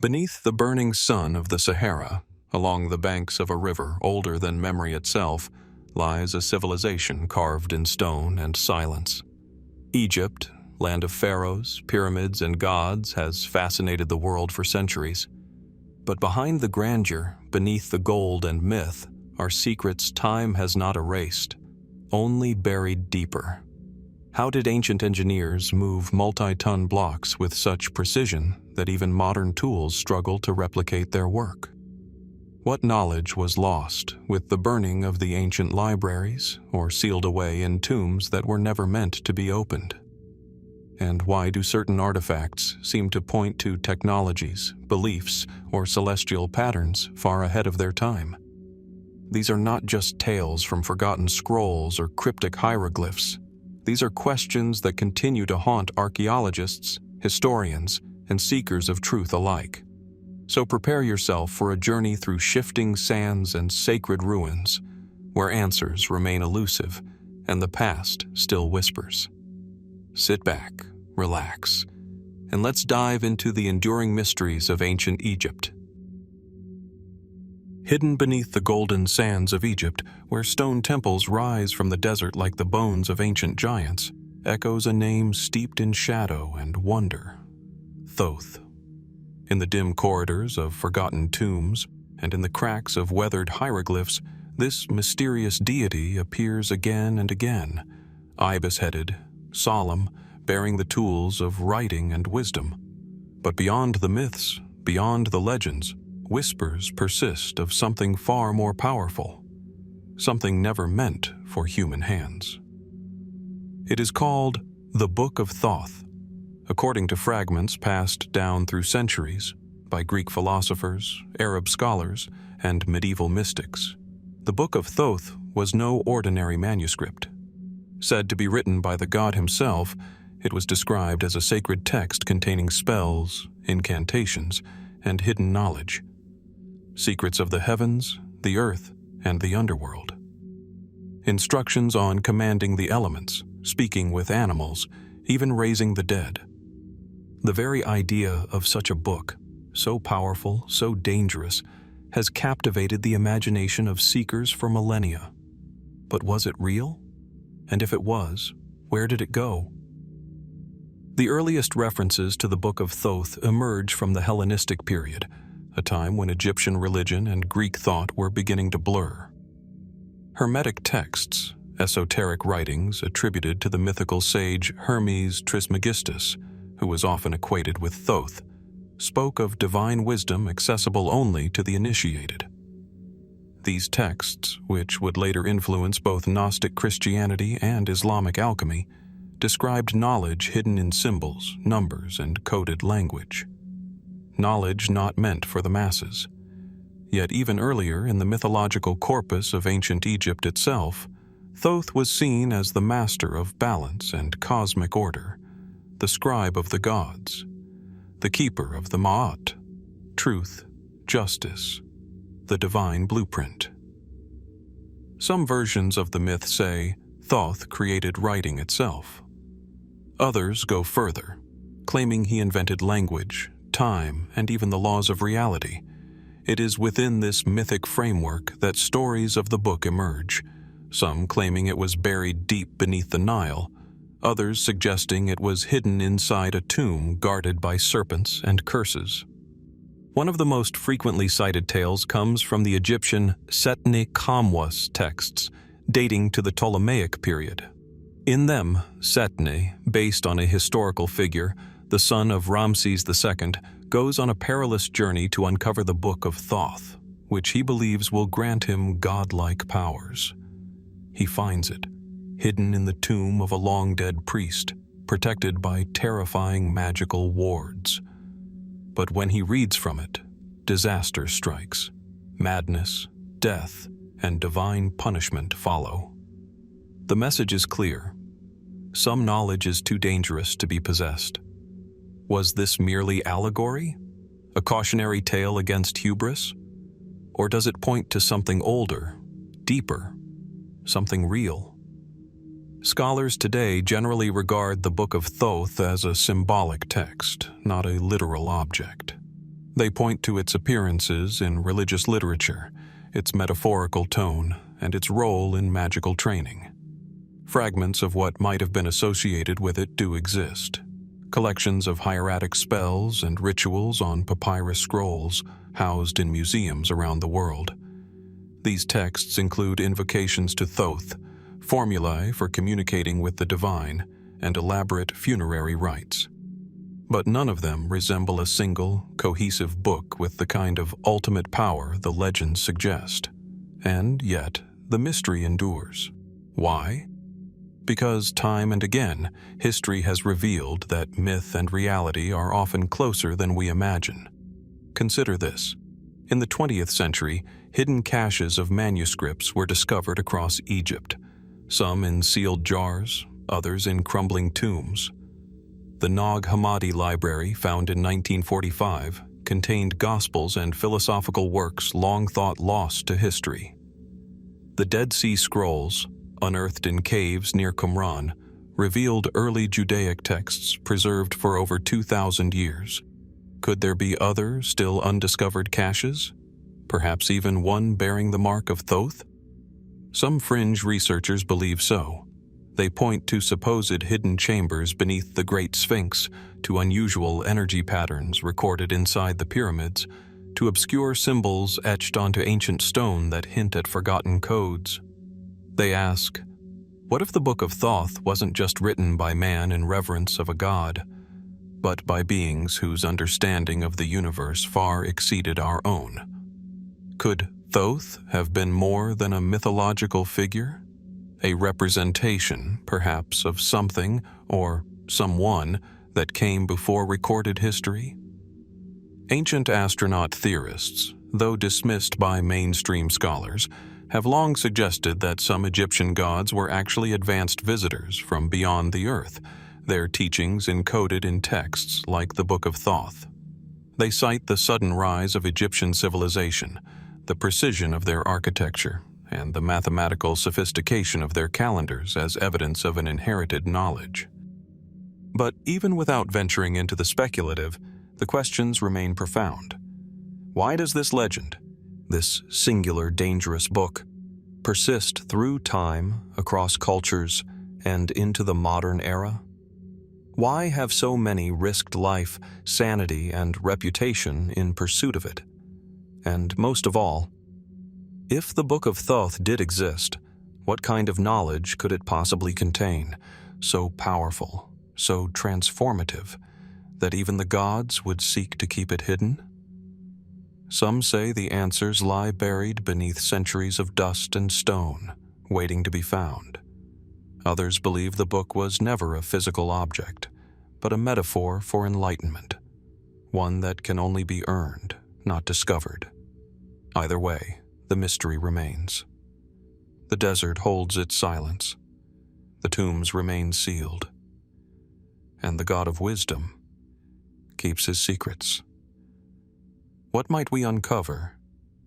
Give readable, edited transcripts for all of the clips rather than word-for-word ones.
Beneath the burning sun of the Sahara, along the banks of a river older than memory itself, lies a civilization carved in stone and silence. Egypt, land of pharaohs, pyramids, and gods, has fascinated the world for centuries. But behind the grandeur, beneath the gold and myth, are secrets time has not erased, only buried deeper. How did ancient engineers move multi-ton blocks with such precision that even modern tools struggle to replicate their work? What knowledge was lost with the burning of the ancient libraries or sealed away in tombs that were never meant to be opened? And why do certain artifacts seem to point to technologies, beliefs, or celestial patterns far ahead of their time? These are not just tales from forgotten scrolls or cryptic hieroglyphs. These are questions that continue to haunt archaeologists, historians, and seekers of truth alike. So prepare yourself for a journey through shifting sands and sacred ruins, where answers remain elusive and the past still whispers. Sit back, relax, and let's dive into the enduring mysteries of ancient Egypt. Hidden beneath the golden sands of Egypt, where stone temples rise from the desert like the bones of ancient giants, echoes a name steeped in shadow and wonder: Thoth. In the dim corridors of forgotten tombs and in the cracks of weathered hieroglyphs, this mysterious deity appears again and again, ibis-headed, solemn, bearing the tools of writing and wisdom. But beyond the myths, beyond the legends, whispers persist of something far more powerful, something never meant for human hands. It is called the Book of Thoth, according to fragments passed down through centuries by Greek philosophers, Arab scholars, and medieval mystics. The Book of Thoth was no ordinary manuscript. Said to be written by the god himself, it was described as a sacred text containing spells, incantations, and hidden knowledge. Secrets of the heavens, the earth, and the underworld. Instructions on commanding the elements, speaking with animals, even raising the dead. The very idea of such a book, so powerful, so dangerous, has captivated the imagination of seekers for millennia. But was it real? And if it was, where did it go? The earliest references to the Book of Thoth emerge from the Hellenistic period, a time when Egyptian religion and Greek thought were beginning to blur. Hermetic texts, esoteric writings attributed to the mythical sage Hermes Trismegistus, who was often equated with Thoth, spoke of divine wisdom accessible only to the initiated. These texts, which would later influence both Gnostic Christianity and Islamic alchemy, described knowledge hidden in symbols, numbers, and coded language. Knowledge not meant for the masses. Yet even earlier in the mythological corpus of ancient Egypt itself, Thoth was seen as the master of balance and cosmic order, the scribe of the gods, the keeper of the Ma'at, truth, justice, the divine blueprint. Some versions of the myth say Thoth created writing itself. Others go further, claiming he invented language, time, and even the laws of reality. It is within this mythic framework that stories of the book emerge, some claiming it was buried deep beneath the Nile, others suggesting it was hidden inside a tomb guarded by serpents and curses. One of the most frequently cited tales comes from the Egyptian Setne Kamwas texts, dating to the Ptolemaic period. In them, Setne, based on a historical figure, the son of Ramses II, goes on a perilous journey to uncover the Book of Thoth, which he believes will grant him godlike powers. He finds it, hidden in the tomb of a long-dead priest, protected by terrifying magical wards. But when he reads from it, disaster strikes. Madness, death, and divine punishment follow. The message is clear. Some knowledge is too dangerous to be possessed. Was this merely allegory? A cautionary tale against hubris? Or does it point to something older, deeper, something real? Scholars today generally regard the Book of Thoth as a symbolic text, not a literal object. They point to its appearances in religious literature, its metaphorical tone, and its role in magical training. Fragments of what might have been associated with it do exist. Collections of hieratic spells and rituals on papyrus scrolls housed in museums around the world. These texts include invocations to Thoth, formulae for communicating with the divine, and elaborate funerary rites. But none of them resemble a single, cohesive book with the kind of ultimate power the legends suggest. And yet, the mystery endures. Why? Because time and again, history has revealed that myth and reality are often closer than we imagine. Consider this. In the 20th century, hidden caches of manuscripts were discovered across Egypt, some in sealed jars, others in crumbling tombs. The Nag Hammadi Library, found in 1945, contained gospels and philosophical works long thought lost to history. The Dead Sea Scrolls, unearthed in caves near Qumran, revealed early Judaic texts preserved for over 2,000 years. Could there be other, still undiscovered caches? Perhaps even one bearing the mark of Thoth? Some fringe researchers believe so. They point to supposed hidden chambers beneath the Great Sphinx, to unusual energy patterns recorded inside the pyramids, to obscure symbols etched onto ancient stone that hint at forgotten codes. They ask, what if the Book of Thoth wasn't just written by man in reverence of a god, but by beings whose understanding of the universe far exceeded our own? Could Thoth have been more than a mythological figure? A representation, perhaps, of something or someone that came before recorded history? Ancient astronaut theorists, though dismissed by mainstream scholars, have long suggested that some Egyptian gods were actually advanced visitors from beyond the earth, their teachings encoded in texts like the Book of Thoth. They cite the sudden rise of Egyptian civilization, the precision of their architecture, and the mathematical sophistication of their calendars as evidence of an inherited knowledge. But even without venturing into the speculative, the questions remain profound. Why does this legend, this singular dangerous book, persist through time, across cultures, and into the modern era? Why have so many risked life, sanity, and reputation in pursuit of it? And most of all, if the Book of Thoth did exist, what kind of knowledge could it possibly contain, so powerful, so transformative, that even the gods would seek to keep it hidden? Some say the answers lie buried beneath centuries of dust and stone, waiting to be found. Others believe the book was never a physical object, but a metaphor for enlightenment, one that can only be earned, not discovered. Either way, the mystery remains. The desert holds its silence. The tombs remain sealed. And the God of wisdom keeps his secrets. What might we uncover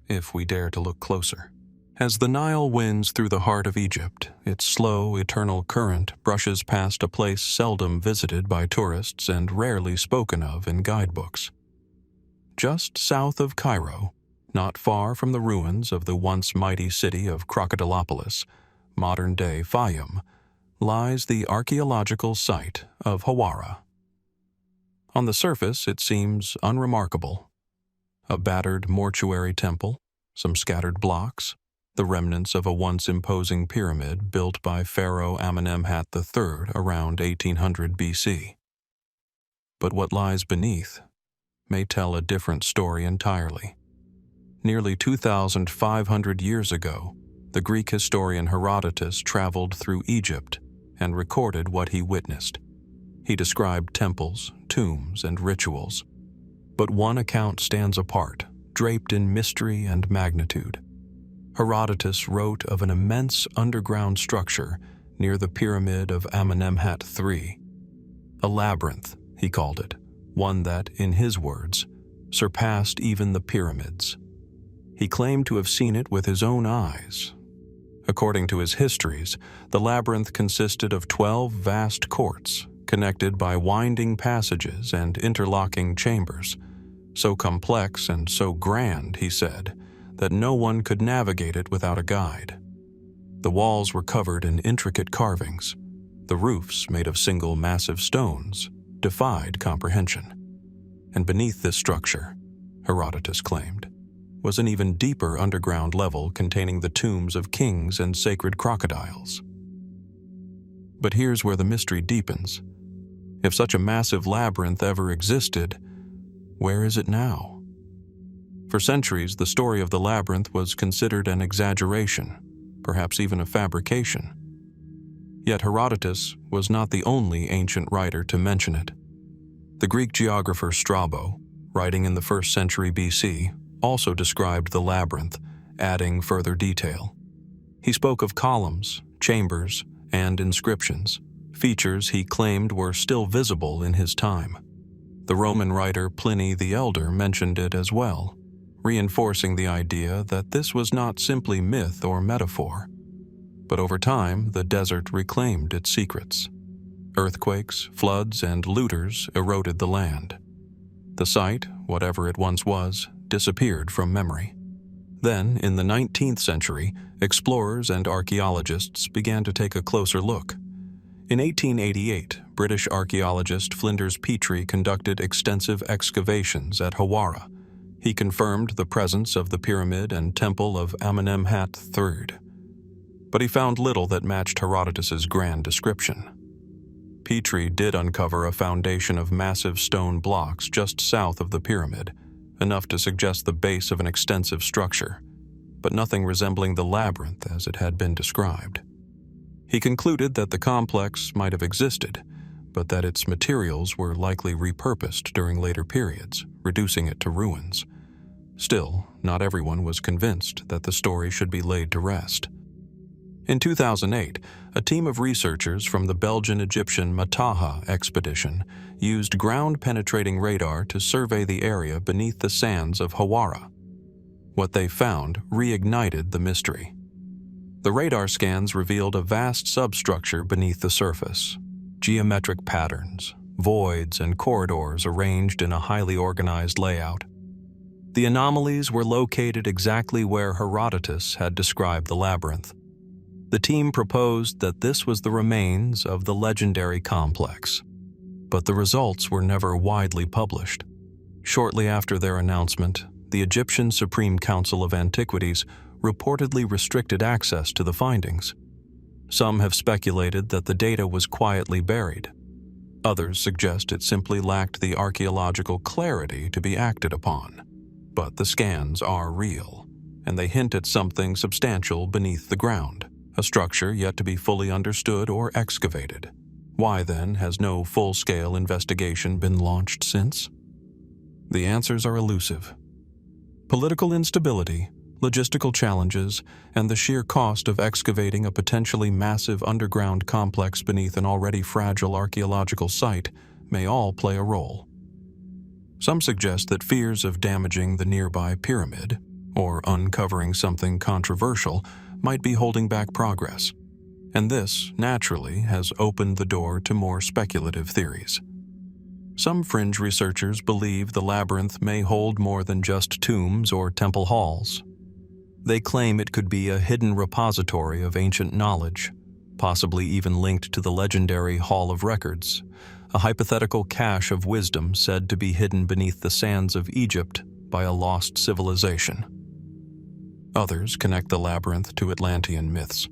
if we dare to look closer? As the Nile winds through the heart of Egypt, its slow, eternal current brushes past a place seldom visited by tourists and rarely spoken of in guidebooks. Just south of Cairo, not far from the ruins of the once mighty city of Crocodilopolis, modern-day Fayum, lies the archaeological site of Hawara. On the surface, it seems unremarkable. A battered mortuary temple, some scattered blocks, the remnants of a once imposing pyramid built by Pharaoh Amenemhat III around 1800 BC. But what lies beneath may tell a different story entirely. Nearly 2,500 years ago, the Greek historian Herodotus traveled through Egypt and recorded what he witnessed. He described temples, tombs, and rituals. But one account stands apart, draped in mystery and magnitude. Herodotus wrote of an immense underground structure near the Pyramid of Amenemhat III. A labyrinth, he called it, one that, in his words, surpassed even the pyramids. He claimed to have seen it with his own eyes. According to his histories, the labyrinth consisted of 12 vast courts, connected by winding passages and interlocking chambers. so complex and so grand, he said, that no one could navigate it without a guide. The walls were covered in intricate carvings. The roofs, made of single massive stones, defied comprehension. And beneath this structure, Herodotus claimed, was an even deeper underground level containing the tombs of kings and sacred crocodiles. But here's where the mystery deepens. If such a massive labyrinth ever existed, where is it now? For centuries, the story of the labyrinth was considered an exaggeration, perhaps even a fabrication. Yet Herodotus was not the only ancient writer to mention it. The Greek geographer Strabo, writing in the 1st century BC, also described the labyrinth, adding further detail. He spoke of columns, chambers, and inscriptions, features he claimed were still visible in his time. The Roman writer Pliny the Elder mentioned it as well, reinforcing the idea that this was not simply myth or metaphor. But over time, the desert reclaimed its secrets. Earthquakes, floods, and looters eroded the land. The site, whatever it once was, disappeared from memory. Then, in the 19th century, explorers and archaeologists began to take a closer look. In 1888, British archaeologist Flinders Petrie conducted extensive excavations at Hawara. He confirmed the presence of the pyramid and temple of Amenemhat III. But he found little that matched Herodotus's grand description. Petrie did uncover a foundation of massive stone blocks just south of the pyramid, enough to suggest the base of an extensive structure, but nothing resembling the labyrinth as it had been described. He concluded that the complex might have existed, but that its materials were likely repurposed during later periods, reducing it to ruins. Still, not everyone was convinced that the story should be laid to rest. In 2008, a team of researchers from the Belgian-Egyptian Mataha expedition used ground-penetrating radar to survey the area beneath the sands of Hawara. What they found reignited the mystery. The radar scans revealed a vast substructure beneath the surface. Geometric patterns, voids, and corridors arranged in a highly organized layout. The anomalies were located exactly where Herodotus had described the labyrinth. The team proposed that this was the remains of the legendary complex, but the results were never widely published. Shortly after their announcement, the Egyptian Supreme Council of Antiquities reportedly restricted access to the findings. Some have speculated that the data was quietly buried. Others suggest it simply lacked the archaeological clarity to be acted upon. But the scans are real, and they hint at something substantial beneath the ground, a structure yet to be fully understood or excavated. Why, then, has no full-scale investigation been launched since? The answers are elusive. Political instability, logistical challenges, and the sheer cost of excavating a potentially massive underground complex beneath an already fragile archaeological site may all play a role. Some suggest that fears of damaging the nearby pyramid, or uncovering something controversial, might be holding back progress, and this, naturally, has opened the door to more speculative theories. Some fringe researchers believe the labyrinth may hold more than just tombs or temple halls. They claim it could be a hidden repository of ancient knowledge, possibly even linked to the legendary Hall of Records, a hypothetical cache of wisdom said to be hidden beneath the sands of Egypt by a lost civilization. Others connect the labyrinth to Atlantean myths,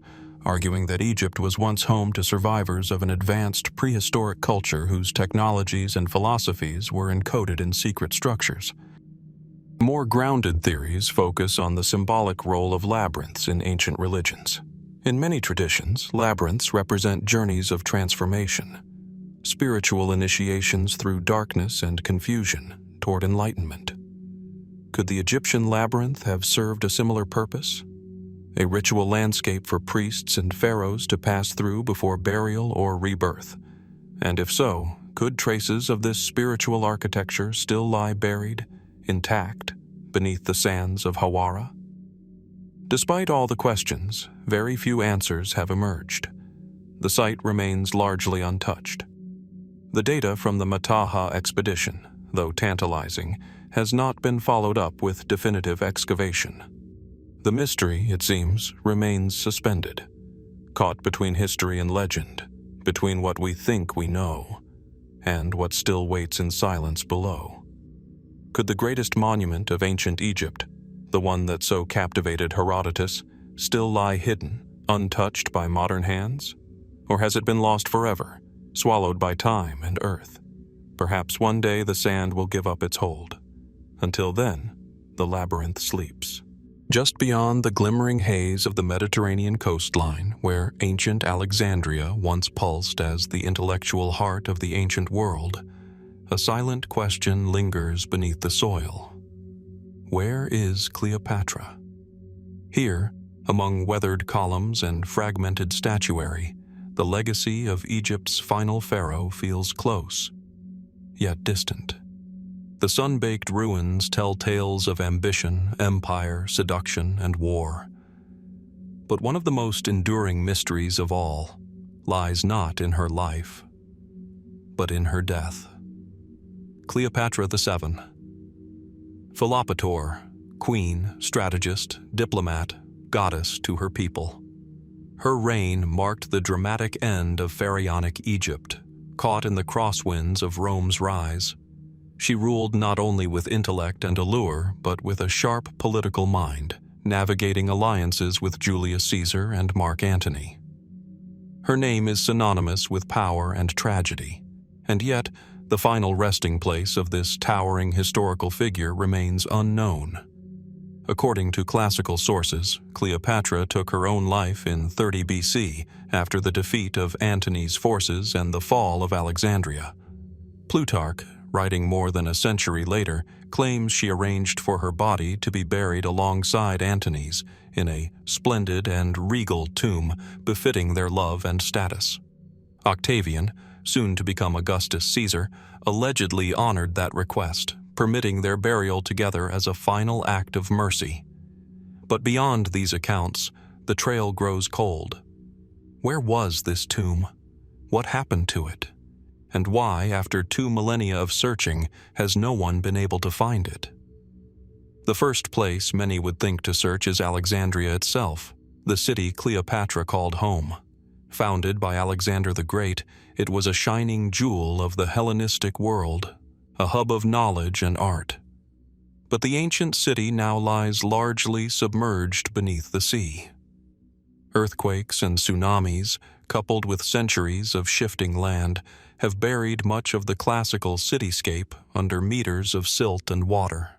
arguing that Egypt was once home to survivors of an advanced prehistoric culture whose technologies and philosophies were encoded in secret structures. More grounded theories focus on the symbolic role of labyrinths in ancient religions. In many traditions, labyrinths represent journeys of transformation, spiritual initiations through darkness and confusion toward enlightenment. Could the Egyptian labyrinth have served a similar purpose? A ritual landscape for priests and pharaohs to pass through before burial or rebirth? And if so, could traces of this spiritual architecture still lie buried, intact, beneath the sands of Hawara? Despite all the questions, very few answers have emerged. The site remains largely untouched. The data from the Mataha expedition, though tantalizing, has not been followed up with definitive excavation. The mystery, it seems, remains suspended, caught between history and legend, between what we think we know and what still waits in silence below. Could the greatest monument of ancient Egypt, the one that so captivated Herodotus, still lie hidden, untouched by modern hands? Or has it been lost forever, swallowed by time and earth? Perhaps one day the sand will give up its hold. Until then, the labyrinth sleeps. Just beyond the glimmering haze of the Mediterranean coastline, where ancient Alexandria once pulsed as the intellectual heart of the ancient world, a silent question lingers beneath the soil. Where is Cleopatra? Here, among weathered columns and fragmented statuary, the legacy of Egypt's final pharaoh feels close, yet distant. The sun-baked ruins tell tales of ambition, empire, seduction, and war. But one of the most enduring mysteries of all lies not in her life, but in her death. Cleopatra VII. Philopator, queen, strategist, diplomat, goddess to her people. Her reign marked the dramatic end of pharaonic Egypt, caught in the crosswinds of Rome's rise. She ruled not only with intellect and allure, but with a sharp political mind, navigating alliances with Julius Caesar and Mark Antony. Her name is synonymous with power and tragedy, and yet the final resting place of this towering historical figure remains unknown. According to classical sources, Cleopatra took her own life in 30 BC after the defeat of Antony's forces and the fall of Alexandria. Plutarch, writing more than a century later, claims she arranged for her body to be buried alongside Antony's in a splendid and regal tomb befitting their love and status. Octavian, soon to become Augustus Caesar, allegedly honored that request, permitting their burial together as a final act of mercy. But beyond these accounts, the trail grows cold. Where was this tomb? What happened to it? And why, after 2 millennia of searching, has no one been able to find it? The first place many would think to search is Alexandria itself, the city Cleopatra called home. Founded by Alexander the Great, it was a shining jewel of the Hellenistic world, a hub of knowledge and art. But the ancient city now lies largely submerged beneath the sea. Earthquakes and tsunamis, coupled with centuries of shifting land, have buried much of the classical cityscape under meters of silt and water.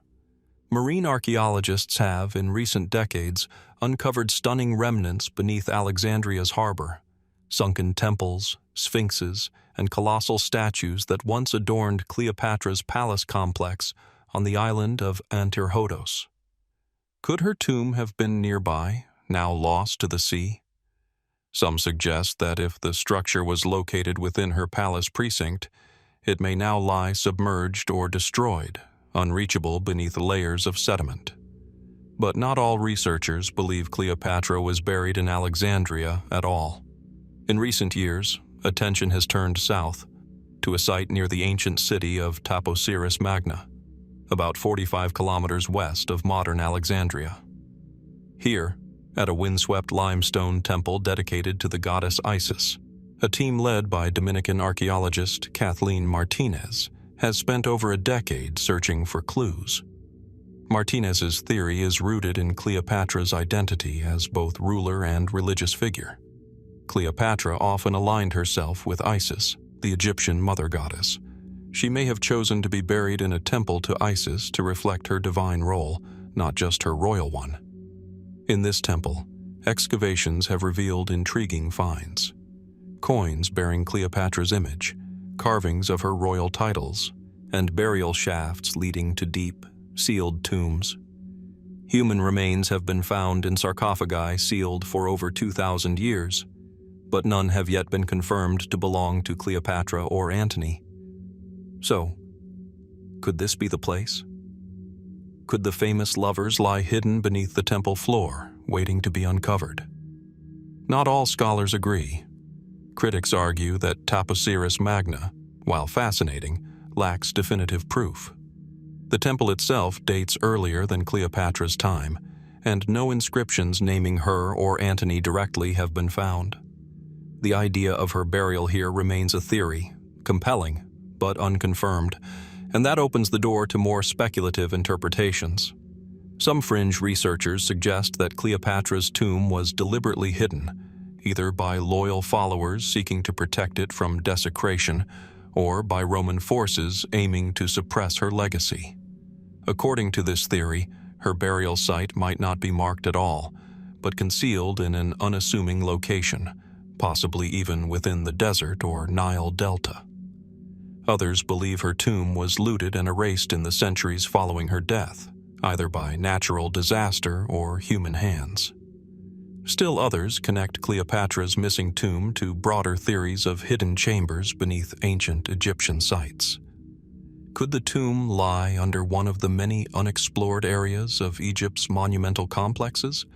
Marine archaeologists have, in recent decades, uncovered stunning remnants beneath Alexandria's harbor, sunken temples, sphinxes, and colossal statues that once adorned Cleopatra's palace complex on the island of Antirhodos. Could her tomb have been nearby, now lost to the sea? Some suggest that if the structure was located within her palace precinct, it may now lie submerged or destroyed, unreachable beneath layers of sediment. But not all researchers believe Cleopatra was buried in Alexandria at all. In recent years, attention has turned south, to a site near the ancient city of Taposiris Magna, about 45 kilometers west of modern Alexandria. Here, at a windswept limestone temple dedicated to the goddess Isis, a team led by Dominican archaeologist Kathleen Martinez has spent over a decade searching for clues. Martinez's theory is rooted in Cleopatra's identity as both ruler and religious figure. Cleopatra often aligned herself with Isis, the Egyptian mother goddess. She may have chosen to be buried in a temple to Isis to reflect her divine role, not just her royal one. In this temple, excavations have revealed intriguing finds. Coins bearing Cleopatra's image, carvings of her royal titles, and burial shafts leading to deep, sealed tombs. Human remains have been found in sarcophagi sealed for over 2,000 years, but none have yet been confirmed to belong to Cleopatra or Antony. So, could this be the place? Could the famous lovers lie hidden beneath the temple floor, waiting to be uncovered? Not all scholars agree. Critics argue that Taposiris Magna, while fascinating, lacks definitive proof. The temple itself dates earlier than Cleopatra's time, and no inscriptions naming her or Antony directly have been found. The idea of her burial here remains a theory, compelling but unconfirmed, and that opens the door to more speculative interpretations. Some fringe researchers suggest that Cleopatra's tomb was deliberately hidden, either by loyal followers seeking to protect it from desecration or by Roman forces aiming to suppress her legacy. According to this theory, her burial site might not be marked at all, but concealed in an unassuming location, possibly even within the desert or Nile Delta. Others believe her tomb was looted and erased in the centuries following her death, either by natural disaster or human hands. Still others connect Cleopatra's missing tomb to broader theories of hidden chambers beneath ancient Egyptian sites. Could the tomb lie under one of the many unexplored areas of Egypt's monumental complexes,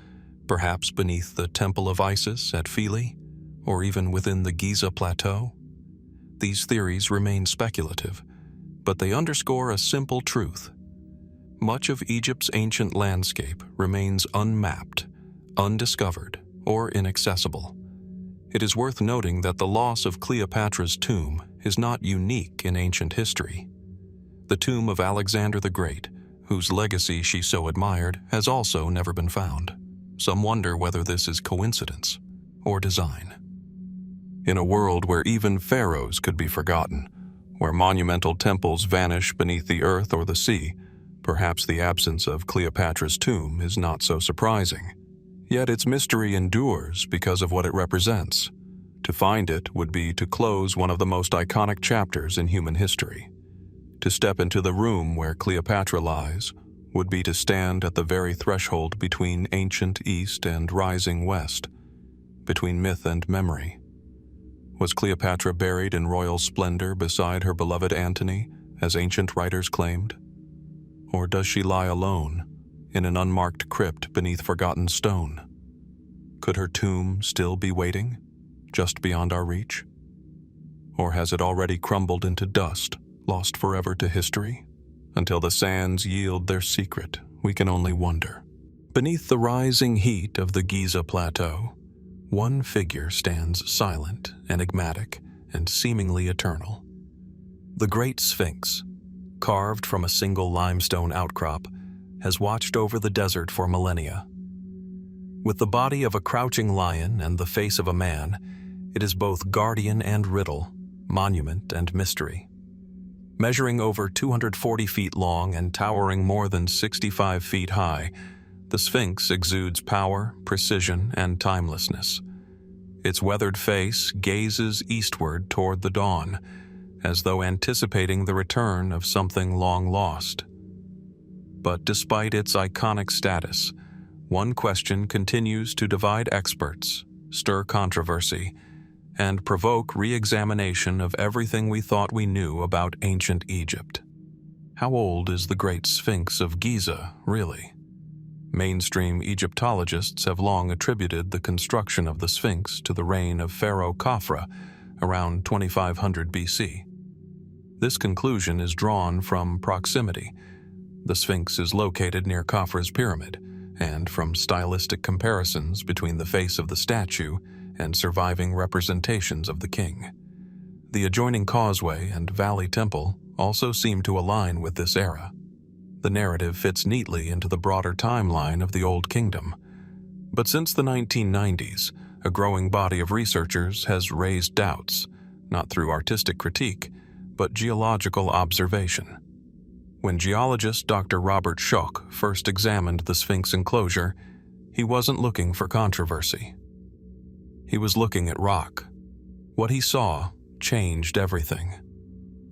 perhaps beneath the Temple of Isis at Philae, or even within the Giza Plateau? These theories remain speculative, but they underscore a simple truth. Much of Egypt's ancient landscape remains unmapped, undiscovered, or inaccessible. It is worth noting that the loss of Cleopatra's tomb is not unique in ancient history. The tomb of Alexander the Great, whose legacy she so admired, has also never been found. Some wonder whether this is coincidence or design. In a world where even pharaohs could be forgotten, where monumental temples vanish beneath the earth or the sea, perhaps the absence of Cleopatra's tomb is not so surprising. Yet its mystery endures because of what it represents. To find it would be to close one of the most iconic chapters in human history. To step into the room where Cleopatra lies would be to stand at the very threshold between ancient East and rising West, between myth and memory. Was Cleopatra buried in royal splendor beside her beloved Antony, as ancient writers claimed? Or does she lie alone, in an unmarked crypt beneath forgotten stone? Could her tomb still be waiting, just beyond our reach? Or has it already crumbled into dust, lost forever to history? Until the sands yield their secret, we can only wonder. Beneath the rising heat of the Giza Plateau, one figure stands silent, enigmatic, and seemingly eternal. The Great Sphinx, carved from a single limestone outcrop, has watched over the desert for millennia. With the body of a crouching lion and the face of a man, it is both guardian and riddle, monument and mystery. Measuring over 240 feet long and towering more than 65 feet high, the Sphinx exudes power, precision, and timelessness. Its weathered face gazes eastward toward the dawn, as though anticipating the return of something long lost. But despite its iconic status, one question continues to divide experts, stir controversy, and provoke re-examination of everything we thought we knew about ancient Egypt. How old is the Great Sphinx of Giza, really? Mainstream Egyptologists have long attributed the construction of the Sphinx to the reign of Pharaoh Khafra around 2500 BC. This conclusion is drawn from proximity. The Sphinx is located near Khafra's pyramid, and from stylistic comparisons between the face of the statue and surviving representations of the king. The adjoining causeway and valley temple also seem to align with this era. The narrative fits neatly into the broader timeline of the Old Kingdom. But since the 1990s, a growing body of researchers has raised doubts, not through artistic critique, but geological observation. When geologist Dr. Robert Schoch first examined the Sphinx enclosure, he wasn't looking for controversy. He was looking at rock. What he saw changed everything.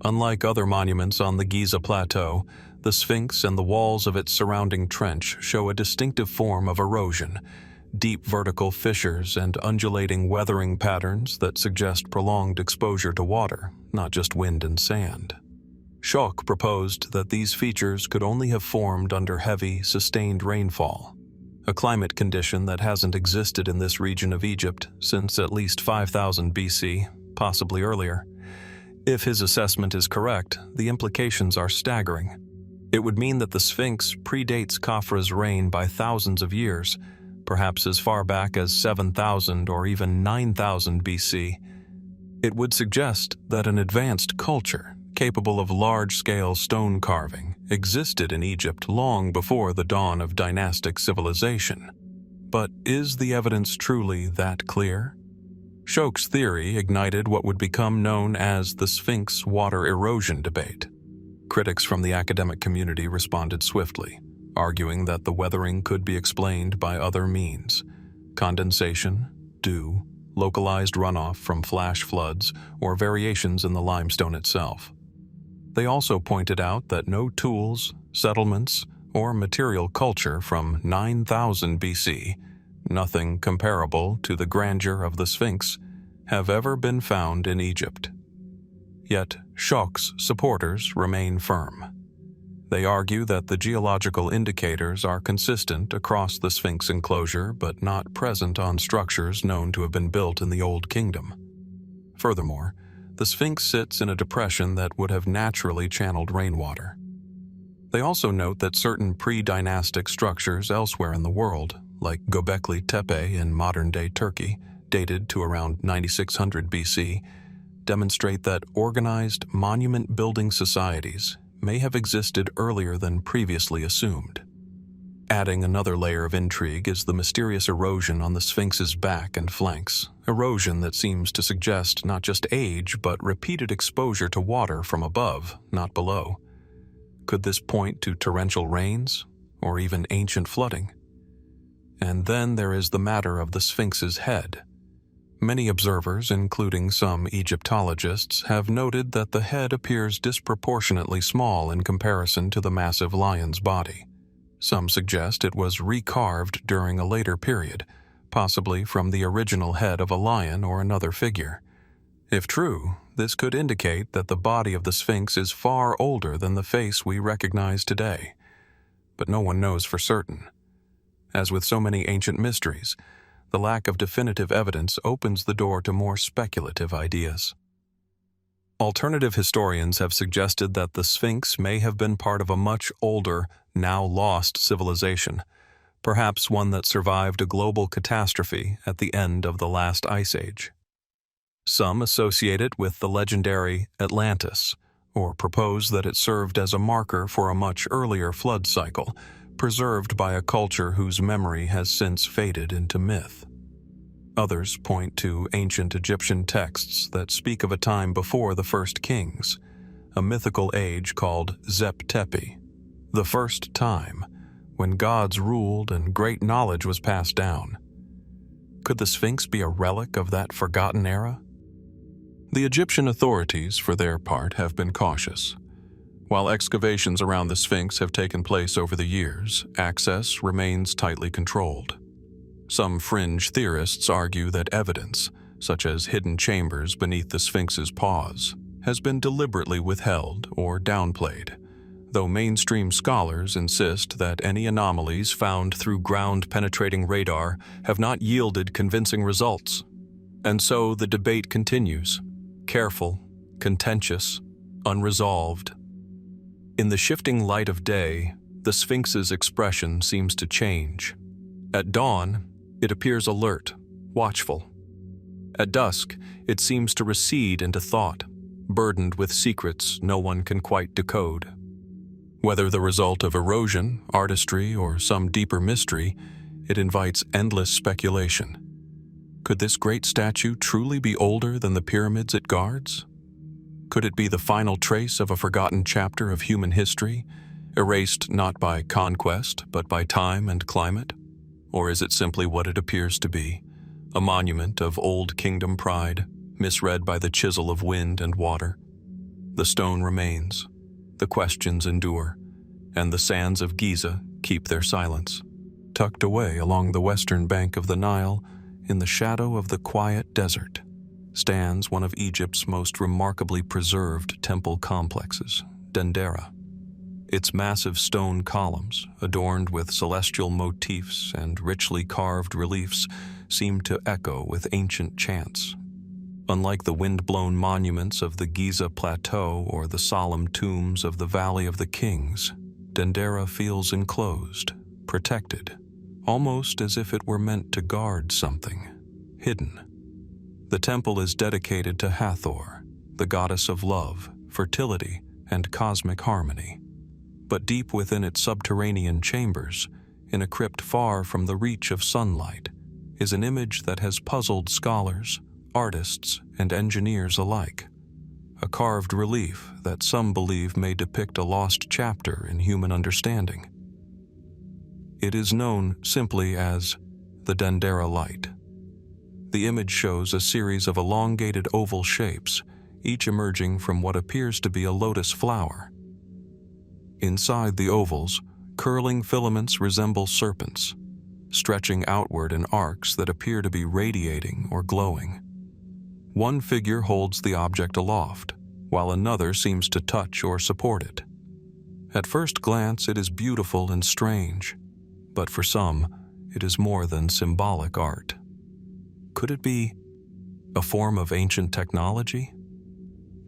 Unlike other monuments on the Giza Plateau, the Sphinx and the walls of its surrounding trench show a distinctive form of erosion, deep vertical fissures and undulating weathering patterns that suggest prolonged exposure to water, not just wind and sand. Schoch proposed that these features could only have formed under heavy, sustained rainfall, a climate condition that hasn't existed in this region of Egypt since at least 5000 BC, possibly earlier. If his assessment is correct, the implications are staggering. It would mean that the Sphinx predates Khafra's reign by thousands of years, perhaps as far back as 7,000 or even 9,000 BC. It would suggest that an advanced culture, capable of large-scale stone carving, existed in Egypt long before the dawn of dynastic civilization. But is the evidence truly that clear? Shouk's theory ignited what would become known as the Sphinx water erosion debate. Critics from the academic community responded swiftly, arguing that the weathering could be explained by other means: condensation, dew, localized runoff from flash floods, or variations in the limestone itself. They also pointed out that no tools, settlements, or material culture from 9,000 BC, nothing comparable to the grandeur of the Sphinx, have ever been found in Egypt. Yet Shouk's supporters remain firm. They argue that the geological indicators are consistent across the Sphinx enclosure but not present on structures known to have been built in the Old Kingdom. Furthermore, the Sphinx sits in a depression that would have naturally channeled rainwater. They also note that certain pre-dynastic structures elsewhere in the world, like Göbekli Tepe in modern-day Turkey, dated to around 9600 BC, demonstrate that organized monument-building societies may have existed earlier than previously assumed. Adding another layer of intrigue is the mysterious erosion on the Sphinx's back and flanks, erosion that seems to suggest not just age but repeated exposure to water from above, not below. Could this point to torrential rains, or even ancient flooding? And then there is the matter of the Sphinx's head. Many observers, including some Egyptologists, have noted that the head appears disproportionately small in comparison to the massive lion's body. Some suggest it was recarved during a later period, possibly from the original head of a lion or another figure. If true, this could indicate that the body of the Sphinx is far older than the face we recognize today. But no one knows for certain. As with so many ancient mysteries, the lack of definitive evidence opens the door to more speculative ideas. Alternative historians have suggested that the Sphinx may have been part of a much older, now lost civilization, perhaps one that survived a global catastrophe at the end of the last ice age. Some associate it with the legendary Atlantis, or propose that it served as a marker for a much earlier flood cycle, preserved by a culture whose memory has since faded into myth. Others point to ancient Egyptian texts that speak of a time before the first kings, a mythical age called Zep Tepi, the first time, when gods ruled and great knowledge was passed down. Could the Sphinx be a relic of that forgotten era? The Egyptian authorities, for their part, have been cautious. While excavations around the Sphinx have taken place over the years, access remains tightly controlled. Some fringe theorists argue that evidence, such as hidden chambers beneath the Sphinx's paws, has been deliberately withheld or downplayed, though mainstream scholars insist that any anomalies found through ground-penetrating radar have not yielded convincing results. And so the debate continues, careful, contentious, unresolved. In the shifting light of day, the Sphinx's expression seems to change. At dawn, it appears alert, watchful. At dusk, it seems to recede into thought, burdened with secrets no one can quite decode. Whether the result of erosion, artistry, or some deeper mystery, it invites endless speculation. Could this great statue truly be older than the pyramids it guards? Could it be the final trace of a forgotten chapter of human history, erased not by conquest but by time and climate? Or is it simply what it appears to be, a monument of old kingdom pride, misread by the chisel of wind and water? The stone remains, the questions endure, and the sands of Giza keep their silence. Tucked away along the western bank of the Nile, in the shadow of the quiet desert, stands one of Egypt's most remarkably preserved temple complexes, Dendera. Its massive stone columns, adorned with celestial motifs and richly carved reliefs, seem to echo with ancient chants. Unlike the wind-blown monuments of the Giza Plateau or the solemn tombs of the Valley of the Kings, Dendera feels enclosed, protected, almost as if it were meant to guard something, hidden. The temple is dedicated to Hathor, the goddess of love, fertility, and cosmic harmony. But deep within its subterranean chambers, in a crypt far from the reach of sunlight, is an image that has puzzled scholars, artists, and engineers alike. A carved relief that some believe may depict a lost chapter in human understanding. It is known simply as the Dendera Light. The image shows a series of elongated oval shapes, each emerging from what appears to be a lotus flower. Inside the ovals, curling filaments resemble serpents, stretching outward in arcs that appear to be radiating or glowing. One figure holds the object aloft, while another seems to touch or support it. At first glance, it is beautiful and strange, but for some, it is more than symbolic art. Could it be a form of ancient technology?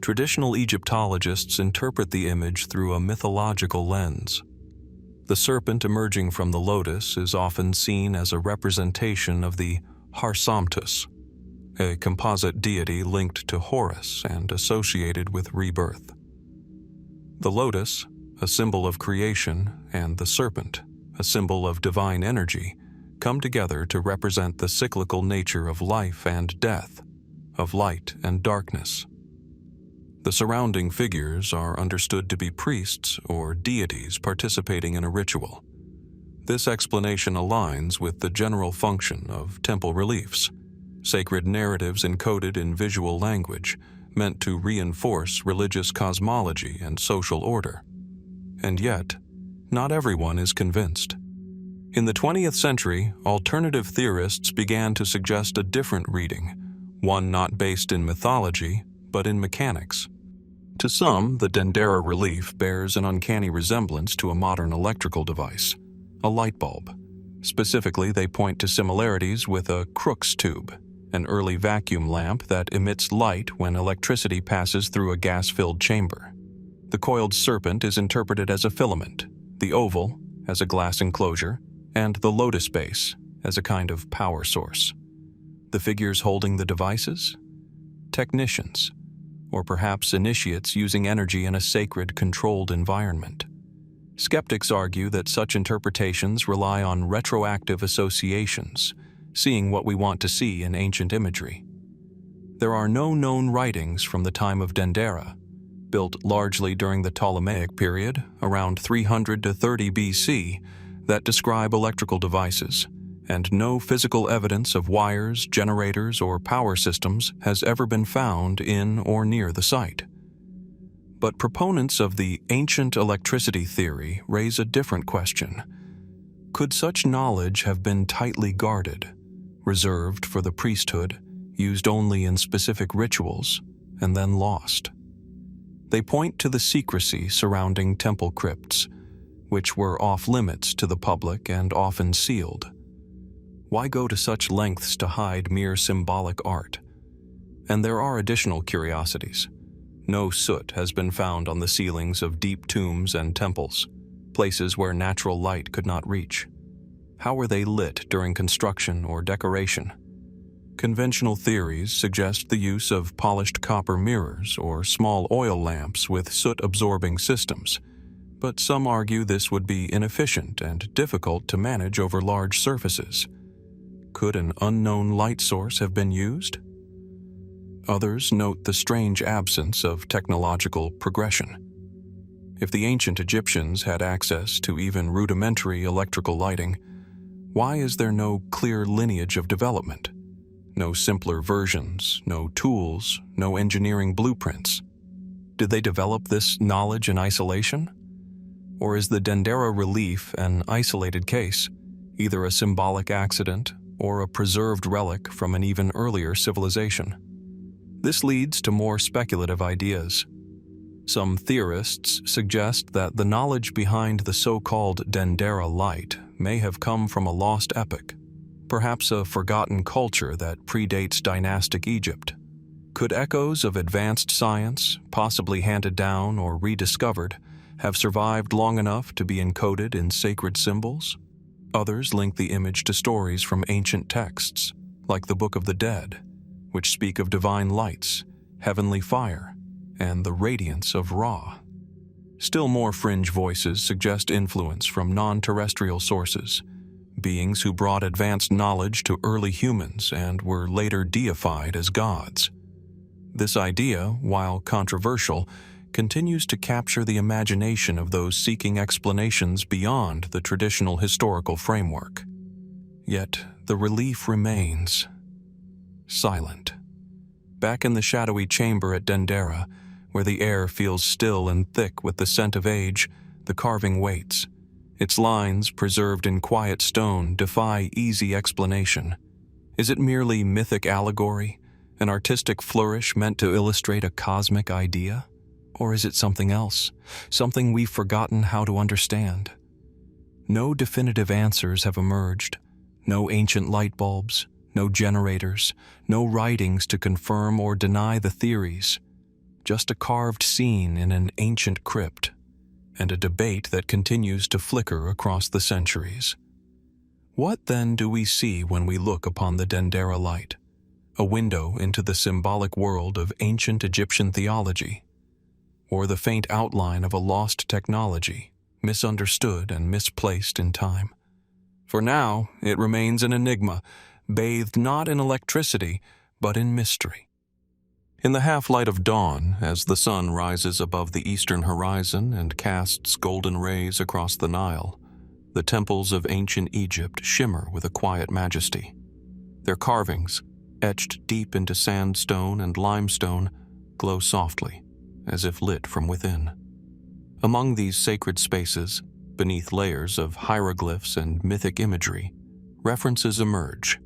Traditional Egyptologists interpret the image through a mythological lens. The serpent emerging from the lotus is often seen as a representation of the Harsamtus, a composite deity linked to Horus and associated with rebirth. The lotus, a symbol of creation, and the serpent, a symbol of divine energy, come together to represent the cyclical nature of life and death, of light and darkness. The surrounding figures are understood to be priests or deities participating in a ritual. This explanation aligns with the general function of temple reliefs, sacred narratives encoded in visual language, meant to reinforce religious cosmology and social order. And yet, not everyone is convinced. In the 20th century, alternative theorists began to suggest a different reading, one not based in mythology, but in mechanics. To some, the Dendera relief bears an uncanny resemblance to a modern electrical device, a light bulb. Specifically, they point to similarities with a Crookes tube, an early vacuum lamp that emits light when electricity passes through a gas-filled chamber. The coiled serpent is interpreted as a filament, the oval as a glass enclosure, and the lotus base as a kind of power source. The figures holding the devices? Technicians, or perhaps initiates using energy in a sacred, controlled environment. Skeptics argue that such interpretations rely on retroactive associations, seeing what we want to see in ancient imagery. There are no known writings from the time of Dendera, built largely during the Ptolemaic period, around 300 to 30 BC, that describe electrical devices, and no physical evidence of wires, generators, or power systems has ever been found in or near the site. But proponents of the ancient electricity theory raise a different question. Could such knowledge have been tightly guarded, reserved for the priesthood, used only in specific rituals, and then lost? They point to the secrecy surrounding temple crypts, which were off-limits to the public and often sealed. Why go to such lengths to hide mere symbolic art? And there are additional curiosities. No soot has been found on the ceilings of deep tombs and temples, places where natural light could not reach. How were they lit during construction or decoration? Conventional theories suggest the use of polished copper mirrors or small oil lamps with soot-absorbing systems, but some argue this would be inefficient and difficult to manage over large surfaces. Could an unknown light source have been used? Others note the strange absence of technological progression. If the ancient Egyptians had access to even rudimentary electrical lighting, why is there no clear lineage of development? No simpler versions, no tools, no engineering blueprints. Did they develop this knowledge in isolation? Or is the Dendera relief an isolated case, either a symbolic accident or a preserved relic from an even earlier civilization? This leads to more speculative ideas. Some theorists suggest that the knowledge behind the so-called Dendera light may have come from a lost epoch, perhaps a forgotten culture that predates dynastic Egypt. Could echoes of advanced science, possibly handed down or rediscovered, have survived long enough to be encoded in sacred symbols. Others link the image to stories from ancient texts, like the Book of the Dead, which speak of divine lights, heavenly fire, and the radiance of Ra. Still more fringe voices suggest influence from non-terrestrial sources, beings who brought advanced knowledge to early humans and were later deified as gods. This idea, while controversial, continues to capture the imagination of those seeking explanations beyond the traditional historical framework. Yet the relief remains. Silent. Back in the shadowy chamber at Dendera, where the air feels still and thick with the scent of age, the carving waits. Its lines, preserved in quiet stone, defy easy explanation. Is it merely mythic allegory, an artistic flourish meant to illustrate a cosmic idea? Or is it something else, something we've forgotten how to understand? No definitive answers have emerged. No ancient light bulbs, no generators, no writings to confirm or deny the theories. Just a carved scene in an ancient crypt, and a debate that continues to flicker across the centuries. What then do we see when we look upon the Dendera light? A window into the symbolic world of ancient Egyptian theology, or the faint outline of a lost technology, misunderstood and misplaced in time? For now, it remains an enigma, bathed not in electricity, but in mystery. In the half-light of dawn, as the sun rises above the eastern horizon and casts golden rays across the Nile, the temples of ancient Egypt shimmer with a quiet majesty. Their carvings, etched deep into sandstone and limestone, glow softly, as if lit from within. Among these sacred spaces, beneath layers of hieroglyphs and mythic imagery, references emerge,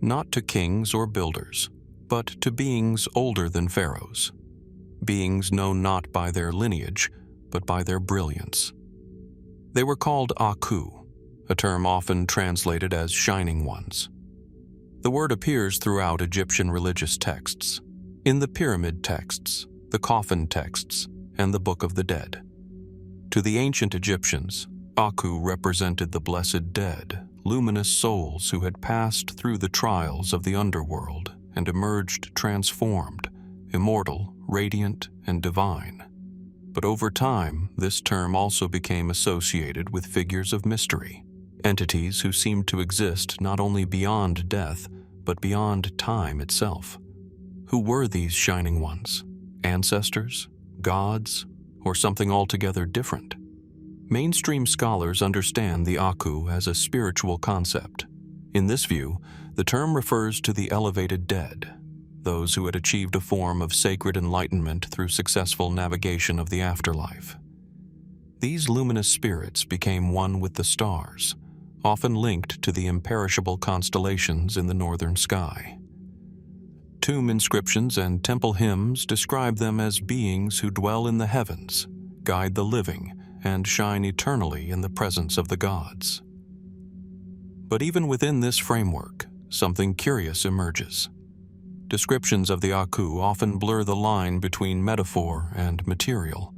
not to kings or builders, but to beings older than pharaohs, beings known not by their lineage, but by their brilliance. They were called Aku, a term often translated as shining ones. The word appears throughout Egyptian religious texts, in the pyramid texts, the coffin texts, and the Book of the Dead. To the ancient Egyptians, Aku represented the blessed dead, luminous souls who had passed through the trials of the underworld and emerged transformed, immortal, radiant, and divine. But over time, this term also became associated with figures of mystery, entities who seemed to exist not only beyond death, but beyond time itself. Who were these shining ones? Ancestors? Gods? Or something altogether different? Mainstream scholars understand the Aku as a spiritual concept. In this view, the term refers to the elevated dead, those who had achieved a form of sacred enlightenment through successful navigation of the afterlife. These luminous spirits became one with the stars, often linked to the imperishable constellations in the northern sky. Tomb inscriptions and temple hymns describe them as beings who dwell in the heavens, guide the living, and shine eternally in the presence of the gods. But even within this framework, something curious emerges. Descriptions of the Aku often blur the line between metaphor and material.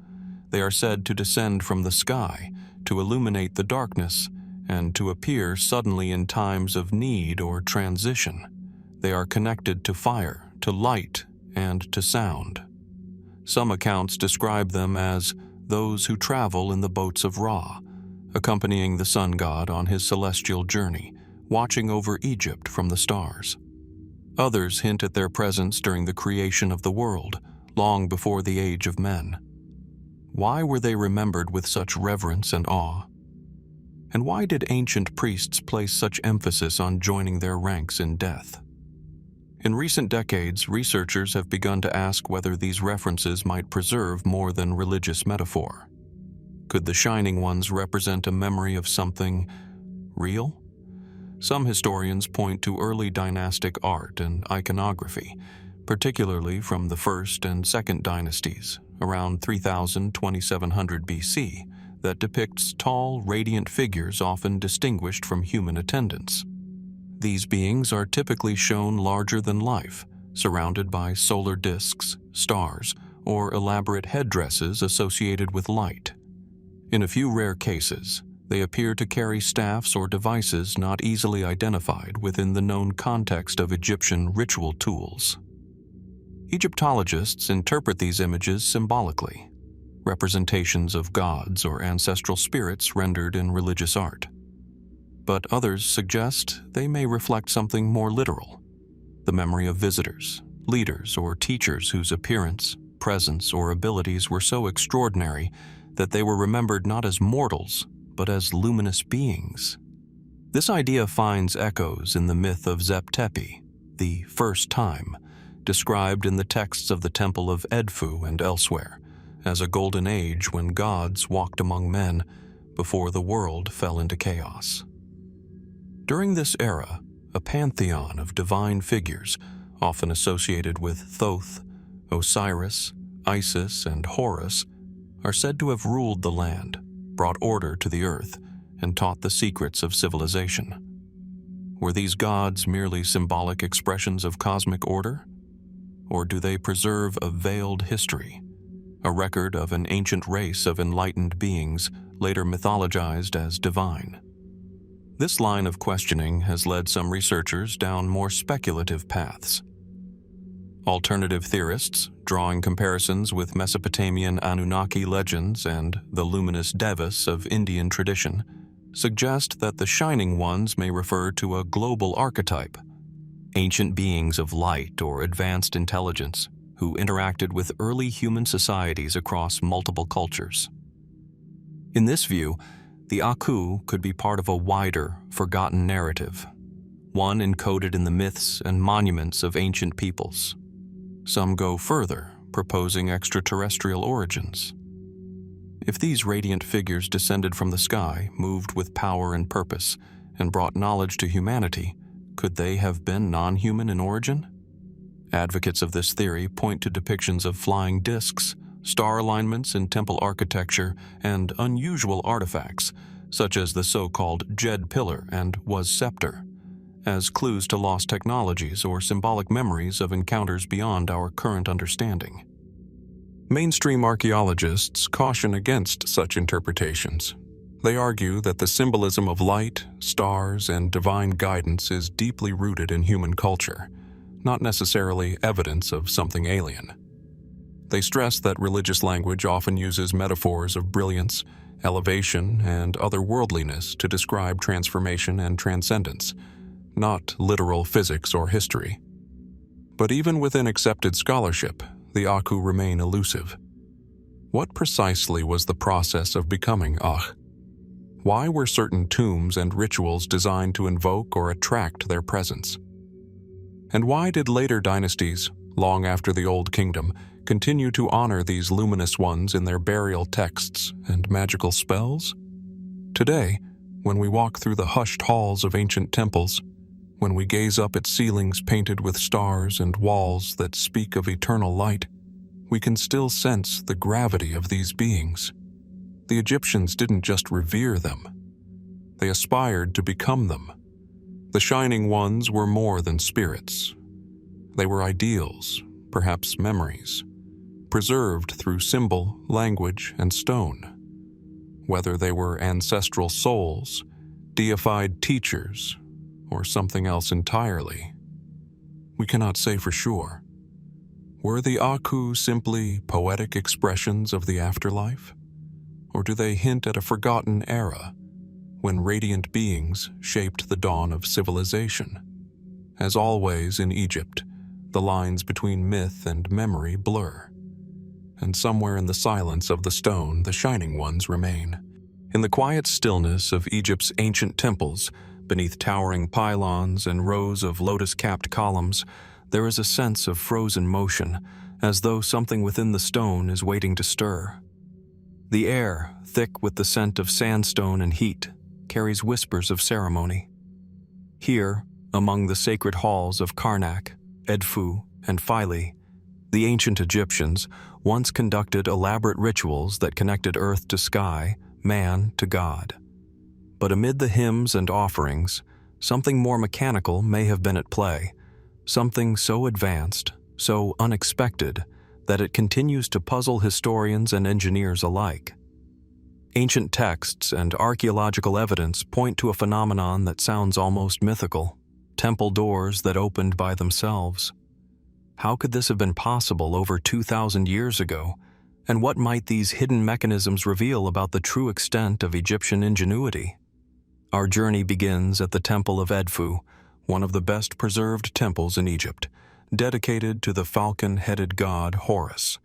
They are said to descend from the sky, to illuminate the darkness, and to appear suddenly in times of need or transition. They are connected to fire, to light, and to sound. Some accounts describe them as those who travel in the boats of Ra, accompanying the sun god on his celestial journey, watching over Egypt from the stars. Others hint at their presence during the creation of the world, long before the age of men. Why were they remembered with such reverence and awe? And why did ancient priests place such emphasis on joining their ranks in death? In recent decades, researchers have begun to ask whether these references might preserve more than religious metaphor. Could the Shining Ones represent a memory of something real? Some historians point to early dynastic art and iconography, particularly from the First and Second dynasties, around 3000–2700 BC, that depicts tall, radiant figures often distinguished from human attendants. These beings are typically shown larger than life, surrounded by solar disks, stars, or elaborate headdresses associated with light. In a few rare cases, they appear to carry staffs or devices not easily identified within the known context of Egyptian ritual tools. Egyptologists interpret these images symbolically, representations of gods or ancestral spirits rendered in religious art. But others suggest they may reflect something more literal, the memory of visitors, leaders, or teachers whose appearance, presence, or abilities were so extraordinary that they were remembered not as mortals, but as luminous beings. This idea finds echoes in the myth of Zep-Tepi, the first time, described in the texts of the Temple of Edfu and elsewhere, as a golden age when gods walked among men before the world fell into chaos. During this era, a pantheon of divine figures, often associated with Thoth, Osiris, Isis, and Horus, are said to have ruled the land, brought order to the earth, and taught the secrets of civilization. Were these gods merely symbolic expressions of cosmic order? Or do they preserve a veiled history, a record of an ancient race of enlightened beings later mythologized as divine? This line of questioning has led some researchers down more speculative paths. Alternative theorists, drawing comparisons with Mesopotamian Anunnaki legends and the luminous Devas of Indian tradition, suggest that the Shining Ones may refer to a global archetype, ancient beings of light or advanced intelligence who interacted with early human societies across multiple cultures. In this view, the Aku could be part of a wider, forgotten narrative, one encoded in the myths and monuments of ancient peoples. Some go further, proposing extraterrestrial origins. If these radiant figures descended from the sky, moved with power and purpose, and brought knowledge to humanity, could they have been non-human in origin? Advocates of this theory point to depictions of flying discs, star alignments in temple architecture, and unusual artifacts, such as the so-called Djed Pillar and Was Scepter, as clues to lost technologies or symbolic memories of encounters beyond our current understanding. Mainstream archaeologists caution against such interpretations. They argue that the symbolism of light, stars, and divine guidance is deeply rooted in human culture, not necessarily evidence of something alien. They stress that religious language often uses metaphors of brilliance, elevation, and otherworldliness to describe transformation and transcendence, not literal physics or history. But even within accepted scholarship, the Aku remain elusive. What precisely was the process of becoming Akh? Why were certain tombs and rituals designed to invoke or attract their presence? And why did later dynasties, long after the Old Kingdom, continue to honor these luminous ones in their burial texts and magical spells? Today, when we walk through the hushed halls of ancient temples, when we gaze up at ceilings painted with stars and walls that speak of eternal light, we can still sense the gravity of these beings. The Egyptians didn't just revere them. They aspired to become them. The Shining Ones were more than spirits. They were ideals, perhaps memories, preserved through symbol, language, and stone. Whether they were ancestral souls, deified teachers, or something else entirely, we cannot say for sure. Were the Aku simply poetic expressions of the afterlife? Or do they hint at a forgotten era when radiant beings shaped the dawn of civilization? As always in Egypt, the lines between myth and memory blur, and somewhere in the silence of the stone, the Shining Ones remain. In the quiet stillness of Egypt's ancient temples, beneath towering pylons and rows of lotus-capped columns, there is a sense of frozen motion, as though something within the stone is waiting to stir. The air, thick with the scent of sandstone and heat, carries whispers of ceremony. Here, among the sacred halls of Karnak, Edfu, and Philae, the ancient Egyptians once conducted elaborate rituals that connected earth to sky, man to God. But amid the hymns and offerings, something more mechanical may have been at play, something so advanced, so unexpected, that it continues to puzzle historians and engineers alike. Ancient texts and archaeological evidence point to a phenomenon that sounds almost mythical: temple doors that opened by themselves. How could this have been possible over 2,000 years ago, and what might these hidden mechanisms reveal about the true extent of Egyptian ingenuity? Our journey begins at the Temple of Edfu, one of the best preserved temples in Egypt, dedicated to the falcon-headed god Horus.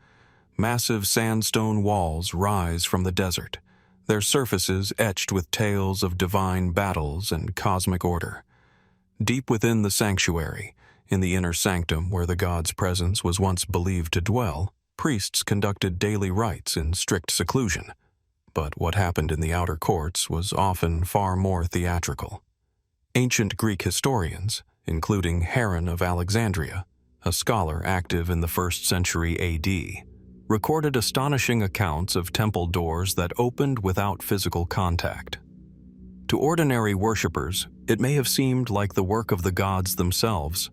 Massive sandstone walls rise from the desert, their surfaces etched with tales of divine battles and cosmic order. Deep within the sanctuary, in the inner sanctum where the god's presence was once believed to dwell, priests conducted daily rites in strict seclusion. But what happened in the outer courts was often far more theatrical. Ancient Greek historians, including Heron of Alexandria, a scholar active in the 1st century AD, recorded astonishing accounts of temple doors that opened without physical contact. To ordinary worshippers, it may have seemed like the work of the gods themselves,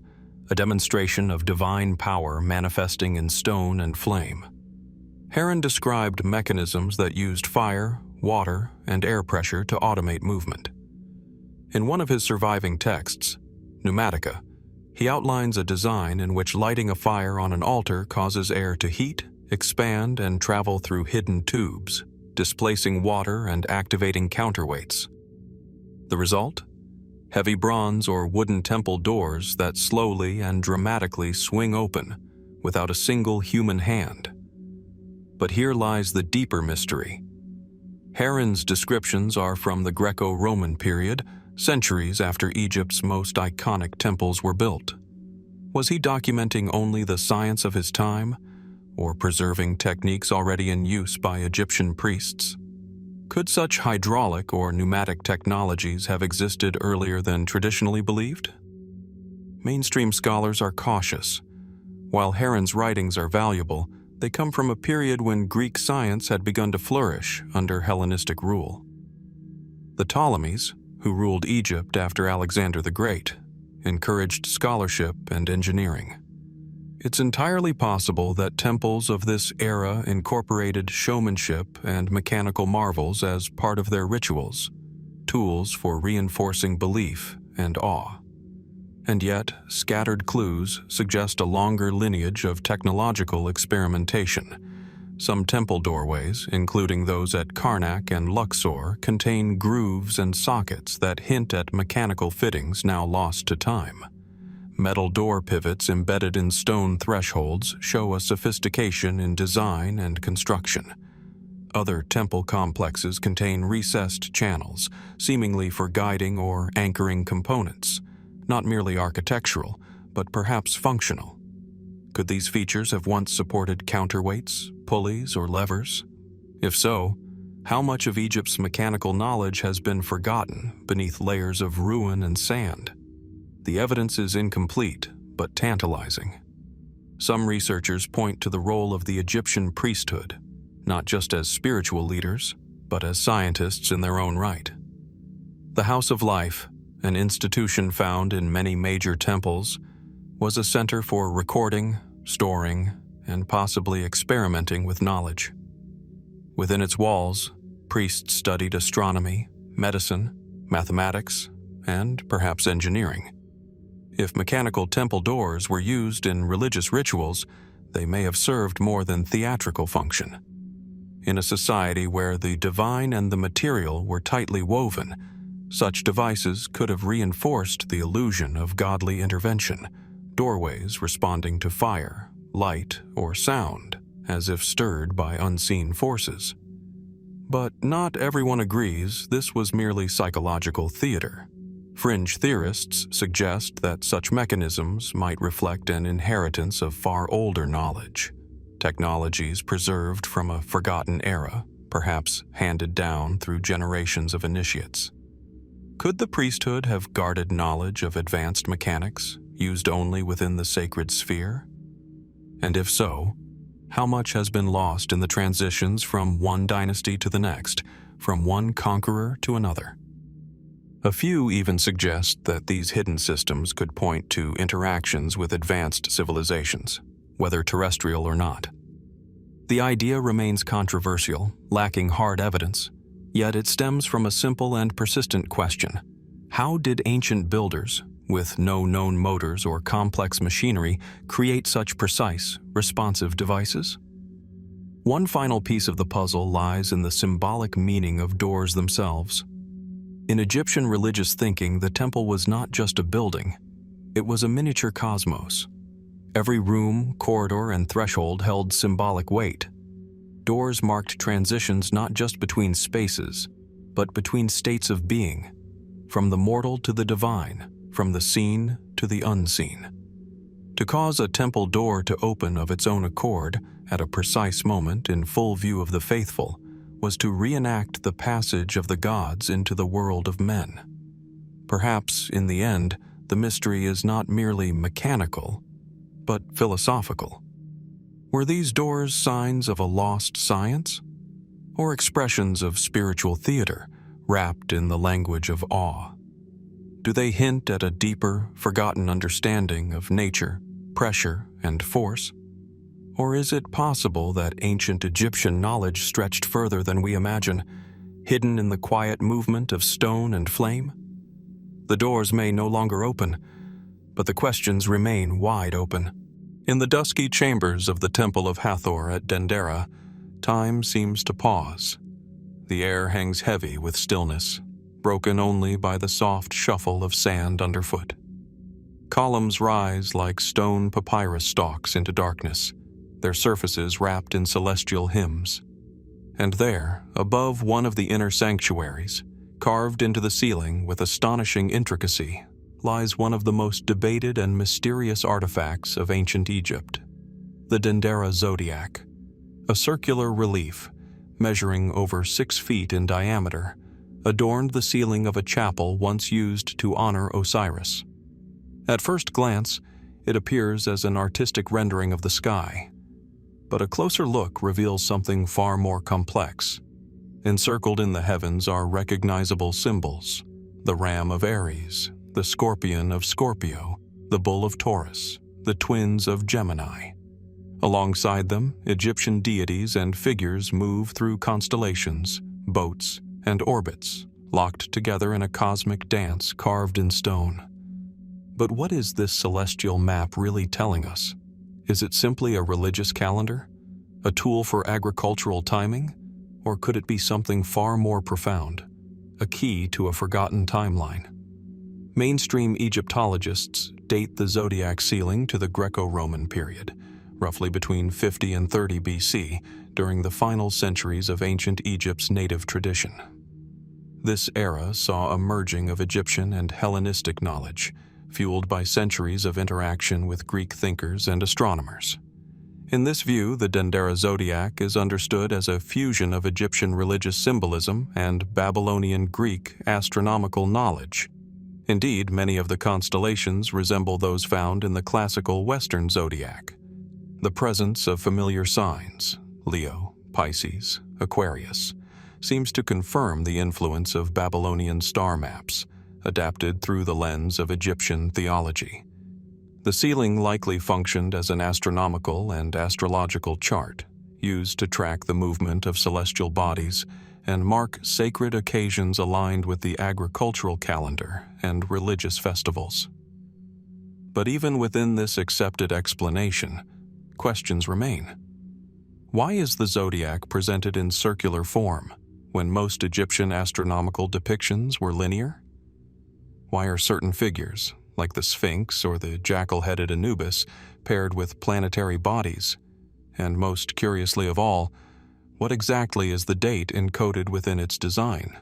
a demonstration of divine power manifesting in stone and flame. Heron described mechanisms that used fire, water, and air pressure to automate movement. In one of his surviving texts, Pneumatica, he outlines a design in which lighting a fire on an altar causes air to heat, expand, and travel through hidden tubes, displacing water and activating counterweights. The result? Heavy bronze or wooden temple doors that slowly and dramatically swing open without a single human hand. But here lies the deeper mystery. Heron's descriptions are from the Greco-Roman period, centuries after Egypt's most iconic temples were built. Was he documenting only the science of his time, or preserving techniques already in use by Egyptian priests? Could such hydraulic or pneumatic technologies have existed earlier than traditionally believed? Mainstream scholars are cautious. While Heron's writings are valuable, they come from a period when Greek science had begun to flourish under Hellenistic rule. The Ptolemies, who ruled Egypt after Alexander the Great, encouraged scholarship and engineering. It's entirely possible that temples of this era incorporated showmanship and mechanical marvels as part of their rituals, tools for reinforcing belief and awe. And yet, scattered clues suggest a longer lineage of technological experimentation. Some temple doorways, including those at Karnak and Luxor, contain grooves and sockets that hint at mechanical fittings now lost to time. Metal door pivots embedded in stone thresholds show a sophistication in design and construction. Other temple complexes contain recessed channels, seemingly for guiding or anchoring components, not merely architectural, but perhaps functional. Could these features have once supported counterweights, pulleys, or levers? If so, how much of Egypt's mechanical knowledge has been forgotten beneath layers of ruin and sand? The evidence is incomplete, but tantalizing. Some researchers point to the role of the Egyptian priesthood, not just as spiritual leaders, but as scientists in their own right. The House of Life, an institution found in many major temples, was a center for recording, storing, and possibly experimenting with knowledge. Within its walls, priests studied astronomy, medicine, mathematics, and perhaps engineering. If mechanical temple doors were used in religious rituals, they may have served more than theatrical function. In a society where the divine and the material were tightly woven, such devices could have reinforced the illusion of godly intervention, doorways responding to fire, light, or sound, as if stirred by unseen forces. But not everyone agrees this was merely psychological theater. Fringe theorists suggest that such mechanisms might reflect an inheritance of far older knowledge, technologies preserved from a forgotten era, perhaps handed down through generations of initiates. Could the priesthood have guarded knowledge of advanced mechanics, used only within the sacred sphere? And if so, how much has been lost in the transitions from one dynasty to the next, from one conqueror to another? A few even suggest that these hidden systems could point to interactions with advanced civilizations, whether terrestrial or not. The idea remains controversial, lacking hard evidence, Yet it stems from a simple and persistent question. How did ancient builders, with no known motors or complex machinery, create such precise, responsive devices? One final piece of the puzzle lies in the symbolic meaning of doors themselves. In Egyptian religious thinking, the temple was not just a building. It was a miniature cosmos. Every room, corridor, and threshold held symbolic weight. Doors marked transitions not just between spaces, but between states of being, from the mortal to the divine, from the seen to the unseen. To cause a temple door to open of its own accord at a precise moment in full view of the faithful was to reenact the passage of the gods into the world of men. Perhaps, in the end, the mystery is not merely mechanical, but philosophical. Were these doors signs of a lost science, or expressions of spiritual theater wrapped in the language of awe? Do they hint at a deeper, forgotten understanding of nature, pressure, and force? Or is it possible that ancient Egyptian knowledge stretched further than we imagine, hidden in the quiet movement of stone and flame? The doors may no longer open, but the questions remain wide open. In the dusky chambers of the Temple of Hathor at Dendera, time seems to pause. The air hangs heavy with stillness, broken only by the soft shuffle of sand underfoot. Columns rise like stone papyrus stalks into darkness, their surfaces wrapped in celestial hymns. And there, above one of the inner sanctuaries, carved into the ceiling with astonishing intricacy, lies one of the most debated and mysterious artifacts of ancient Egypt, the Dendera Zodiac, a circular relief measuring over 6 feet in diameter, adorned the ceiling of a chapel once used to honor Osiris. At first glance, it appears as an artistic rendering of the sky, but a closer look reveals something far more complex. Encircled in the heavens are recognizable symbols: the ram of Aries, the scorpion of Scorpio, the bull of Taurus, the twins of Gemini. Alongside them, Egyptian deities and figures move through constellations, boats, and orbits, locked together in a cosmic dance carved in stone. But what is this celestial map really telling us? Is it simply a religious calendar? A tool for agricultural timing? Or could it be something far more profound? A key to a forgotten timeline? Mainstream Egyptologists date the zodiac ceiling to the Greco-Roman period, roughly between 50 and 30 BC, during the final centuries of ancient Egypt's native tradition. This era saw a merging of Egyptian and Hellenistic knowledge, fueled by centuries of interaction with Greek thinkers and astronomers. In this view, the Dendera zodiac is understood as a fusion of Egyptian religious symbolism and Babylonian Greek astronomical knowledge. Indeed, many of the constellations resemble those found in the classical Western zodiac. The presence of familiar signs, Leo, Pisces, Aquarius, seems to confirm the influence of Babylonian star maps, adapted through the lens of Egyptian theology. The ceiling likely functioned as an astronomical and astrological chart, used to track the movement of celestial bodies and mark sacred occasions aligned with the agricultural calendar and religious festivals. But even within this accepted explanation, questions remain. Why is the zodiac presented in circular form when most Egyptian astronomical depictions were linear? Why are certain figures, like the Sphinx or the jackal-headed Anubis, paired with planetary bodies? And most curiously of all, what exactly is the date encoded within its design?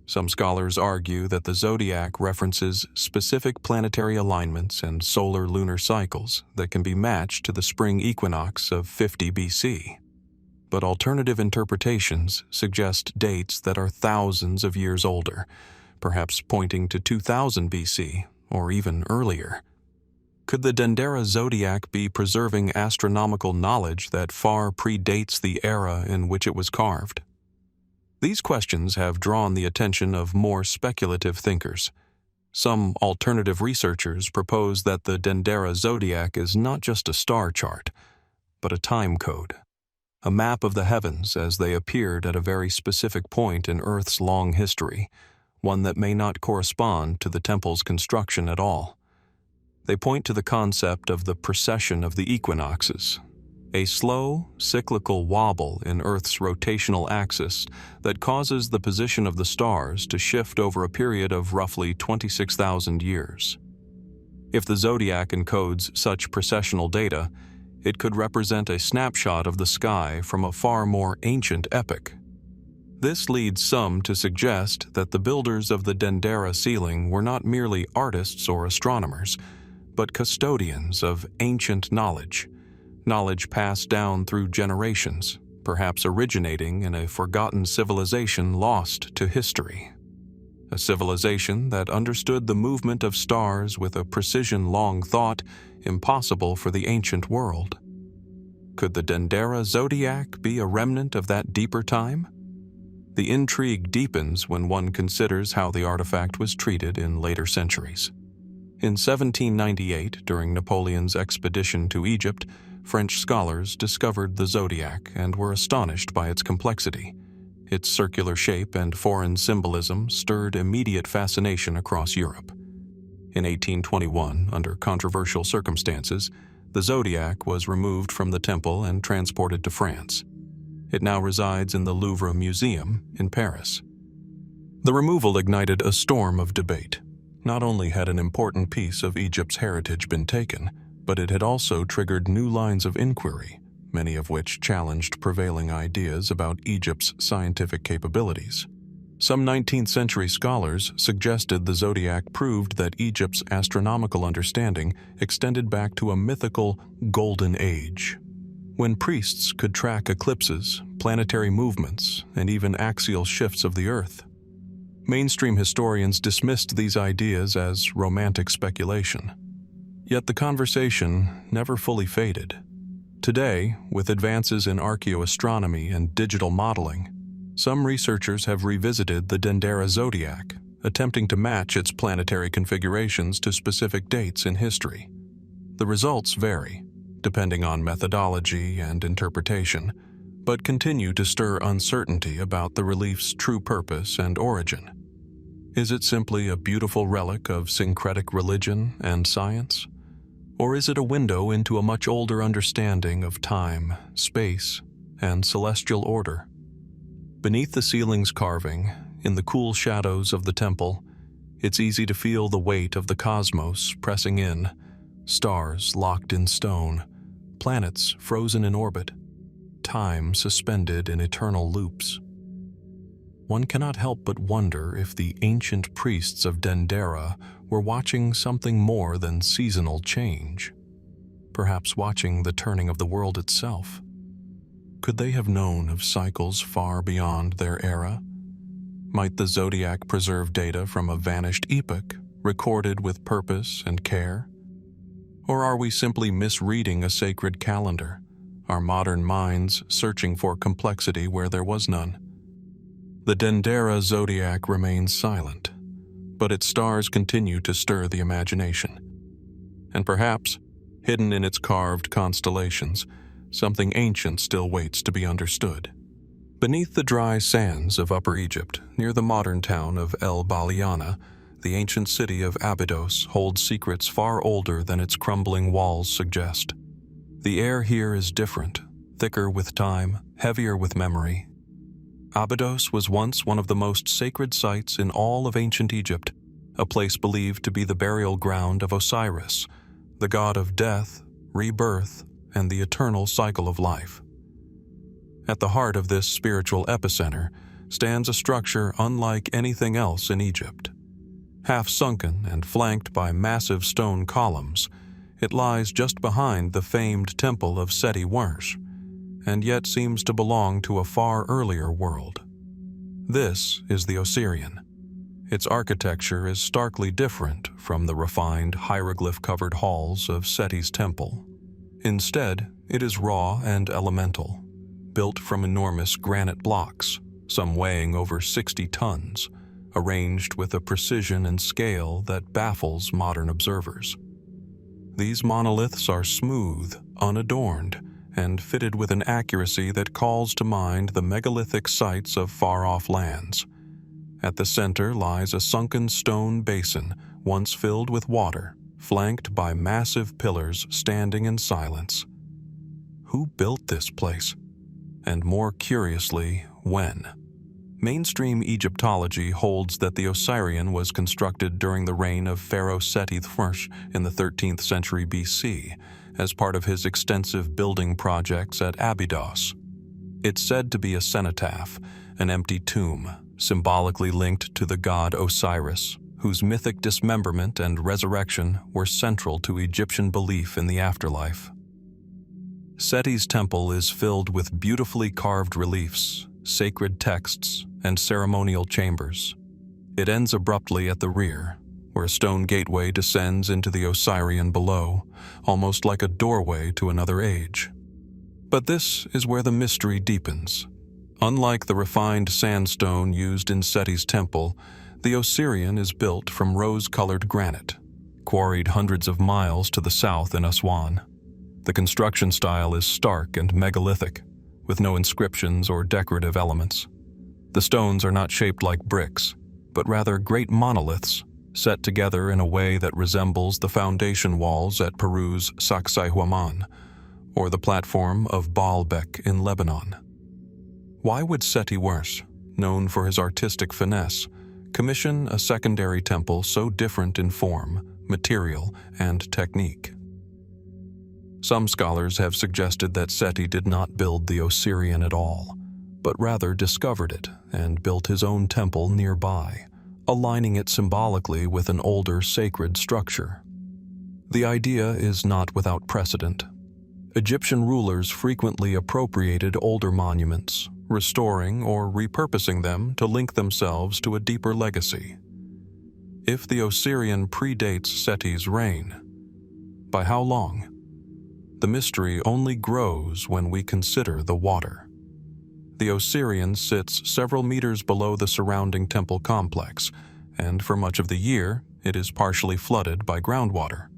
Some scholars argue that the zodiac references specific planetary alignments and solar-lunar cycles that can be matched to the spring equinox of 50 BC. But alternative interpretations suggest dates that are thousands of years older, perhaps pointing to 2000 BC or even earlier. Could the Dendera zodiac be preserving astronomical knowledge that far predates the era in which it was carved? These questions have drawn the attention of more speculative thinkers. Some alternative researchers propose that the Dendera zodiac is not just a star chart, but a time code, a map of the heavens as they appeared at a very specific point in Earth's long history, one that may not correspond to the temple's construction at all. They point to the concept of the precession of the equinoxes, a slow, cyclical wobble in Earth's rotational axis that causes the position of the stars to shift over a period of roughly 26,000 years. If the zodiac encodes such precessional data, it could represent a snapshot of the sky from a far more ancient epoch. This leads some to suggest that the builders of the Dendera ceiling were not merely artists or astronomers, but custodians of ancient knowledge passed down through generations, perhaps originating in a forgotten civilization lost to history. A civilization that understood the movement of stars with a precision long thought impossible for the ancient world. Could the Dendera zodiac be a remnant of that deeper time? The intrigue deepens when one considers how the artifact was treated in later centuries. In 1798, during Napoleon's expedition to Egypt, French scholars discovered the zodiac and were astonished by its complexity. Its circular shape and foreign symbolism stirred immediate fascination across Europe. In 1821, under controversial circumstances, the zodiac was removed from the temple and transported to France. It now resides in the Louvre Museum in Paris. The removal ignited a storm of debate. Not only had an important piece of Egypt's heritage been taken, but it had also triggered new lines of inquiry, many of which challenged prevailing ideas about Egypt's scientific capabilities. Some 19th century scholars suggested the zodiac proved that Egypt's astronomical understanding extended back to a mythical Golden Age, when priests could track eclipses, planetary movements, and even axial shifts of the Earth. Mainstream historians dismissed these ideas as romantic speculation. Yet the conversation never fully faded. Today, with advances in archaeoastronomy and digital modeling, some researchers have revisited the Dendera zodiac, attempting to match its planetary configurations to specific dates in history. The results vary, depending on methodology and interpretation, but continue to stir uncertainty about the relief's true purpose and origin. Is it simply a beautiful relic of syncretic religion and science? Or is it a window into a much older understanding of time, space, and celestial order? Beneath the ceiling's carving, in the cool shadows of the temple, it's easy to feel the weight of the cosmos pressing in, stars locked in stone, planets frozen in orbit, time suspended in eternal loops. One cannot help but wonder if the ancient priests of Dendera were watching something more than seasonal change, perhaps watching the turning of the world itself. Could they have known of cycles far beyond their era? Might the zodiac preserve data from a vanished epoch, recorded with purpose and care? Or are we simply misreading a sacred calendar, our modern minds searching for complexity where there was none? The Dendera zodiac remains silent, but its stars continue to stir the imagination. And perhaps, hidden in its carved constellations, something ancient still waits to be understood. Beneath the dry sands of Upper Egypt, near the modern town of El-Baliana, the ancient city of Abydos holds secrets far older than its crumbling walls suggest. The air here is different, thicker with time, heavier with memory. Abydos was once one of the most sacred sites in all of ancient Egypt, a place believed to be the burial ground of Osiris, the god of death, rebirth, and the eternal cycle of life. At the heart of this spiritual epicenter stands a structure unlike anything else in Egypt. Half sunken and flanked by massive stone columns, it lies just behind the famed temple of Seti Wursh, and yet seems to belong to a far earlier world. This is the Osirion. Its architecture is starkly different from the refined hieroglyph-covered halls of Seti's temple. Instead, it is raw and elemental, built from enormous granite blocks, some weighing over 60 tons, arranged with a precision and scale that baffles modern observers. These monoliths are smooth, unadorned, and fitted with an accuracy that calls to mind the megalithic sites of far-off lands. At the center lies a sunken stone basin, once filled with water, flanked by massive pillars standing in silence. Who built this place? And more curiously, when? Mainstream Egyptology holds that the Osirion was constructed during the reign of Pharaoh Seti I in the 13th century BC, as part of his extensive building projects at Abydos. It's said to be a cenotaph, an empty tomb, symbolically linked to the god Osiris, whose mythic dismemberment and resurrection were central to Egyptian belief in the afterlife. Seti's temple is filled with beautifully carved reliefs, sacred texts, and ceremonial chambers. It ends abruptly at the rear, where a stone gateway descends into the Osirion below, almost like a doorway to another age. But this is where the mystery deepens. Unlike the refined sandstone used in Seti's temple, the Osirion is built from rose-colored granite, quarried hundreds of miles to the south in Aswan. The construction style is stark and megalithic, with no inscriptions or decorative elements. The stones are not shaped like bricks, but rather great monoliths, set together in a way that resembles the foundation walls at Peru's Sacsayhuaman, or the platform of Baalbek in Lebanon. Why would Seti I, known for his artistic finesse, commission a secondary temple so different in form, material, and technique? Some scholars have suggested that Seti did not build the Osirion at all, but rather discovered it and built his own temple nearby, aligning it symbolically with an older sacred structure. The idea is not without precedent. Egyptian rulers frequently appropriated older monuments, restoring or repurposing them to link themselves to a deeper legacy. If the Osirion predates Seti's reign, by how long? The mystery only grows when we consider the water. The Osirion sits several meters below the surrounding temple complex, and for much of the year, it is partially flooded by groundwater.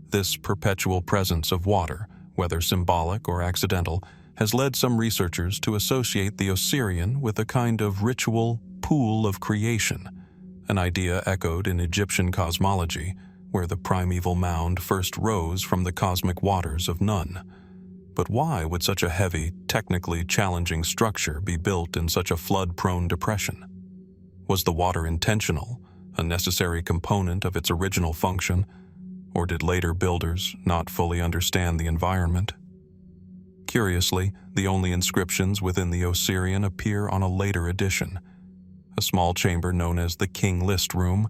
This perpetual presence of water, whether symbolic or accidental, has led some researchers to associate the Osirion with a kind of ritual pool of creation, an idea echoed in Egyptian cosmology, where the primeval mound first rose from the cosmic waters of Nun. But why would such a heavy, technically challenging structure be built in such a flood-prone depression? Was the water intentional, a necessary component of its original function, or did later builders not fully understand the environment? Curiously, the only inscriptions within the Osirion appear on a later edition, a small chamber known as the King List Room,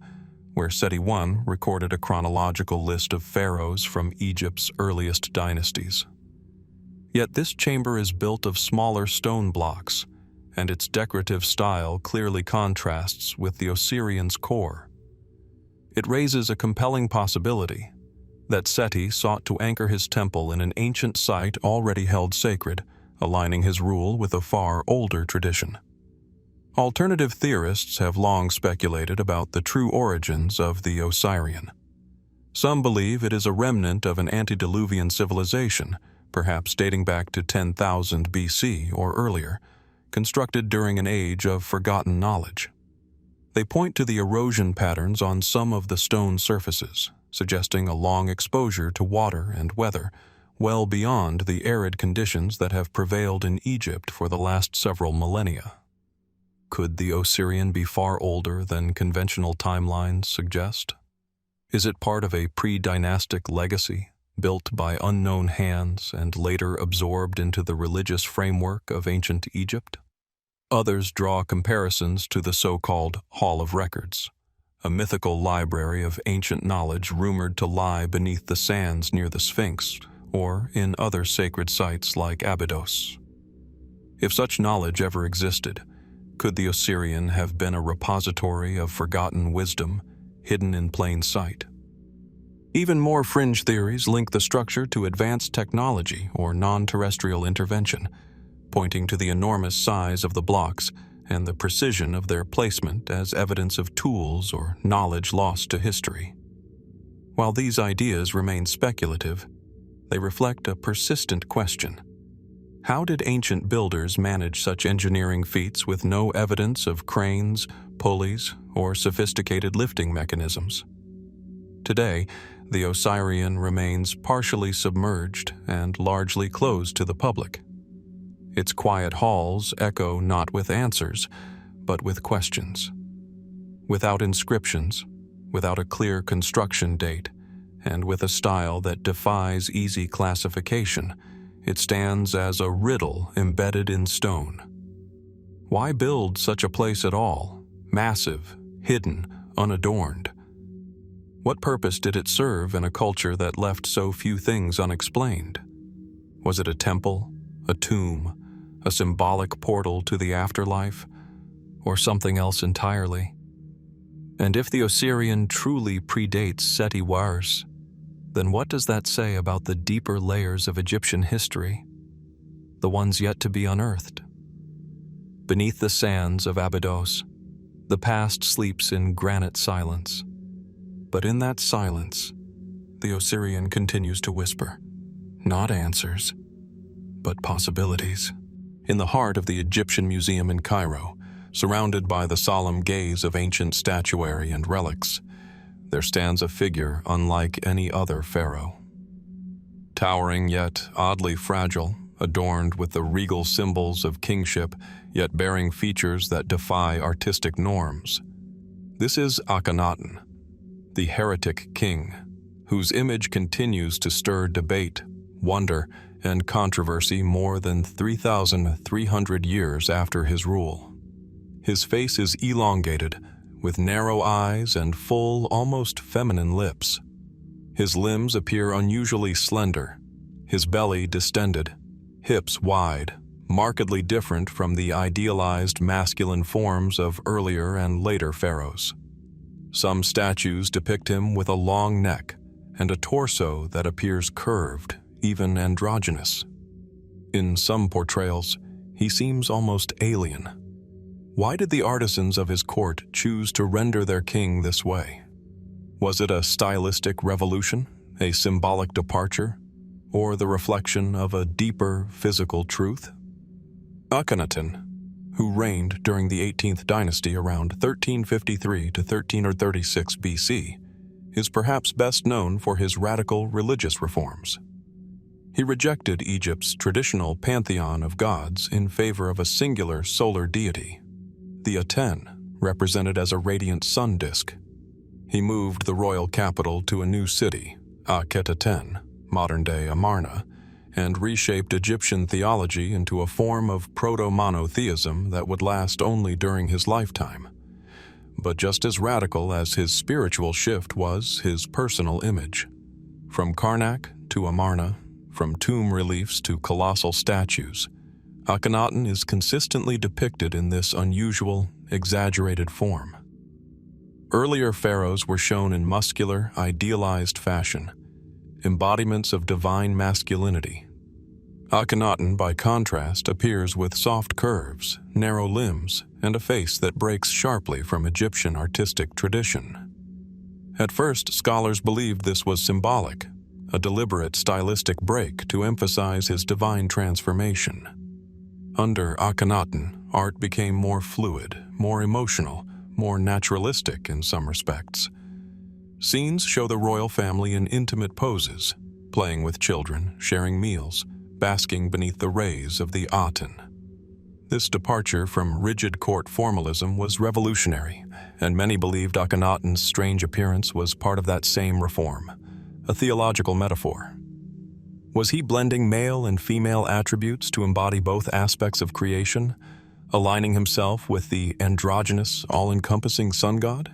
where Seti I recorded a chronological list of pharaohs from Egypt's earliest dynasties. Yet this chamber is built of smaller stone blocks, and its decorative style clearly contrasts with the Osirion's core. It raises a compelling possibility that Seti sought to anchor his temple in an ancient site already held sacred, aligning his rule with a far older tradition. Alternative theorists have long speculated about the true origins of the Osirion. Some believe it is a remnant of an antediluvian civilization, perhaps dating back to 10,000 BC or earlier, constructed during an age of forgotten knowledge. They point to the erosion patterns on some of the stone surfaces, suggesting a long exposure to water and weather, well beyond the arid conditions that have prevailed in Egypt for the last several millennia. Could the Osirion be far older than conventional timelines suggest? Is it part of a pre-dynastic legacy, built by unknown hands and later absorbed into the religious framework of ancient Egypt? Others draw comparisons to the so-called Hall of Records, a mythical library of ancient knowledge rumored to lie beneath the sands near the Sphinx or in other sacred sites like Abydos. If such knowledge ever existed, could the Osirion have been a repository of forgotten wisdom, hidden in plain sight? Even more fringe theories link the structure to advanced technology or non-terrestrial intervention, pointing to the enormous size of the blocks and the precision of their placement as evidence of tools or knowledge lost to history. While these ideas remain speculative, they reflect a persistent question. How did ancient builders manage such engineering feats with no evidence of cranes, pulleys, or sophisticated lifting mechanisms? Today, the Osirion remains partially submerged and largely closed to the public. Its quiet halls echo not with answers, but with questions. Without inscriptions, without a clear construction date, and with a style that defies easy classification, it stands as a riddle embedded in stone. Why build such a place at all, massive, hidden, unadorned? What purpose did it serve in a culture that left so few things unexplained? Was it a temple, a tomb, a symbolic portal to the afterlife, or something else entirely? And if the Osirion truly predates Seti Wars, then what does that say about the deeper layers of Egyptian history, the ones yet to be unearthed? Beneath the sands of Abydos, the past sleeps in granite silence. But in that silence, the Osirion continues to whisper, not answers, but possibilities. In the heart of the Egyptian Museum in Cairo, surrounded by the solemn gaze of ancient statuary and relics, there stands a figure unlike any other pharaoh. Towering yet oddly fragile, adorned with the regal symbols of kingship, yet bearing features that defy artistic norms. This is Akhenaten, the heretic king, whose image continues to stir debate, wonder, and controversy more than 3,300 years after his rule. His face is elongated, with narrow eyes and full, almost feminine lips. His limbs appear unusually slender, his belly distended, hips wide, markedly different from the idealized masculine forms of earlier and later pharaohs. Some statues depict him with a long neck and a torso that appears curved, even androgynous. In some portrayals, he seems almost alien. Why did the artisans of his court choose to render their king this way? Was it a stylistic revolution, a symbolic departure, or the reflection of a deeper physical truth? Akhenaten, who reigned during the 18th dynasty around 1353 to 1336 BC, is perhaps best known for his radical religious reforms. He rejected Egypt's traditional pantheon of gods in favor of a singular solar deity, the Aten, represented as a radiant sun disk. He moved the royal capital to a new city, Akhenaten, modern-day Amarna, and reshaped Egyptian theology into a form of proto-monotheism that would last only during his lifetime. But just as radical as his spiritual shift was his personal image. From Karnak to Amarna, from tomb reliefs to colossal statues, Akhenaten is consistently depicted in this unusual, exaggerated form. Earlier pharaohs were shown in muscular, idealized fashion, embodiments of divine masculinity. Akhenaten, by contrast, appears with soft curves, narrow limbs, and a face that breaks sharply from Egyptian artistic tradition. At first, scholars believed this was symbolic, a deliberate stylistic break to emphasize his divine transformation. Under Akhenaten, art became more fluid, more emotional, more naturalistic in some respects. Scenes show the royal family in intimate poses, playing with children, sharing meals, basking beneath the rays of the Aten. This departure from rigid court formalism was revolutionary, and many believed Akhenaten's strange appearance was part of that same reform, a theological metaphor. Was he blending male and female attributes to embody both aspects of creation, aligning himself with the androgynous, all-encompassing sun god?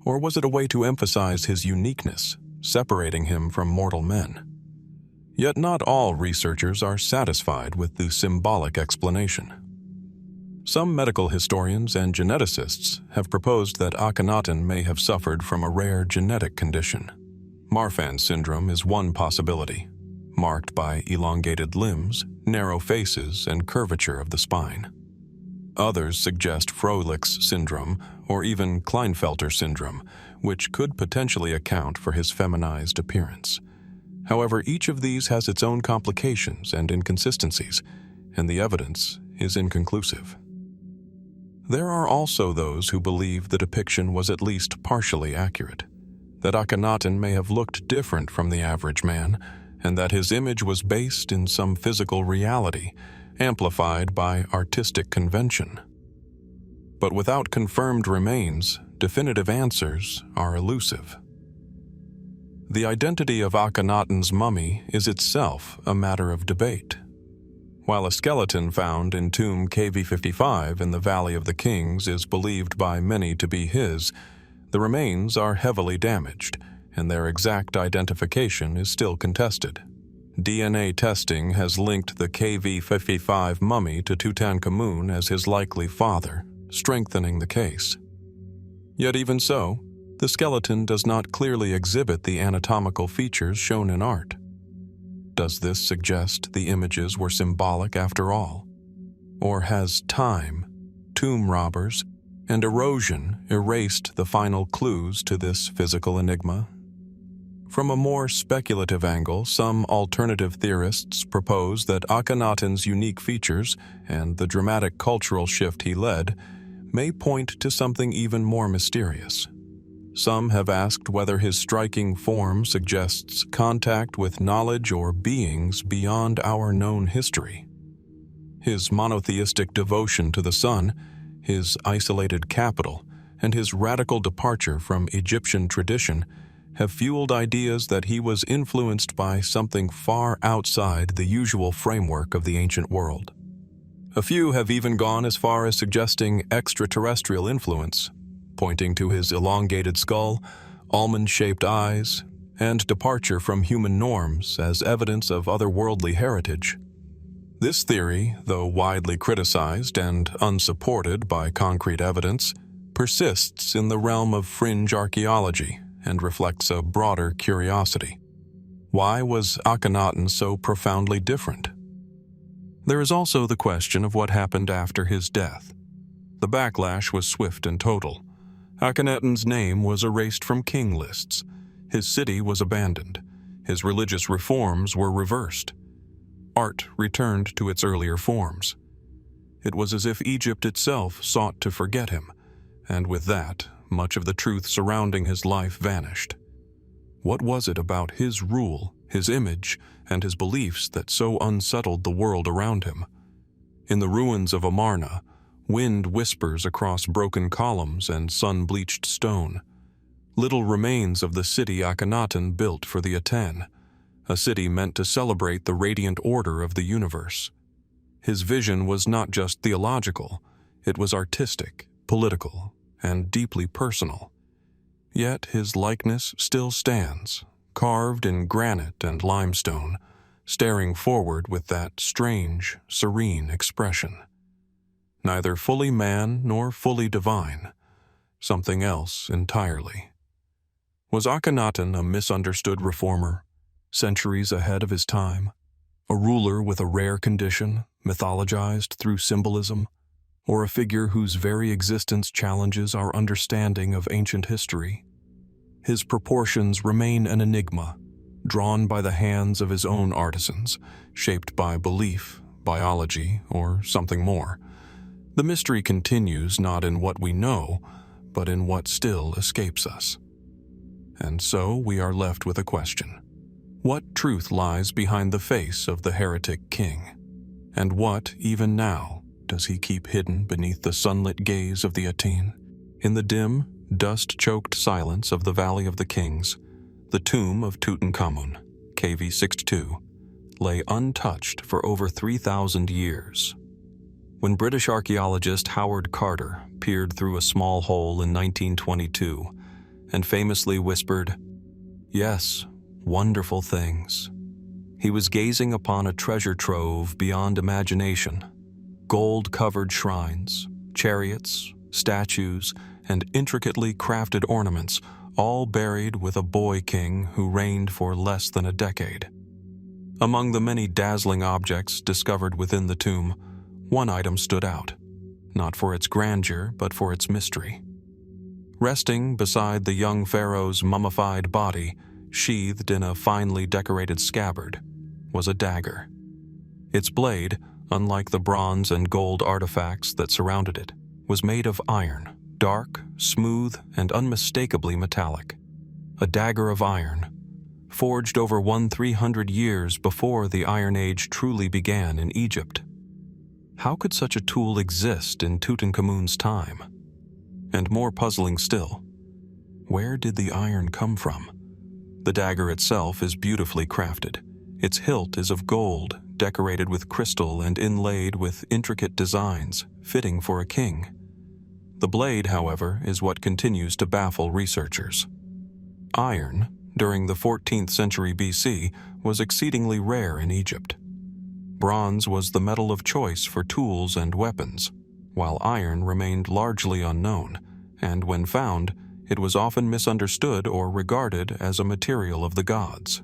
Or was it a way to emphasize his uniqueness, separating him from mortal men? Yet not all researchers are satisfied with the symbolic explanation. Some medical historians and geneticists have proposed that Akhenaten may have suffered from a rare genetic condition. Marfan syndrome is one possibility, marked by elongated limbs, narrow faces, and curvature of the spine. Others suggest Froelich's syndrome or even Klinefelter syndrome, which could potentially account for his feminized appearance. However, each of these has its own complications and inconsistencies, and the evidence is inconclusive. There are also those who believe the depiction was at least partially accurate, that Akhenaten may have looked different from the average man, and that his image was based in some physical reality, amplified by artistic convention. But without confirmed remains, definitive answers are elusive. The identity of Akhenaten's mummy is itself a matter of debate. While a skeleton found in tomb KV55 in the Valley of the Kings is believed by many to be his, the remains are heavily damaged, and their exact identification is still contested. DNA testing has linked the KV55 mummy to Tutankhamun as his likely father, strengthening the case. Yet even so, the skeleton does not clearly exhibit the anatomical features shown in art. Does this suggest the images were symbolic after all? Or has time, tomb robbers, and erosion erased the final clues to this physical enigma? From a more speculative angle, some alternative theorists propose that Akhenaten's unique features and the dramatic cultural shift he led may point to something even more mysterious. Some have asked whether his striking form suggests contact with knowledge or beings beyond our known history. His monotheistic devotion to the sun, his isolated capital, and his radical departure from Egyptian tradition have fueled ideas that he was influenced by something far outside the usual framework of the ancient world. A few have even gone as far as suggesting extraterrestrial influence, pointing to his elongated skull, almond-shaped eyes, and departure from human norms as evidence of otherworldly heritage. This theory, though widely criticized and unsupported by concrete evidence, persists in the realm of fringe archaeology and reflects a broader curiosity. Why was Akhenaten so profoundly different? There is also the question of what happened after his death. The backlash was swift and total. Akhenaten's name was erased from king lists. His city was abandoned. His religious reforms were reversed. Art returned to its earlier forms. It was as if Egypt itself sought to forget him, and with that, much of the truth surrounding his life vanished. What was it about his rule, his image, and his beliefs that so unsettled the world around him? In the ruins of Amarna, wind whispers across broken columns and sun-bleached stone. Little remains of the city Akhenaten built for the Aten, a city meant to celebrate the radiant order of the universe. His vision was not just theological, it was artistic, political, and deeply personal. Yet his likeness still stands, carved in granite and limestone, staring forward with that strange, serene expression. Neither fully man nor fully divine, something else entirely. Was Akhenaten a misunderstood reformer, centuries ahead of his time, a ruler with a rare condition, mythologized through symbolism, or a figure whose very existence challenges our understanding of ancient history? His proportions remain an enigma, drawn by the hands of his own artisans, shaped by belief, biology, or something more. The mystery continues not in what we know, but in what still escapes us. And so we are left with a question. What truth lies behind the face of the heretic king? And what, even now, does he keep hidden beneath the sunlit gaze of the Aten? In the dim, dust-choked silence of the Valley of the Kings, the tomb of Tutankhamun, KV62, lay untouched for over 3,000 years. When British archaeologist Howard Carter peered through a small hole in 1922 and famously whispered, "Yes, wonderful things," he was gazing upon a treasure trove beyond imagination. Gold-covered shrines, chariots, statues, and intricately crafted ornaments, all buried with a boy king who reigned for less than a decade. Among the many dazzling objects discovered within the tomb, one item stood out, not for its grandeur but for its mystery. Resting beside the young pharaoh's mummified body, sheathed in a finely decorated scabbard, was a dagger. Its blade, unlike the bronze and gold artifacts that surrounded it, was made of iron, dark, smooth, and unmistakably metallic. A dagger of iron, forged over 1,300 years before the Iron Age truly began in Egypt. How could such a tool exist in Tutankhamun's time? And more puzzling still, where did the iron come from? The dagger itself is beautifully crafted. Its hilt is of gold, decorated with crystal and inlaid with intricate designs, fitting for a king. The blade, however, is what continues to baffle researchers. Iron, during the 14th century BC, was exceedingly rare in Egypt. Bronze was the metal of choice for tools and weapons, while iron remained largely unknown, and when found, it was often misunderstood or regarded as a material of the gods.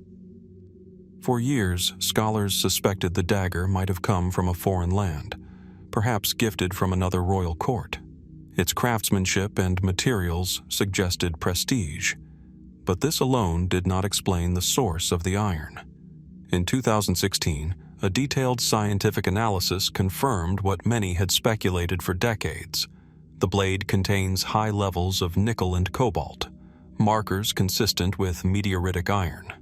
For years, scholars suspected the dagger might have come from a foreign land, perhaps gifted from another royal court. Its craftsmanship and materials suggested prestige, but this alone did not explain the source of the iron. In 2016, a detailed scientific analysis confirmed what many had speculated for decades. The blade contains high levels of nickel and cobalt, markers consistent with meteoritic iron.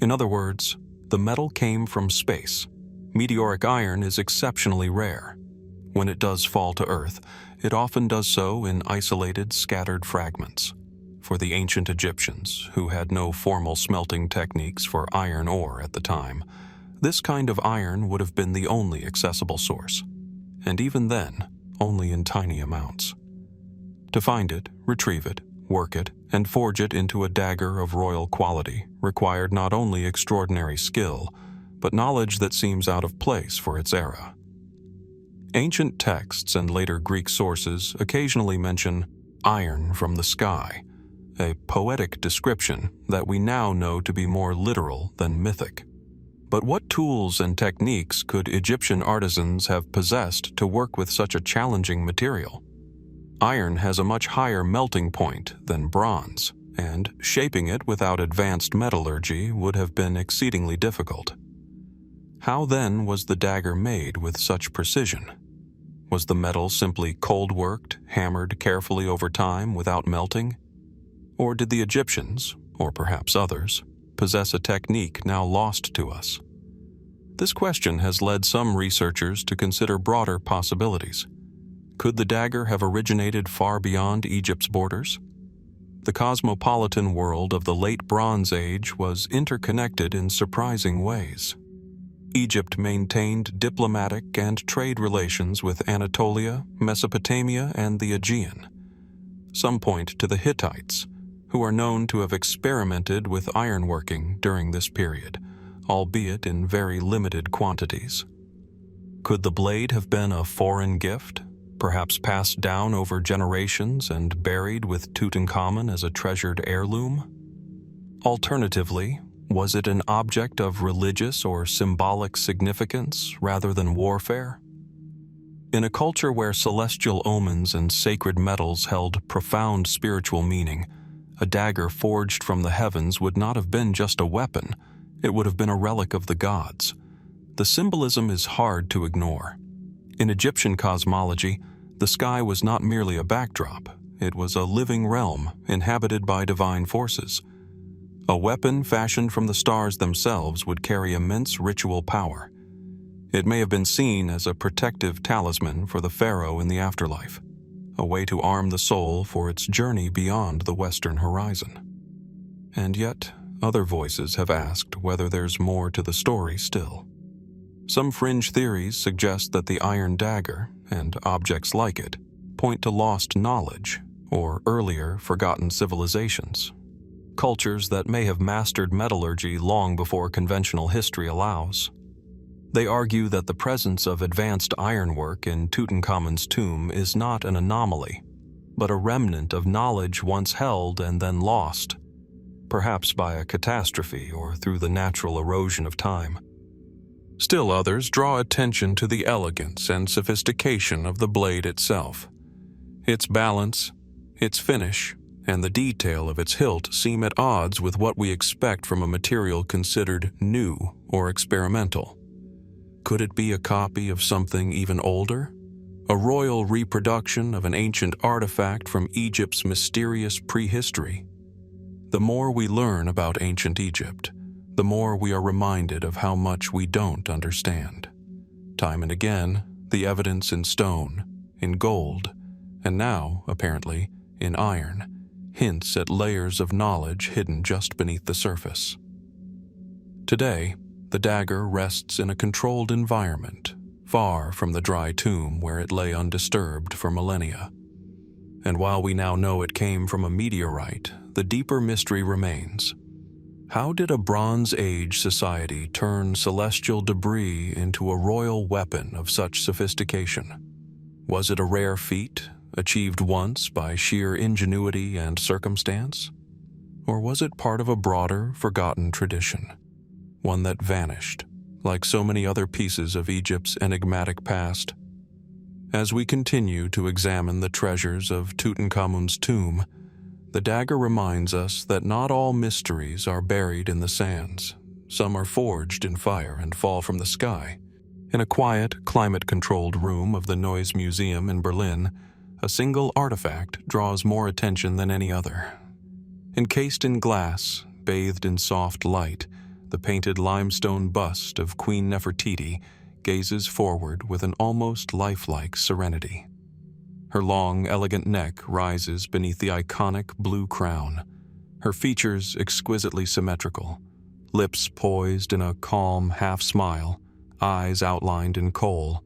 In other words, the metal came from space. Meteoric iron is exceptionally rare. When it does fall to Earth, it often does so in isolated, scattered fragments. For the ancient Egyptians, who had no formal smelting techniques for iron ore at the time, this kind of iron would have been the only accessible source, and even then, only in tiny amounts. To find it, retrieve it, work it, and forge it into a dagger of royal quality required not only extraordinary skill, but knowledge that seems out of place for its era. Ancient texts and later Greek sources occasionally mention iron from the sky, a poetic description that we now know to be more literal than mythic. But what tools and techniques could Egyptian artisans have possessed to work with such a challenging material? Iron has a much higher melting point than bronze, and shaping it without advanced metallurgy would have been exceedingly difficult. How then was the dagger made with such precision? Was the metal simply cold-worked, hammered carefully over time without melting? Or did the Egyptians, or perhaps others, possess a technique now lost to us? This question has led some researchers to consider broader possibilities. Could the dagger have originated far beyond Egypt's borders? The cosmopolitan world of the Late Bronze Age was interconnected in surprising ways. Egypt maintained diplomatic and trade relations with Anatolia, Mesopotamia, and the Aegean. Some point to the Hittites, who are known to have experimented with ironworking during this period, albeit in very limited quantities. Could the blade have been a foreign gift, perhaps passed down over generations and buried with Tutankhamun as a treasured heirloom? Alternatively, was it an object of religious or symbolic significance rather than warfare? In a culture where celestial omens and sacred metals held profound spiritual meaning, a dagger forged from the heavens would not have been just a weapon, it would have been a relic of the gods. The symbolism is hard to ignore. In Egyptian cosmology, the sky was not merely a backdrop, it was a living realm inhabited by divine forces. A weapon fashioned from the stars themselves would carry immense ritual power. It may have been seen as a protective talisman for the pharaoh in the afterlife, a way to arm the soul for its journey beyond the western horizon. And yet, other voices have asked whether there's more to the story still. Some fringe theories suggest that the iron dagger, and objects like it, point to lost knowledge, or earlier forgotten civilizations. Cultures that may have mastered metallurgy long before conventional history allows. They argue that the presence of advanced ironwork in Tutankhamun's tomb is not an anomaly, but a remnant of knowledge once held and then lost, perhaps by a catastrophe or through the natural erosion of time. Still others draw attention to the elegance and sophistication of the blade itself. Its balance, its finish, and the detail of its hilt seem at odds with what we expect from a material considered new or experimental. Could it be a copy of something even older? A royal reproduction of an ancient artifact from Egypt's mysterious prehistory? The more we learn about ancient Egypt, the more we are reminded of how much we don't understand. Time and again, the evidence in stone, in gold, and now, apparently, in iron, hints at layers of knowledge hidden just beneath the surface. Today, the dagger rests in a controlled environment, far from the dry tomb where it lay undisturbed for millennia. And while we now know it came from a meteorite, the deeper mystery remains. How did a Bronze Age society turn celestial debris into a royal weapon of such sophistication? Was it a rare feat, achieved once by sheer ingenuity and circumstance? Or was it part of a broader, forgotten tradition, one that vanished, like so many other pieces of Egypt's enigmatic past? As we continue to examine the treasures of Tutankhamun's tomb, the dagger reminds us that not all mysteries are buried in the sands. Some are forged in fire and fall from the sky. In a quiet, climate-controlled room of the Neues Museum in Berlin, a single artifact draws more attention than any other. Encased in glass, bathed in soft light, the painted limestone bust of Queen Nefertiti gazes forward with an almost lifelike serenity. Her long, elegant neck rises beneath the iconic blue crown, her features exquisitely symmetrical, lips poised in a calm half-smile, eyes outlined in kohl.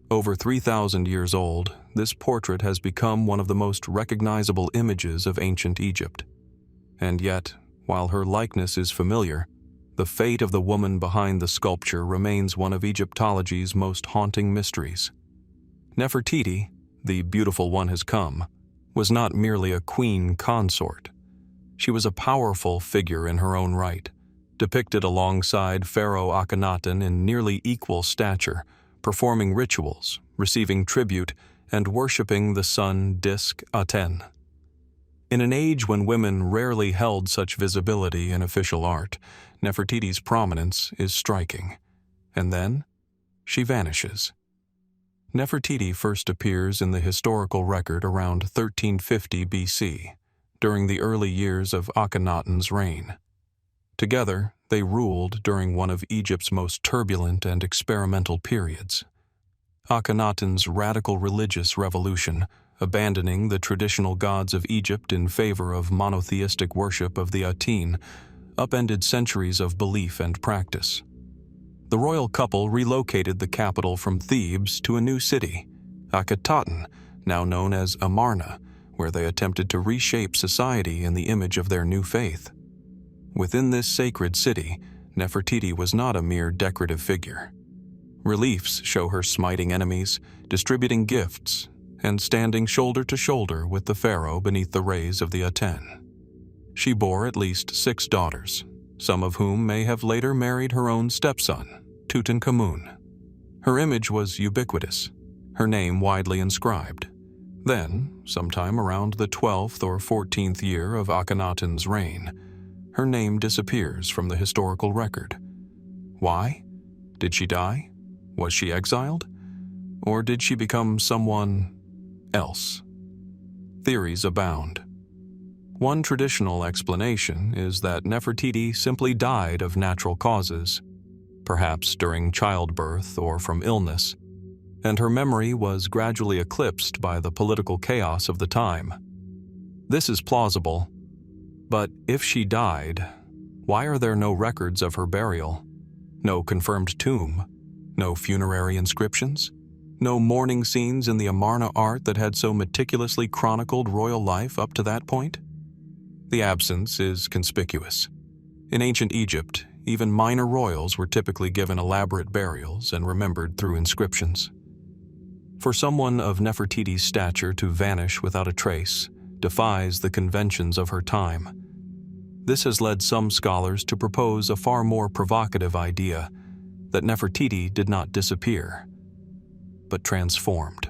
Over 3,000 years old, this portrait has become one of the most recognizable images of ancient Egypt. And yet, while her likeness is familiar, the fate of the woman behind the sculpture remains one of Egyptology's most haunting mysteries. Nefertiti, the beautiful one has come, was not merely a queen consort. She was a powerful figure in her own right, depicted alongside Pharaoh Akhenaten in nearly equal stature, performing rituals, receiving tribute, and worshipping the sun disk Aten. In an age when women rarely held such visibility in official art, Nefertiti's prominence is striking. And then, she vanishes. Nefertiti first appears in the historical record around 1350 BC, during the early years of Akhenaten's reign. Together, they ruled during one of Egypt's most turbulent and experimental periods. Akhenaten's radical religious revolution, abandoning the traditional gods of Egypt in favor of monotheistic worship of the Aten, upended centuries of belief and practice. The royal couple relocated the capital from Thebes to a new city, Akhenaten, now known as Amarna, where they attempted to reshape society in the image of their new faith. Within this sacred city, Nefertiti was not a mere decorative figure. Reliefs show her smiting enemies, distributing gifts, and standing shoulder to shoulder with the pharaoh beneath the rays of the Aten. She bore at least 6 daughters, some of whom may have later married her own stepson, Tutankhamun. Her image was ubiquitous, her name widely inscribed. Then, sometime around the 12th or 14th year of Akhenaten's reign, her name disappears from the historical record. Why? Did she die? Was she exiled? Or did she become someone else? Theories abound. One traditional explanation is that Nefertiti simply died of natural causes, perhaps during childbirth or from illness, and her memory was gradually eclipsed by the political chaos of the time. This is plausible, but if she died, why are there no records of her burial? No confirmed tomb? No funerary inscriptions? No mourning scenes in the Amarna art that had so meticulously chronicled royal life up to that point? The absence is conspicuous. In ancient Egypt, even minor royals were typically given elaborate burials and remembered through inscriptions. For someone of Nefertiti's stature to vanish without a trace defies the conventions of her time. This has led some scholars to propose a far more provocative idea, that Nefertiti did not disappear, but transformed.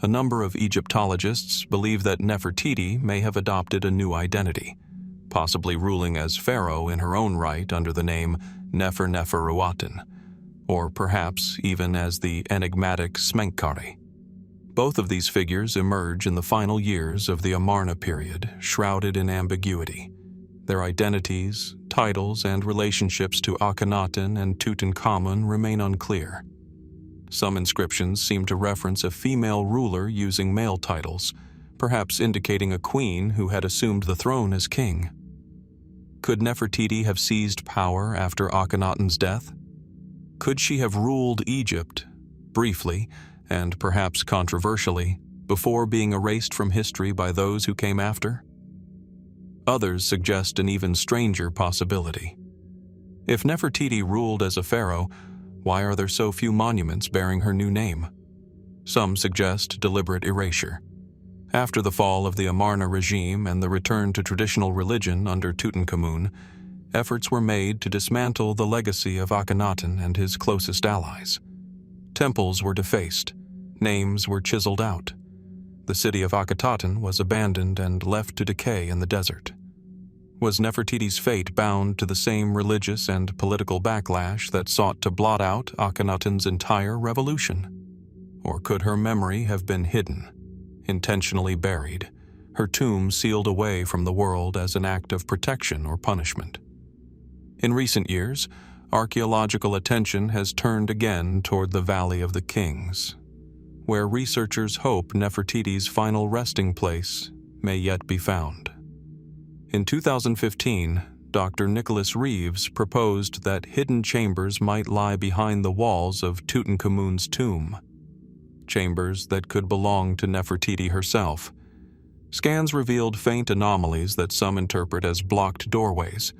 A number of Egyptologists believe that Nefertiti may have adopted a new identity, possibly ruling as pharaoh in her own right under the name Nefer-Neferuaten, or perhaps even as the enigmatic Smenkhkare. Both of these figures emerge in the final years of the Amarna period, shrouded in ambiguity. Their identities, titles, and relationships to Akhenaten and Tutankhamun remain unclear. Some inscriptions seem to reference a female ruler using male titles, perhaps indicating a queen who had assumed the throne as king. Could Nefertiti have seized power after Akhenaten's death? Could she have ruled Egypt, briefly, and perhaps controversially, before being erased from history by those who came after? Others suggest an even stranger possibility. If Nefertiti ruled as a pharaoh, why are there so few monuments bearing her new name? Some suggest deliberate erasure. After the fall of the Amarna regime and the return to traditional religion under Tutankhamun, efforts were made to dismantle the legacy of Akhenaten and his closest allies. Temples were defaced, names were chiseled out. The city of Akhenaten was abandoned and left to decay in the desert. Was Nefertiti's fate bound to the same religious and political backlash that sought to blot out Akhenaten's entire revolution? Or could her memory have been hidden, intentionally buried, her tomb sealed away from the world as an act of protection or punishment? In recent years, archaeological attention has turned again toward the Valley of the Kings, where researchers hope Nefertiti's final resting place may yet be found. In 2015, Dr. Nicholas Reeves proposed that hidden chambers might lie behind the walls of Tutankhamun's tomb, chambers that could belong to Nefertiti herself. Scans revealed faint anomalies that some interpret as blocked doorways,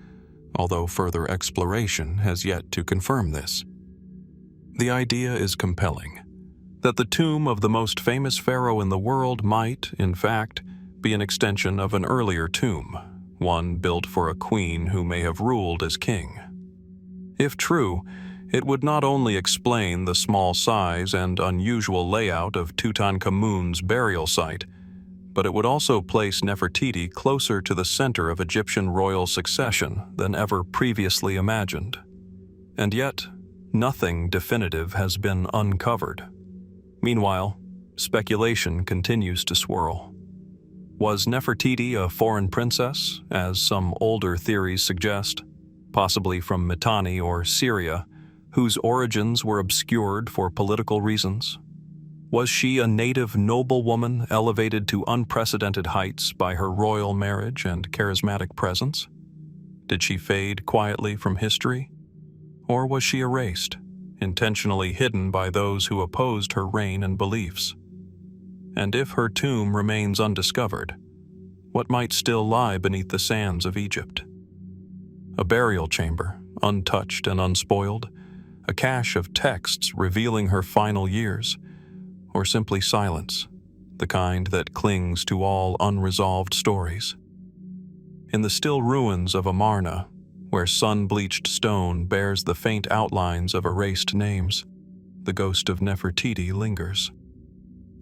although further exploration has yet to confirm this. The idea is compelling, that the tomb of the most famous pharaoh in the world might, in fact, be an extension of an earlier tomb, one built for a queen who may have ruled as king. If true, it would not only explain the small size and unusual layout of Tutankhamun's burial site, but it would also place Nefertiti closer to the center of Egyptian royal succession than ever previously imagined. And yet, nothing definitive has been uncovered. Meanwhile, speculation continues to swirl. Was Nefertiti a foreign princess, as some older theories suggest, possibly from Mitanni or Syria, whose origins were obscured for political reasons? Was she a native noblewoman elevated to unprecedented heights by her royal marriage and charismatic presence? Did she fade quietly from history? Or was she erased, intentionally hidden by those who opposed her reign and beliefs? And if her tomb remains undiscovered, what might still lie beneath the sands of Egypt? A burial chamber, untouched and unspoiled, a cache of texts revealing her final years, or simply silence, the kind that clings to all unresolved stories. In the still ruins of Amarna, where sun-bleached stone bears the faint outlines of erased names, the ghost of Nefertiti lingers.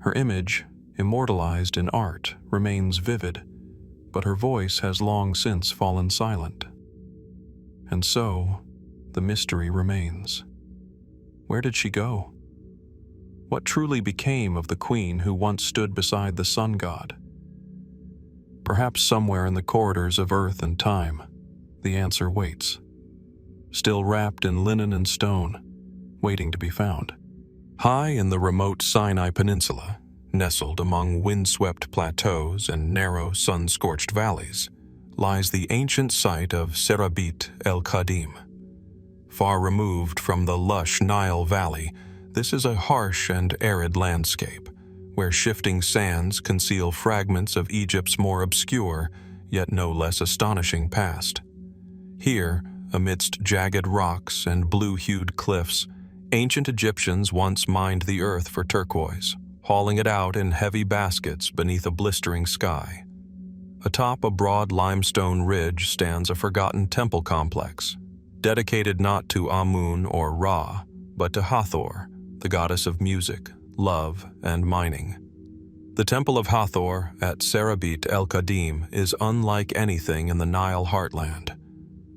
Her image, immortalized in art, remains vivid, but her voice has long since fallen silent. And so, the mystery remains. Where did she go? What truly became of the queen who once stood beside the sun god? Perhaps somewhere in the corridors of earth and time, the answer waits, still wrapped in linen and stone, waiting to be found. High in the remote Sinai Peninsula, nestled among windswept plateaus and narrow sun-scorched valleys, lies the ancient site of Serabit el-Khadim. Far removed from the lush Nile Valley, this is a harsh and arid landscape, where shifting sands conceal fragments of Egypt's more obscure, yet no less astonishing past. Here, amidst jagged rocks and blue-hued cliffs, ancient Egyptians once mined the earth for turquoise, hauling it out in heavy baskets beneath a blistering sky. Atop a broad limestone ridge stands a forgotten temple complex, dedicated not to Amun or Ra, but to Hathor, the goddess of music, love, and mining. The Temple of Hathor at Serabit el-Khadim is unlike anything in the Nile heartland.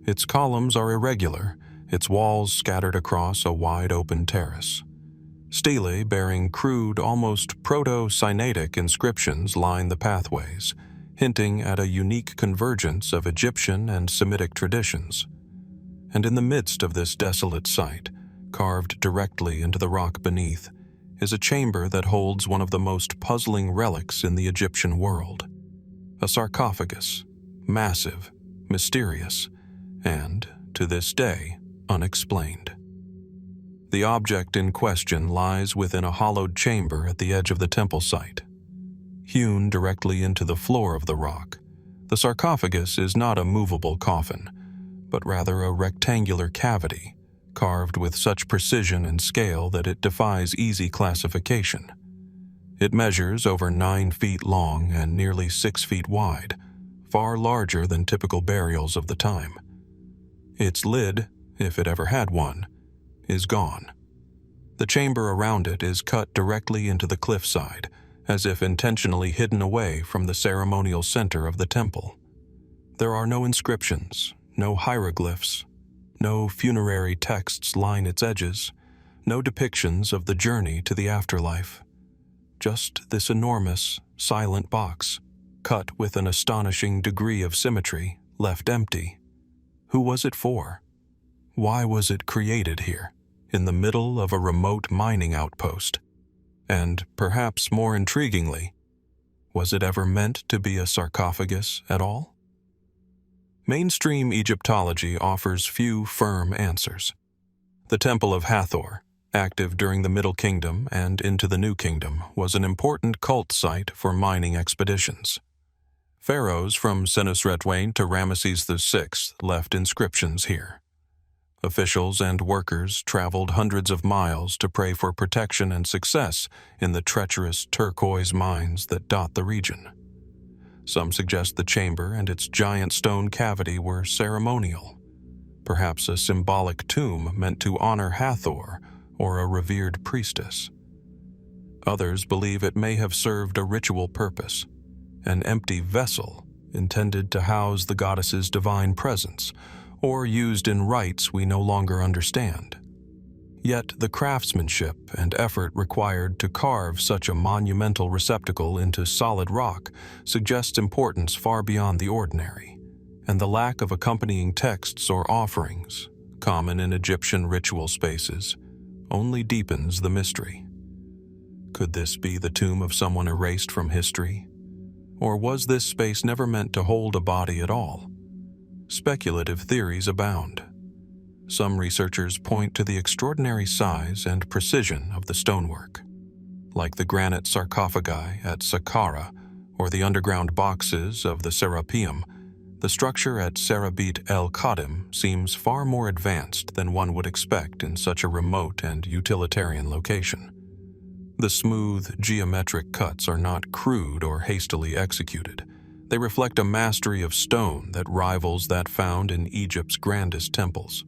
Its columns are irregular, its walls scattered across a wide-open terrace. Stelae bearing crude, almost proto-Sinaitic inscriptions line the pathways, hinting at a unique convergence of Egyptian and Semitic traditions. And in the midst of this desolate site, carved directly into the rock beneath, is a chamber that holds one of the most puzzling relics in the Egyptian world. A sarcophagus, massive, mysterious, and, to this day, unexplained. The object in question lies within a hollowed chamber at the edge of the temple site. Hewn directly into the floor of the rock, the sarcophagus is not a movable coffin, but rather a rectangular cavity, carved with such precision and scale that it defies easy classification. It measures over 9 feet long and nearly 6 feet wide, far larger than typical burials of the time. Its lid, if it ever had one, is gone. The chamber around it is cut directly into the cliffside, as if intentionally hidden away from the ceremonial center of the temple. There are no inscriptions, no hieroglyphs, no funerary texts line its edges, no depictions of the journey to the afterlife. Just this enormous, silent box, cut with an astonishing degree of symmetry, left empty. Who was it for? Why was it created here, in the middle of a remote mining outpost? And, perhaps more intriguingly, was it ever meant to be a sarcophagus at all? Mainstream Egyptology offers few firm answers. The Temple of Hathor, active during the Middle Kingdom and into the New Kingdom, was an important cult site for mining expeditions. Pharaohs from Senusretwain to Ramesses VI left inscriptions here. Officials and workers traveled hundreds of miles to pray for protection and success in the treacherous turquoise mines that dot the region. Some suggest the chamber and its giant stone cavity were ceremonial, perhaps a symbolic tomb meant to honor Hathor or a revered priestess. Others believe it may have served a ritual purpose, an empty vessel intended to house the goddess's divine presence, or used in rites we no longer understand. Yet the craftsmanship and effort required to carve such a monumental receptacle into solid rock suggests importance far beyond the ordinary, and the lack of accompanying texts or offerings, common in Egyptian ritual spaces, only deepens the mystery. Could this be the tomb of someone erased from history? Or was this space never meant to hold a body at all? Speculative theories abound. Some researchers point to the extraordinary size and precision of the stonework. Like the granite sarcophagi at Saqqara or the underground boxes of the Serapeum, the structure at Serabit el-Khadim seems far more advanced than one would expect in such a remote and utilitarian location. The smooth, geometric cuts are not crude or hastily executed. They reflect a mastery of stone that rivals that found in Egypt's grandest temples.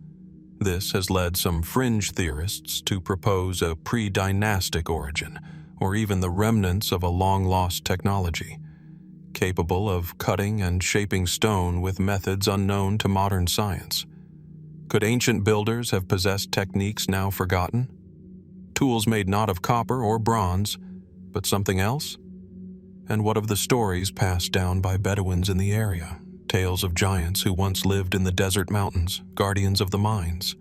This has led some fringe theorists to propose a pre-dynastic origin, or even the remnants of a long-lost technology, capable of cutting and shaping stone with methods unknown to modern science. Could ancient builders have possessed techniques now forgotten? Tools made not of copper or bronze, but something else? And what of the stories passed down by Bedouins in the area? Tales of giants who once lived in the desert mountains, guardians of the mines.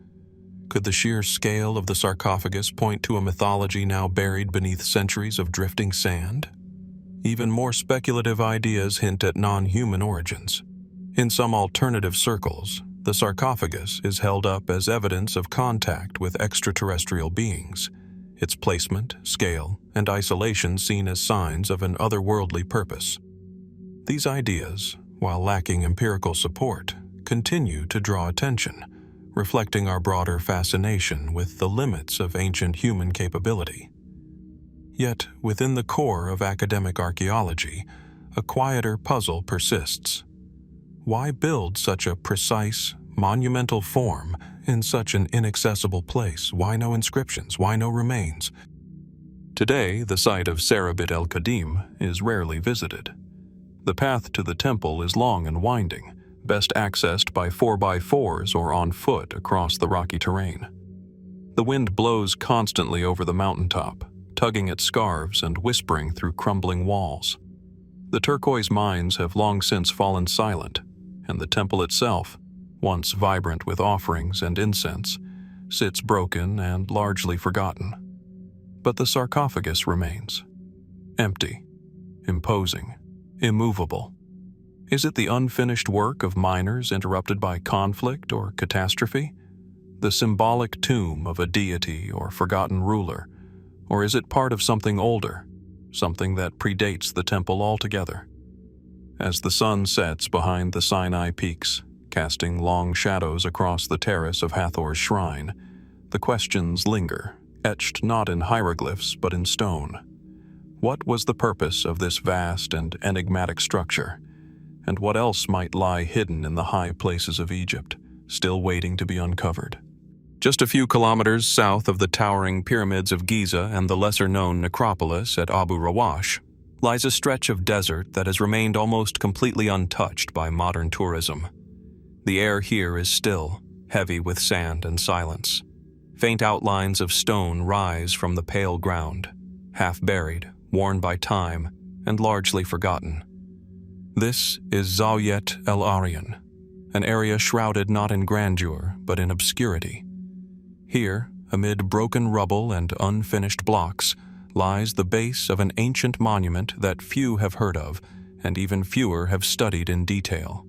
Could the sheer scale of the sarcophagus point to a mythology now buried beneath centuries of drifting sand? Even more speculative ideas hint at non-human origins. In some alternative circles, the sarcophagus is held up as evidence of contact with extraterrestrial beings, its placement, scale, and isolation seen as signs of an otherworldly purpose. These ideas, while lacking empirical support, continue to draw attention, reflecting our broader fascination with the limits of ancient human capability. Yet, within the core of academic archaeology, a quieter puzzle persists. Why build such a precise, monumental form in such an inaccessible place? Why no inscriptions? Why no remains? Today, the site of Serabit el-Khadim is rarely visited. The path to the temple is long and winding, best accessed by 4x4s or on foot across the rocky terrain. The wind blows constantly over the mountaintop, tugging at scarves and whispering through crumbling walls. The turquoise mines have long since fallen silent, and the temple itself, once vibrant with offerings and incense, sits broken and largely forgotten. But the sarcophagus remains. Empty, imposing, immovable. Is it the unfinished work of miners interrupted by conflict or catastrophe? The symbolic tomb of a deity or forgotten ruler? Or is it part of something older, something that predates the temple altogether? As the sun sets behind the Sinai peaks, casting long shadows across the terrace of Hathor's shrine, the questions linger, etched not in hieroglyphs but in stone. What was the purpose of this vast and enigmatic structure? And what else might lie hidden in the high places of Egypt, still waiting to be uncovered? Just a few kilometers south of the towering pyramids of Giza and the lesser-known necropolis at Abu Rawash lies a stretch of desert that has remained almost completely untouched by modern tourism. The air here is still, heavy with sand and silence. Faint outlines of stone rise from the pale ground, half-buried, worn by time, and largely forgotten. This is Zawyet el-Aryan, an area shrouded not in grandeur but in obscurity. Here, amid broken rubble and unfinished blocks, lies the base of an ancient monument that few have heard of, and even fewer have studied in detail.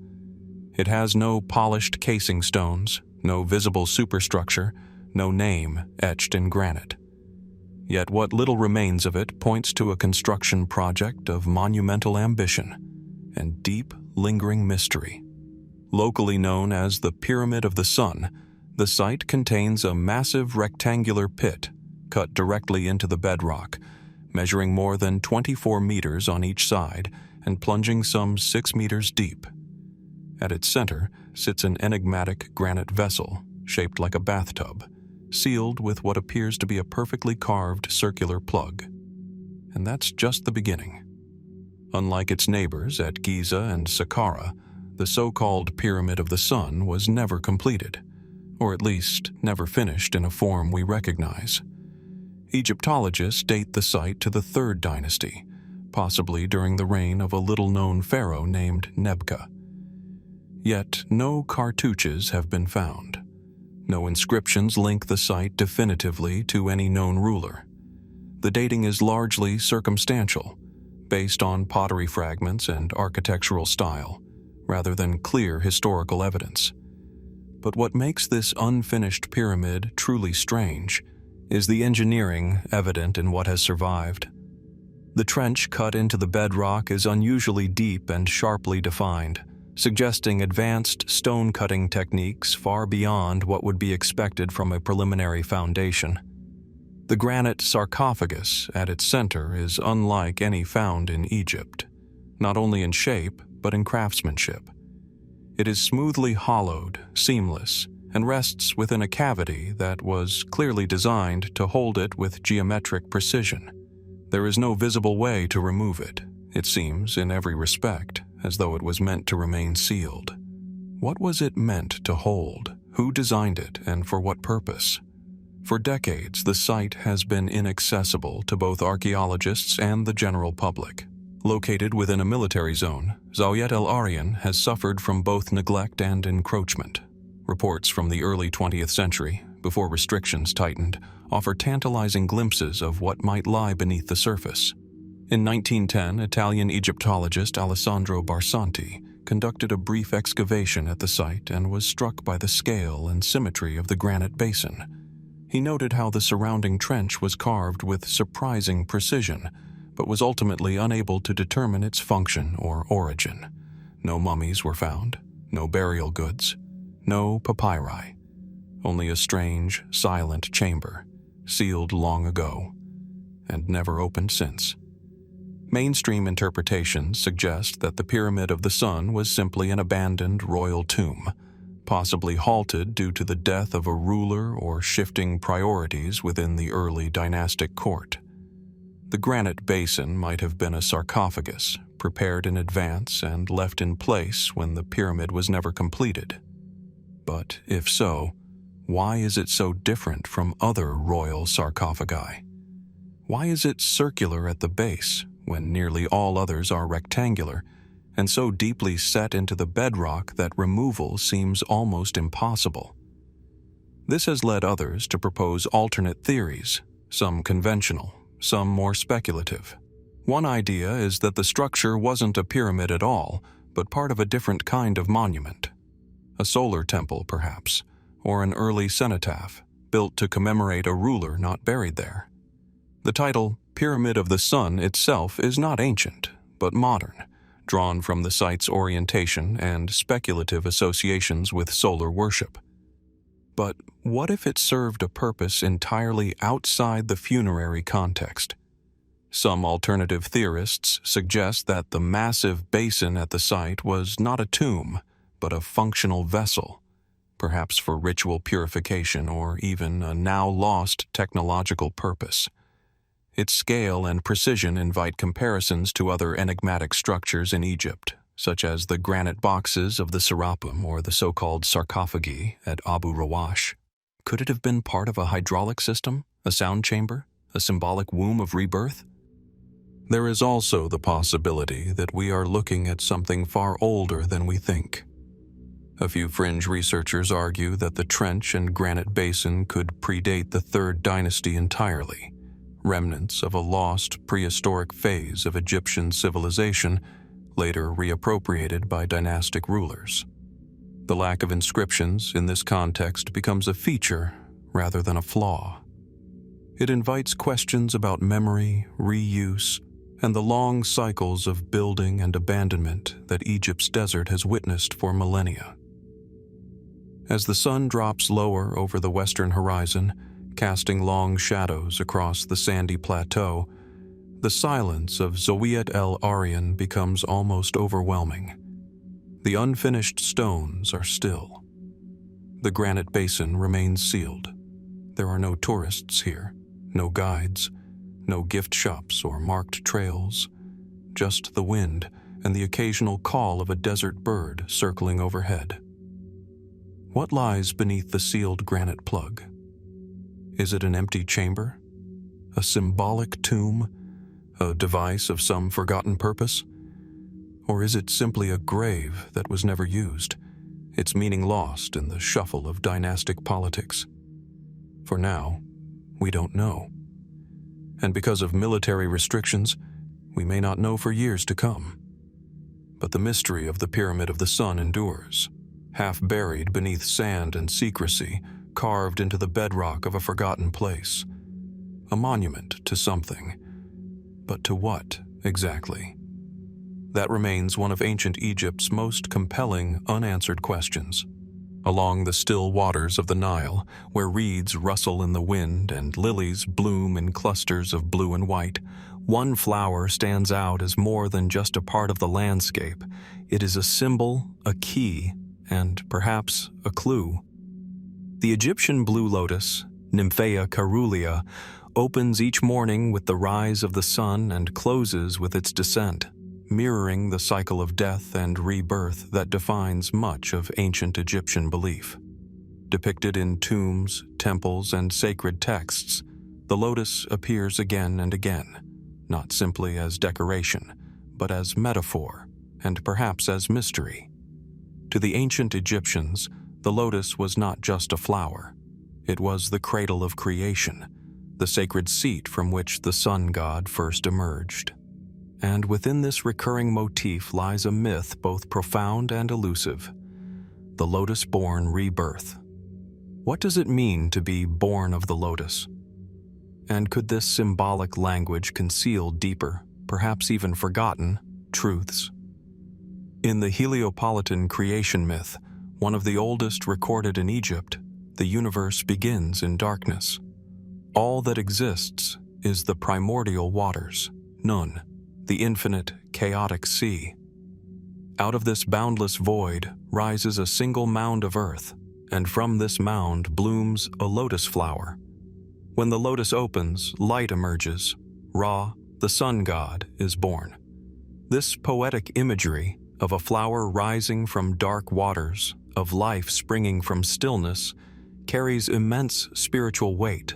It has no polished casing stones, no visible superstructure, no name etched in granite. Yet what little remains of it points to a construction project of monumental ambition and deep, lingering mystery. Locally known as the Pyramid of the Sun, the site contains a massive rectangular pit cut directly into the bedrock, measuring more than 24 meters on each side and plunging some 6 meters deep. At its center sits an enigmatic granite vessel shaped like a bathtub, sealed with what appears to be a perfectly carved circular plug. And that's just the beginning. Unlike its neighbors at Giza and Saqqara, the so-called Pyramid of the Sun was never completed, or at least never finished in a form we recognize. Egyptologists date the site to the 3rd dynasty, possibly during the reign of a little-known pharaoh named Nebka. Yet no cartouches have been found. No inscriptions link the site definitively to any known ruler. The dating is largely circumstantial, based on pottery fragments and architectural style, rather than clear historical evidence. But what makes this unfinished pyramid truly strange is the engineering evident in what has survived. The trench cut into the bedrock is unusually deep and sharply defined, suggesting advanced stone-cutting techniques far beyond what would be expected from a preliminary foundation. The granite sarcophagus at its center is unlike any found in Egypt, not only in shape but in craftsmanship. It is smoothly hollowed, seamless, and rests within a cavity that was clearly designed to hold it with geometric precision. There is no visible way to remove it, it seems, in every respect, as though it was meant to remain sealed. What was it meant to hold? Who designed it, and for what purpose? For decades, the site has been inaccessible to both archaeologists and the general public. Located within a military zone, Zawyet el-Aryan has suffered from both neglect and encroachment. Reports from the early 20th century, before restrictions tightened, offer tantalizing glimpses of what might lie beneath the surface. In 1910, Italian Egyptologist Alessandro Barsanti conducted a brief excavation at the site and was struck by the scale and symmetry of the granite basin. He noted how the surrounding trench was carved with surprising precision, but was ultimately unable to determine its function or origin. No mummies were found, no burial goods, no papyri, only a strange, silent chamber, sealed long ago, and never opened since. Mainstream interpretations suggest that the Pyramid of the Sun was simply an abandoned royal tomb, possibly halted due to the death of a ruler or shifting priorities within the early dynastic court. The granite basin might have been a sarcophagus, prepared in advance and left in place when the pyramid was never completed. But if so, why is it so different from other royal sarcophagi? Why is it circular at the base when nearly all others are rectangular, and so deeply set into the bedrock that removal seems almost impossible? This has led others to propose alternate theories, some conventional, some more speculative. One idea is that the structure wasn't a pyramid at all, but part of a different kind of monument. A solar temple, perhaps, or an early cenotaph, built to commemorate a ruler not buried there. The title, Pyramid of the Sun, itself is not ancient, but modern, drawn from the site's orientation and speculative associations with solar worship. But what if it served a purpose entirely outside the funerary context? Some alternative theorists suggest that the massive basin at the site was not a tomb, but a functional vessel, perhaps for ritual purification or even a now-lost technological purpose. Its scale and precision invite comparisons to other enigmatic structures in Egypt, such as the granite boxes of the Serapim or the so-called sarcophagi at Abu Rawash. Could it have been part of a hydraulic system, a sound chamber, a symbolic womb of rebirth? There is also the possibility that we are looking at something far older than we think. A few fringe researchers argue that the trench and granite basin could predate the Third Dynasty entirely, remnants of a lost prehistoric phase of Egyptian civilization later reappropriated by dynastic rulers. The lack of inscriptions in this context becomes a feature rather than a flaw. It invites questions about memory, reuse, and the long cycles of building and abandonment that Egypt's desert has witnessed for millennia. As the sun drops lower over the western horizon, casting long shadows across the sandy plateau, the silence of Zawyet el-Aryan becomes almost overwhelming. The unfinished stones are still. The granite basin remains sealed. There are no tourists here, no guides, no gift shops or marked trails, just the wind and the occasional call of a desert bird circling overhead. What lies beneath the sealed granite plug? Is it an empty chamber? A symbolic tomb? A device of some forgotten purpose? Or is it simply a grave that was never used, its meaning lost in the shuffle of dynastic politics? For now, we don't know. And because of military restrictions, we may not know for years to come. But the mystery of the Pyramid of the Sun endures, half buried beneath sand and secrecy, carved into the bedrock of a forgotten place. A monument to something. But to what, exactly? That remains one of ancient Egypt's most compelling, unanswered questions. Along the still waters of the Nile, where reeds rustle in the wind and lilies bloom in clusters of blue and white, one flower stands out as more than just a part of the landscape. It is a symbol, a key, and perhaps a clue. The Egyptian blue lotus, Nymphaea caerulea, opens each morning with the rise of the sun and closes with its descent, mirroring the cycle of death and rebirth that defines much of ancient Egyptian belief. Depicted in tombs, temples, and sacred texts, the lotus appears again and again, not simply as decoration, but as metaphor, and perhaps as mystery. To the ancient Egyptians, the lotus was not just a flower. It was the cradle of creation, the sacred seat from which the sun god first emerged. And within this recurring motif lies a myth both profound and elusive: the Lotus-Born rebirth. What does it mean to be born of the lotus? And could this symbolic language conceal deeper, perhaps even forgotten, truths? In the Heliopolitan creation myth, one of the oldest recorded in Egypt, the universe begins in darkness. All that exists is the primordial waters, Nun, the infinite, chaotic sea. Out of this boundless void rises a single mound of earth, and from this mound blooms a lotus flower. When the lotus opens, light emerges, raw, the sun god is born. This poetic imagery of a flower rising from dark waters, of life springing from stillness, carries immense spiritual weight.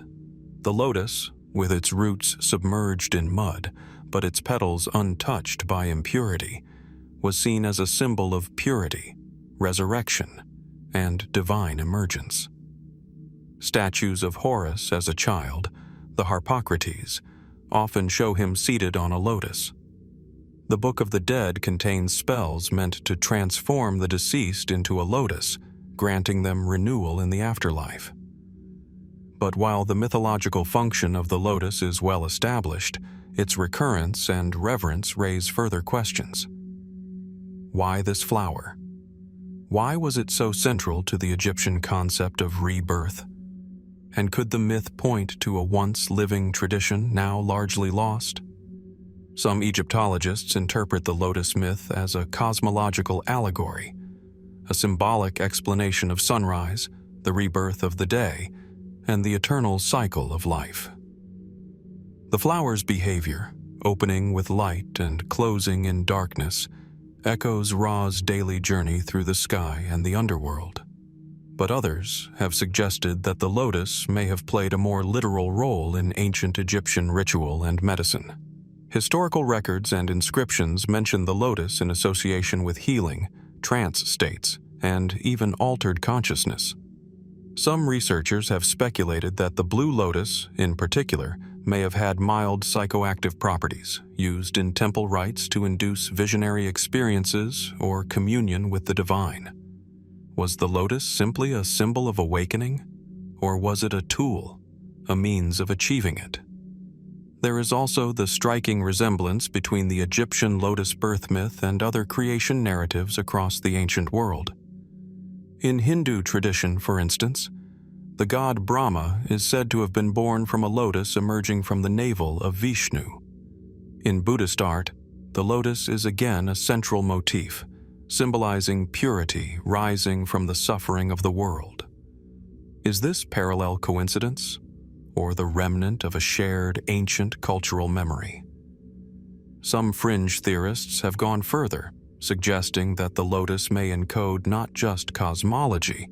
The lotus, with its roots submerged in mud, but its petals untouched by impurity, was seen as a symbol of purity, resurrection, and divine emergence. Statues of Horus as a child, the Harpocrates, often show him seated on a lotus. The Book of the Dead contains spells meant to transform the deceased into a lotus, granting them renewal in the afterlife. But while the mythological function of the lotus is well established, its recurrence and reverence raise further questions. Why this flower? Why was it so central to the Egyptian concept of rebirth? And could the myth point to a once living tradition now largely lost? Some Egyptologists interpret the lotus myth as a cosmological allegory, a symbolic explanation of sunrise, the rebirth of the day, and the eternal cycle of life. The flower's behavior, opening with light and closing in darkness, echoes Ra's daily journey through the sky and the underworld. But others have suggested that the lotus may have played a more literal role in ancient Egyptian ritual and medicine. Historical records and inscriptions mention the lotus in association with healing, trance states, and even altered consciousness. Some researchers have speculated that the blue lotus, in particular, may have had mild psychoactive properties, used in temple rites to induce visionary experiences or communion with the divine. Was the lotus simply a symbol of awakening, or was it a tool, a means of achieving it? There is also the striking resemblance between the Egyptian lotus birth myth and other creation narratives across the ancient world. In Hindu tradition, for instance, the god Brahma is said to have been born from a lotus emerging from the navel of Vishnu. In Buddhist art, the lotus is again a central motif, symbolizing purity rising from the suffering of the world. Is this parallel coincidence, or the remnant of a shared ancient cultural memory? Some fringe theorists have gone further, suggesting that the lotus may encode not just cosmology,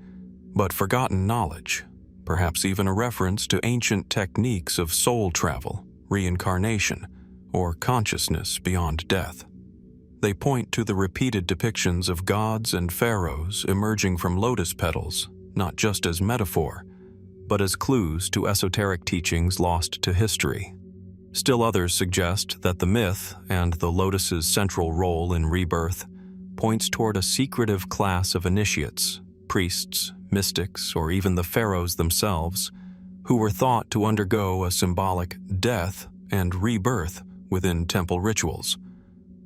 but forgotten knowledge, perhaps even a reference to ancient techniques of soul travel, reincarnation, or consciousness beyond death. They point to the repeated depictions of gods and pharaohs emerging from lotus petals, not just as metaphor, but as clues to esoteric teachings lost to history. Still others suggest that the myth and the lotus's central role in rebirth points toward a secretive class of initiates, priests, mystics, or even the pharaohs themselves, who were thought to undergo a symbolic death and rebirth within temple rituals.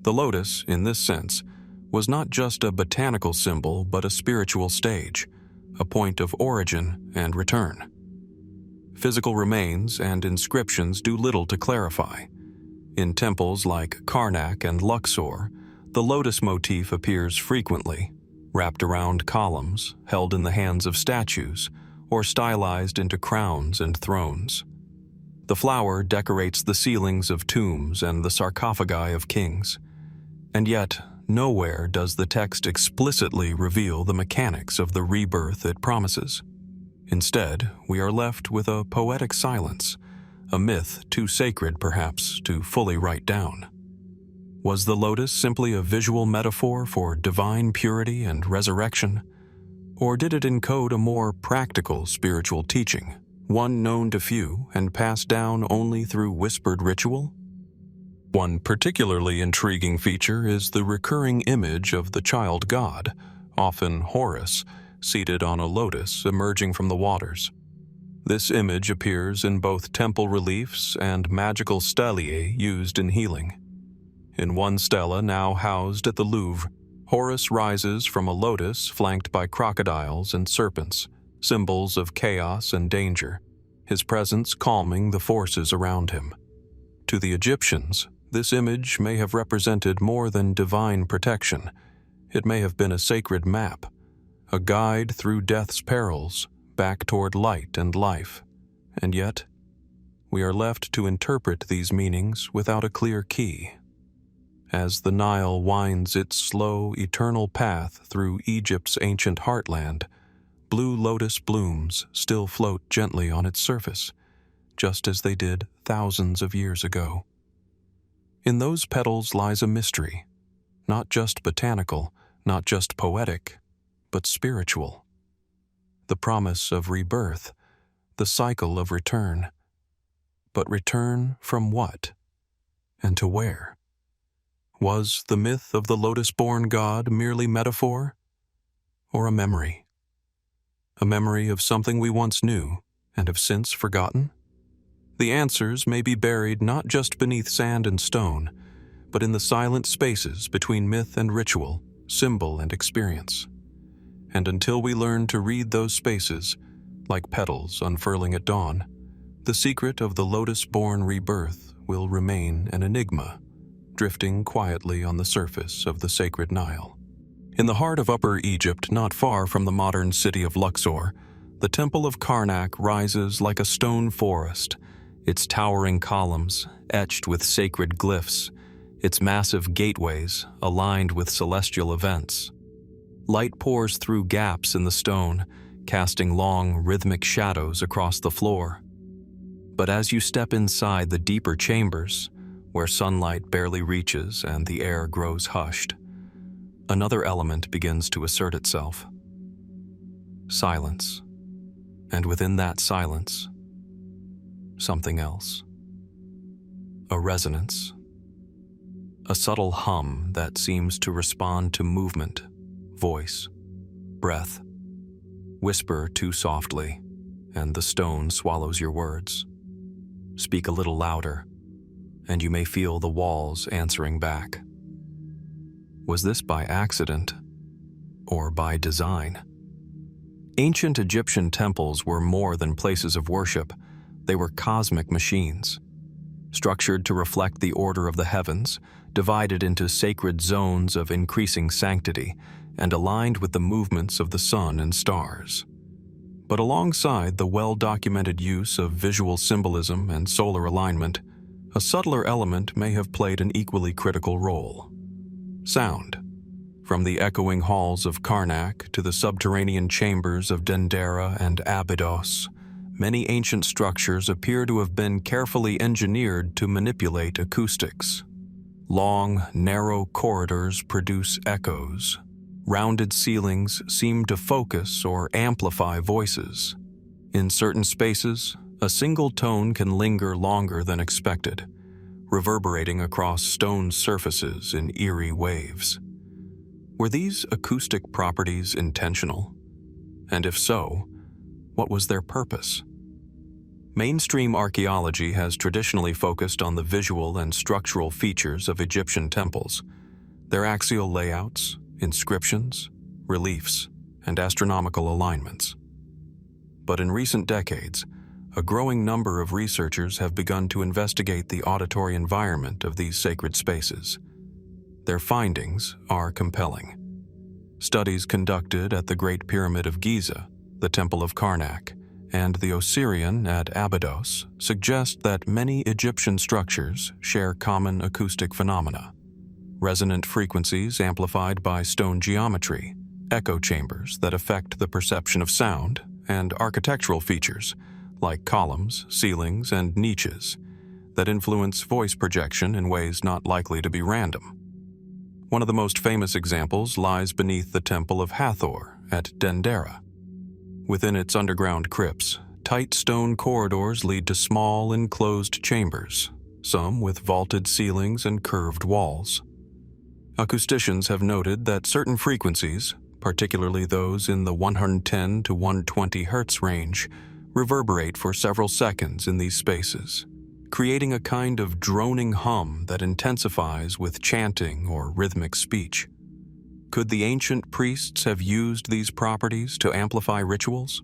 The lotus, in this sense, was not just a botanical symbol but a spiritual stage, a point of origin and return. Physical remains and inscriptions do little to clarify. In temples like Karnak and Luxor, the lotus motif appears frequently, wrapped around columns, held in the hands of statues, or stylized into crowns and thrones. The flower decorates the ceilings of tombs and the sarcophagi of kings. And yet, nowhere does the text explicitly reveal the mechanics of the rebirth it promises. Instead, we are left with a poetic silence, a myth too sacred, perhaps, to fully write down. Was the lotus simply a visual metaphor for divine purity and resurrection? Or did it encode a more practical spiritual teaching, one known to few and passed down only through whispered ritual? One particularly intriguing feature is the recurring image of the child god, often Horus, seated on a lotus emerging from the waters. This image appears in both temple reliefs and magical stelae used in healing. In one stela now housed at the Louvre, Horus rises from a lotus flanked by crocodiles and serpents, symbols of chaos and danger, his presence calming the forces around him. To the Egyptians, this image may have represented more than divine protection. It may have been a sacred map, a guide through death's perils, back toward light and life. And yet, we are left to interpret these meanings without a clear key. As the Nile winds its slow, eternal path through Egypt's ancient heartland, blue lotus blooms still float gently on its surface, just as they did thousands of years ago. In those petals lies a mystery, not just botanical, not just poetic, but spiritual. The promise of rebirth, the cycle of return. But return from what? And to where? Was the myth of the Lotus-Born god merely metaphor? Or a memory? A memory of something we once knew and have since forgotten? The answers may be buried not just beneath sand and stone, but in the silent spaces between myth and ritual, symbol and experience. And until we learn to read those spaces, like petals unfurling at dawn, the secret of the Lotus-Born rebirth will remain an enigma, drifting quietly on the surface of the sacred Nile. In the heart of Upper Egypt, not far from the modern city of Luxor, the Temple of Karnak rises like a stone forest, its towering columns etched with sacred glyphs, its massive gateways aligned with celestial events. Light pours through gaps in the stone, casting long, rhythmic shadows across the floor. But as you step inside the deeper chambers, where sunlight barely reaches and the air grows hushed, another element begins to assert itself. Silence. And within that silence, something else. A resonance. A subtle hum that seems to respond to movement, voice, breath. Whisper too softly, and the stone swallows your words. Speak a little louder, and you may feel the walls answering back. Was this by accident or by design? Ancient Egyptian temples were more than places of worship. They were cosmic machines, structured to reflect the order of the heavens, divided into sacred zones of increasing sanctity, and aligned with the movements of the sun and stars. But alongside the well-documented use of visual symbolism and solar alignment, a subtler element may have played an equally critical role. Sound. From the echoing halls of Karnak to the subterranean chambers of Dendera and Abydos, many ancient structures appear to have been carefully engineered to manipulate acoustics. Long, narrow corridors produce echoes. Rounded ceilings seem to focus or amplify voices. In certain spaces, a single tone can linger longer than expected, reverberating across stone surfaces in eerie waves. Were these acoustic properties intentional? And if so, what was their purpose? Mainstream archaeology has traditionally focused on the visual and structural features of Egyptian temples, their axial layouts, inscriptions, reliefs, and astronomical alignments. But in recent decades, a growing number of researchers have begun to investigate the auditory environment of these sacred spaces. Their findings are compelling. Studies conducted at the Great Pyramid of Giza, the Temple of Karnak, and the Osirion at Abydos suggest that many Egyptian structures share common acoustic phenomena. Resonant frequencies amplified by stone geometry, echo chambers that affect the perception of sound, and architectural features, like columns, ceilings, and niches, that influence voice projection in ways not likely to be random. One of the most famous examples lies beneath the Temple of Hathor at Dendera. Within its underground crypts, tight stone corridors lead to small, enclosed chambers, some with vaulted ceilings and curved walls. Acousticians have noted that certain frequencies, particularly those in the 110 to 120 Hz range, reverberate for several seconds in these spaces, creating a kind of droning hum that intensifies with chanting or rhythmic speech. Could the ancient priests have used these properties to amplify rituals?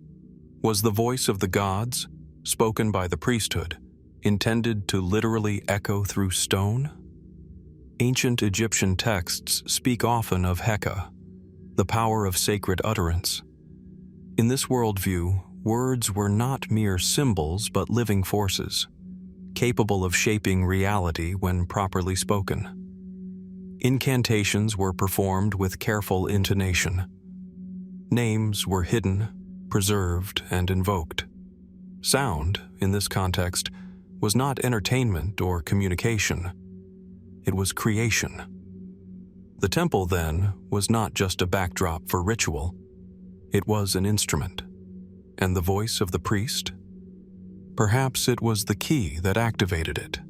Was the voice of the gods, spoken by the priesthood, intended to literally echo through stone? Ancient Egyptian texts speak often of Heka, the power of sacred utterance. In this worldview, words were not mere symbols but living forces, capable of shaping reality when properly spoken. Incantations were performed with careful intonation. Names were hidden, preserved, and invoked. Sound, in this context, was not entertainment or communication. It was creation. The temple, then, was not just a backdrop for ritual. It was an instrument. And the voice of the priest? Perhaps it was the key that activated it.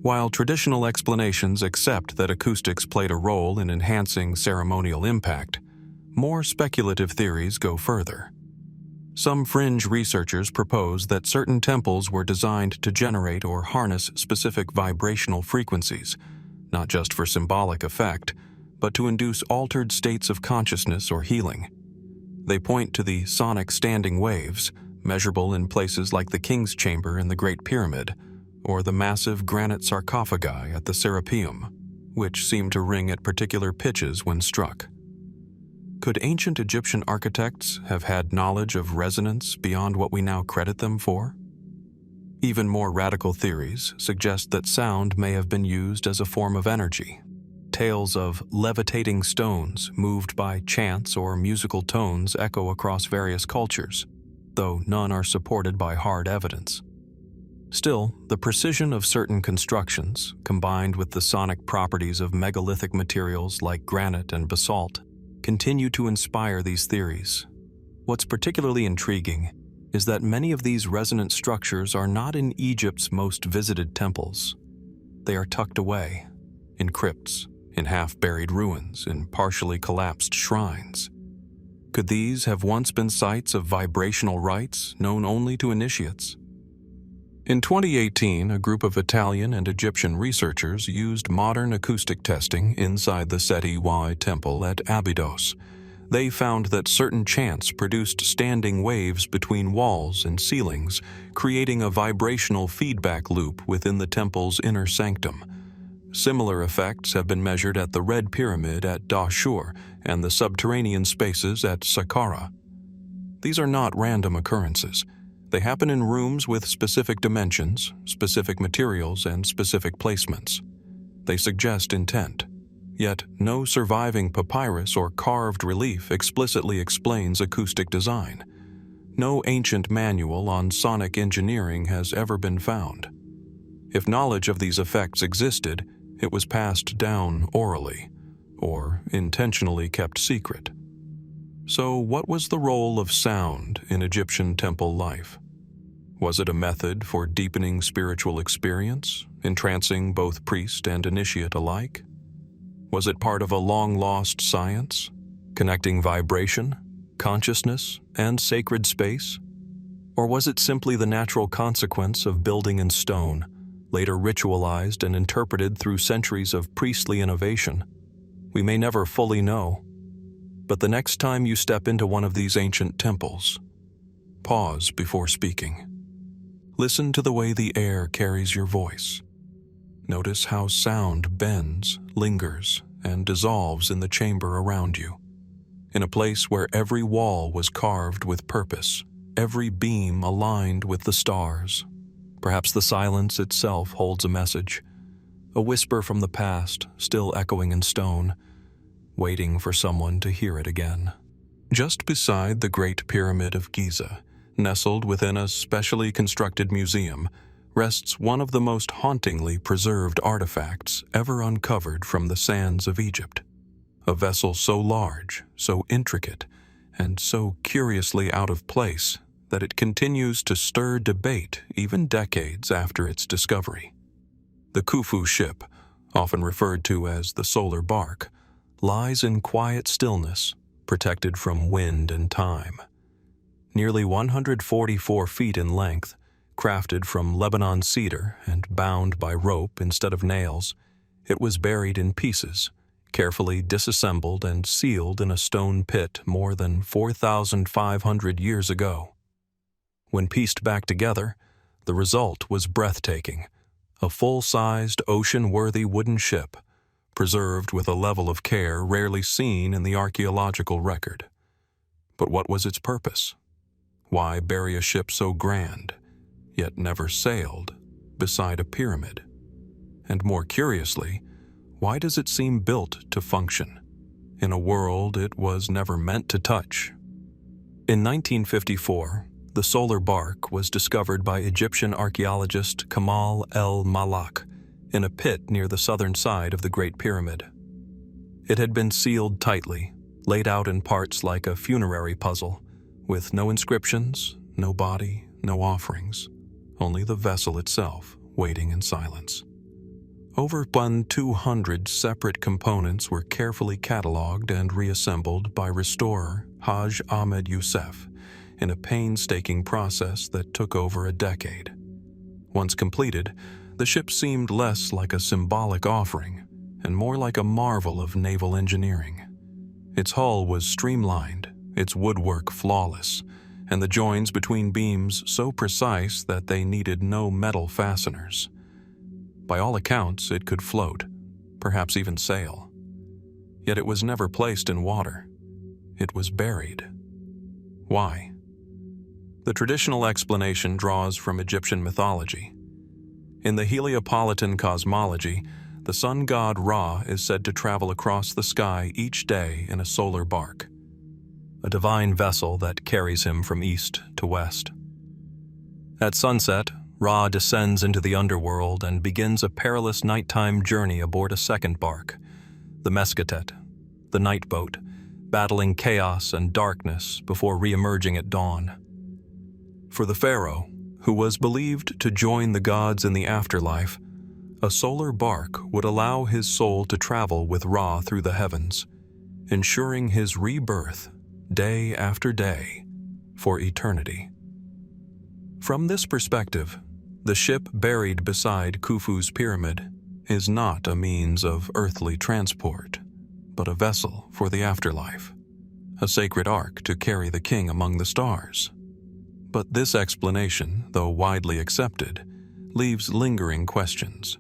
While traditional explanations accept that acoustics played a role in enhancing ceremonial impact, more speculative theories go further. Some fringe researchers propose that certain temples were designed to generate or harness specific vibrational frequencies, not just for symbolic effect, but to induce altered states of consciousness or healing. They point to the sonic standing waves, measurable in places like the King's Chamber in the Great Pyramid, or the massive granite sarcophagi at the Serapeum, which seem to ring at particular pitches when struck. Could ancient Egyptian architects have had knowledge of resonance beyond what we now credit them for? Even more radical theories suggest that sound may have been used as a form of energy. Tales of levitating stones moved by chants or musical tones echo across various cultures, though none are supported by hard evidence. Still, the precision of certain constructions, combined with the sonic properties of megalithic materials like granite and basalt, continue to inspire these theories. What's particularly intriguing is that many of these resonant structures are not in Egypt's most visited temples. They are tucked away, in crypts, in half-buried ruins, in partially collapsed shrines. Could these have once been sites of vibrational rites known only to initiates? In 2018, a group of Italian and Egyptian researchers used modern acoustic testing inside the Seti I temple at Abydos. They found that certain chants produced standing waves between walls and ceilings, creating a vibrational feedback loop within the temple's inner sanctum. Similar effects have been measured at the Red Pyramid at Dashur and the subterranean spaces at Saqqara. These are not random occurrences. They happen in rooms with specific dimensions, specific materials, and specific placements. They suggest intent. Yet no surviving papyrus or carved relief explicitly explains acoustic design. No ancient manual on sonic engineering has ever been found. If knowledge of these effects existed, it was passed down orally, or intentionally kept secret. So what was the role of sound in Egyptian temple life? Was it a method for deepening spiritual experience, entrancing both priest and initiate alike? Was it part of a long-lost science, connecting vibration, consciousness, and sacred space? Or was it simply the natural consequence of building in stone, later ritualized and interpreted through centuries of priestly innovation? We may never fully know. But the next time you step into one of these ancient temples, pause before speaking. Listen to the way the air carries your voice. Notice how sound bends, lingers, and dissolves in the chamber around you. In a place where every wall was carved with purpose, every beam aligned with the stars. Perhaps the silence itself holds a message, a whisper from the past, still echoing in stone, waiting for someone to hear it again. Just beside the Great Pyramid of Giza, nestled within a specially constructed museum, rests one of the most hauntingly preserved artifacts ever uncovered from the sands of Egypt. A vessel so large, so intricate, and so curiously out of place that it continues to stir debate even decades after its discovery. The Khufu ship, often referred to as the solar bark, lies in quiet stillness, protected from wind and time. Nearly 144 feet in length, crafted from Lebanon cedar and bound by rope instead of nails, it was buried in pieces, carefully disassembled and sealed in a stone pit more than 4,500 years ago. When pieced back together, the result was breathtaking, a full-sized, ocean-worthy wooden ship, preserved with a level of care rarely seen in the archaeological record. But what was its purpose? Why bury a ship so grand, yet never sailed, beside a pyramid? And more curiously, why does it seem built to function in a world it was never meant to touch? In 1954, the solar bark was discovered by Egyptian archaeologist Kamal el-Malak in a pit near the southern side of the Great Pyramid. It had been sealed tightly, laid out in parts like a funerary puzzle, with no inscriptions, no body, no offerings, only the vessel itself waiting in silence. Over 200 separate components were carefully catalogued and reassembled by restorer Haj Ahmed Youssef in a painstaking process that took over a decade. Once completed, the ship seemed less like a symbolic offering and more like a marvel of naval engineering. Its hull was streamlined, its woodwork flawless, and the joins between beams so precise that they needed no metal fasteners. By all accounts, it could float, perhaps even sail. Yet it was never placed in water. It was buried. Why? The traditional explanation draws from Egyptian mythology. In the Heliopolitan cosmology, the sun god Ra is said to travel across the sky each day in a solar bark, a divine vessel that carries him from east to west. At sunset, Ra descends into the underworld and begins a perilous nighttime journey aboard a second bark, the Mesketet, the night boat, battling chaos and darkness before re-emerging at dawn. For the pharaoh, who was believed to join the gods in the afterlife, a solar bark would allow his soul to travel with Ra through the heavens, ensuring his rebirth day after day for eternity. From this perspective, the ship buried beside Khufu's pyramid is not a means of earthly transport, but a vessel for the afterlife, a sacred ark to carry the king among the stars. But this explanation, though widely accepted, leaves lingering questions.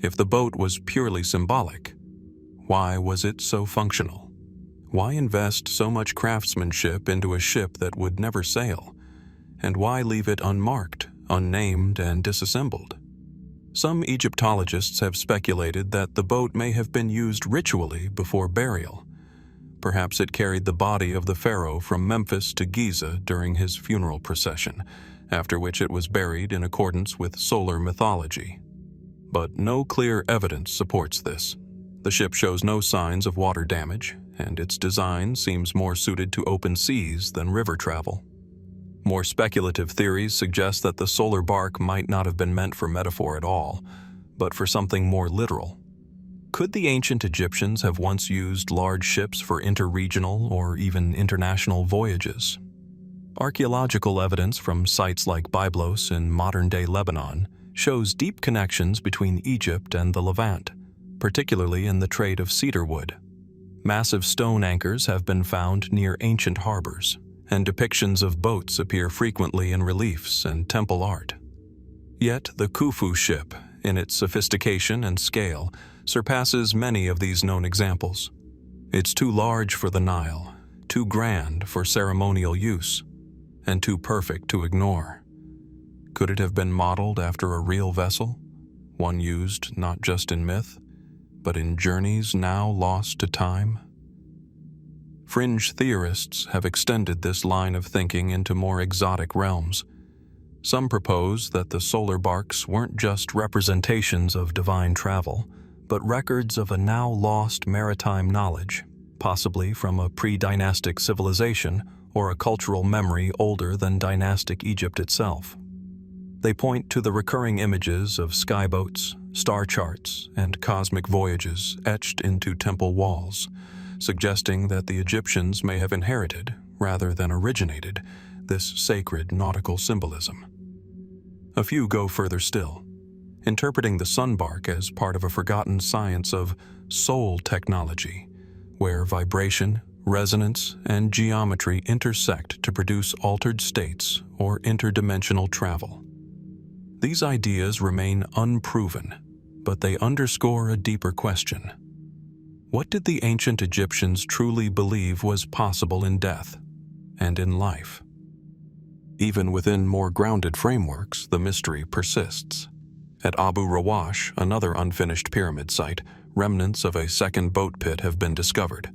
If the boat was purely symbolic, why was it so functional? Why invest so much craftsmanship into a ship that would never sail? And why leave it unmarked, unnamed, and disassembled? Some Egyptologists have speculated that the boat may have been used ritually before burial. Perhaps it carried the body of the pharaoh from Memphis to Giza during his funeral procession, after which it was buried in accordance with solar mythology. But no clear evidence supports this. The ship shows no signs of water damage, and its design seems more suited to open seas than river travel. More speculative theories suggest that the solar bark might not have been meant for metaphor at all, but for something more literal. Could the ancient Egyptians have once used large ships for interregional or even international voyages? Archaeological evidence from sites like Byblos in modern-day Lebanon shows deep connections between Egypt and the Levant, particularly in the trade of cedar wood. Massive stone anchors have been found near ancient harbors, and depictions of boats appear frequently in reliefs and temple art. Yet the Khufu ship, in its sophistication and scale, surpasses many of these known examples. It's too large for the Nile, too grand for ceremonial use, and too perfect to ignore. Could it have been modeled after a real vessel, one used not just in myth, but in journeys now lost to time? Fringe theorists have extended this line of thinking into more exotic realms. Some propose that the solar barks weren't just representations of divine travel, but records of a now lost maritime knowledge, possibly from a pre-dynastic civilization or a cultural memory older than dynastic Egypt itself. They point to the recurring images of skyboats, star charts, and cosmic voyages etched into temple walls, suggesting that the Egyptians may have inherited, rather than originated, this sacred nautical symbolism. A few go further still, interpreting the sunbark as part of a forgotten science of soul technology, where vibration, resonance, and geometry intersect to produce altered states or interdimensional travel. These ideas remain unproven, but they underscore a deeper question. What did the ancient Egyptians truly believe was possible in death and in life? Even within more grounded frameworks, the mystery persists. At Abu Rawash, another unfinished pyramid site, remnants of a second boat pit have been discovered,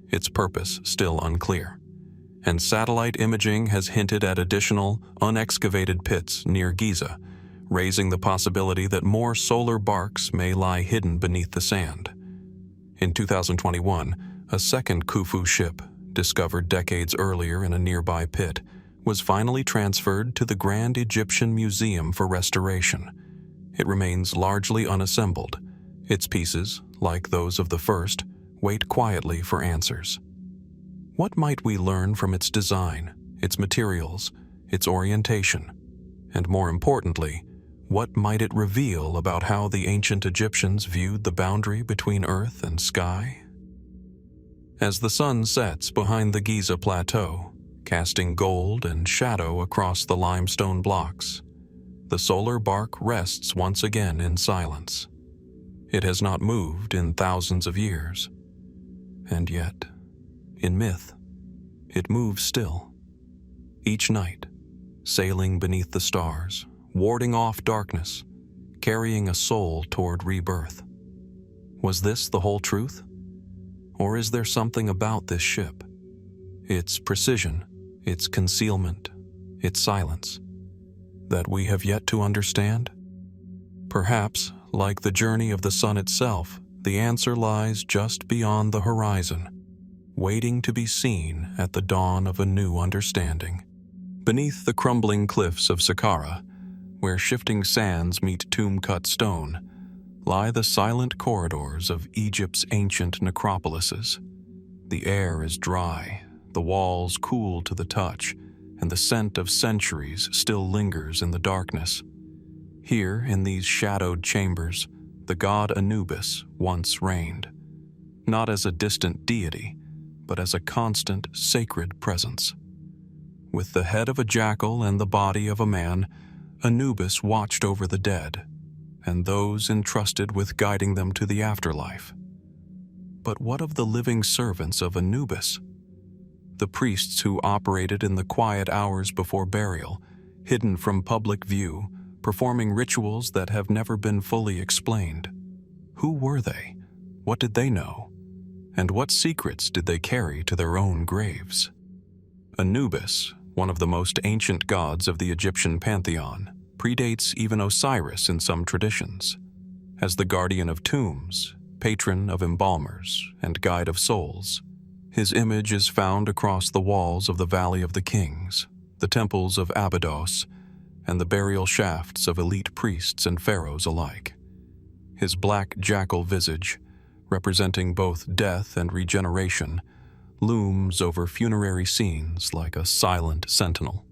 its purpose still unclear. And satellite imaging has hinted at additional, unexcavated pits near Giza, raising the possibility that more solar barks may lie hidden beneath the sand. In 2021, a second Khufu ship, discovered decades earlier in a nearby pit, was finally transferred to the Grand Egyptian Museum for restoration. It remains largely unassembled. Its pieces, like those of the first, wait quietly for answers. What might we learn from its design, its materials, its orientation? And more importantly, what might it reveal about how the ancient Egyptians viewed the boundary between earth and sky? As the sun sets behind the Giza Plateau, casting gold and shadow across the limestone blocks, the solar bark rests once again in silence. It has not moved in thousands of years. And yet, in myth, it moves still. Each night, sailing beneath the stars, warding off darkness, carrying a soul toward rebirth. Was this the whole truth? Or is there something about this ship, its precision, its concealment, its silence, that we have yet to understand? Perhaps, like the journey of the sun itself, the answer lies just beyond the horizon, waiting to be seen at the dawn of a new understanding. Beneath the crumbling cliffs of Saqqara, where shifting sands meet tomb-cut stone, lie the silent corridors of Egypt's ancient necropolises. The air is dry, the walls cool to the touch, and the scent of centuries still lingers in the darkness. Here, in these shadowed chambers, the god Anubis once reigned, not as a distant deity, but as a constant, sacred presence. With the head of a jackal and the body of a man, Anubis watched over the dead, and those entrusted with guiding them to the afterlife. But what of the living servants of Anubis? The priests who operated in the quiet hours before burial, hidden from public view, performing rituals that have never been fully explained. Who were they? What did they know? And what secrets did they carry to their own graves? Anubis, one of the most ancient gods of the Egyptian pantheon, predates even Osiris in some traditions. As the guardian of tombs, patron of embalmers, and guide of souls, his image is found across the walls of the Valley of the Kings, the temples of Abydos, and the burial shafts of elite priests and pharaohs alike. His black jackal visage, representing both death and regeneration, looms over funerary scenes like a silent sentinel.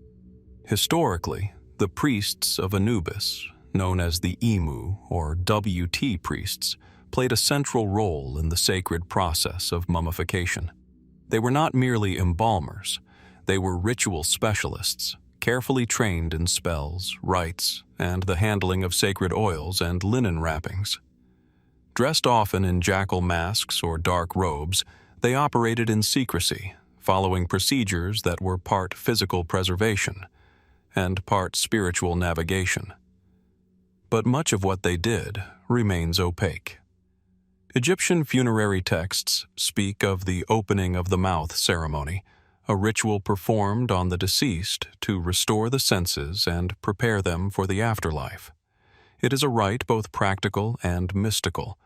Historically, the priests of Anubis, known as the Emu or WT priests, played a central role in the sacred process of mummification. They were not merely embalmers, they were ritual specialists, carefully trained in spells, rites, and the handling of sacred oils and linen wrappings. Dressed often in jackal masks or dark robes, they operated in secrecy, following procedures that were part physical preservation and part spiritual navigation. But much of what they did remains opaque. Egyptian funerary texts speak of the opening of the mouth ceremony, a ritual performed on the deceased to restore the senses and prepare them for the afterlife. It is a rite both practical and mystical,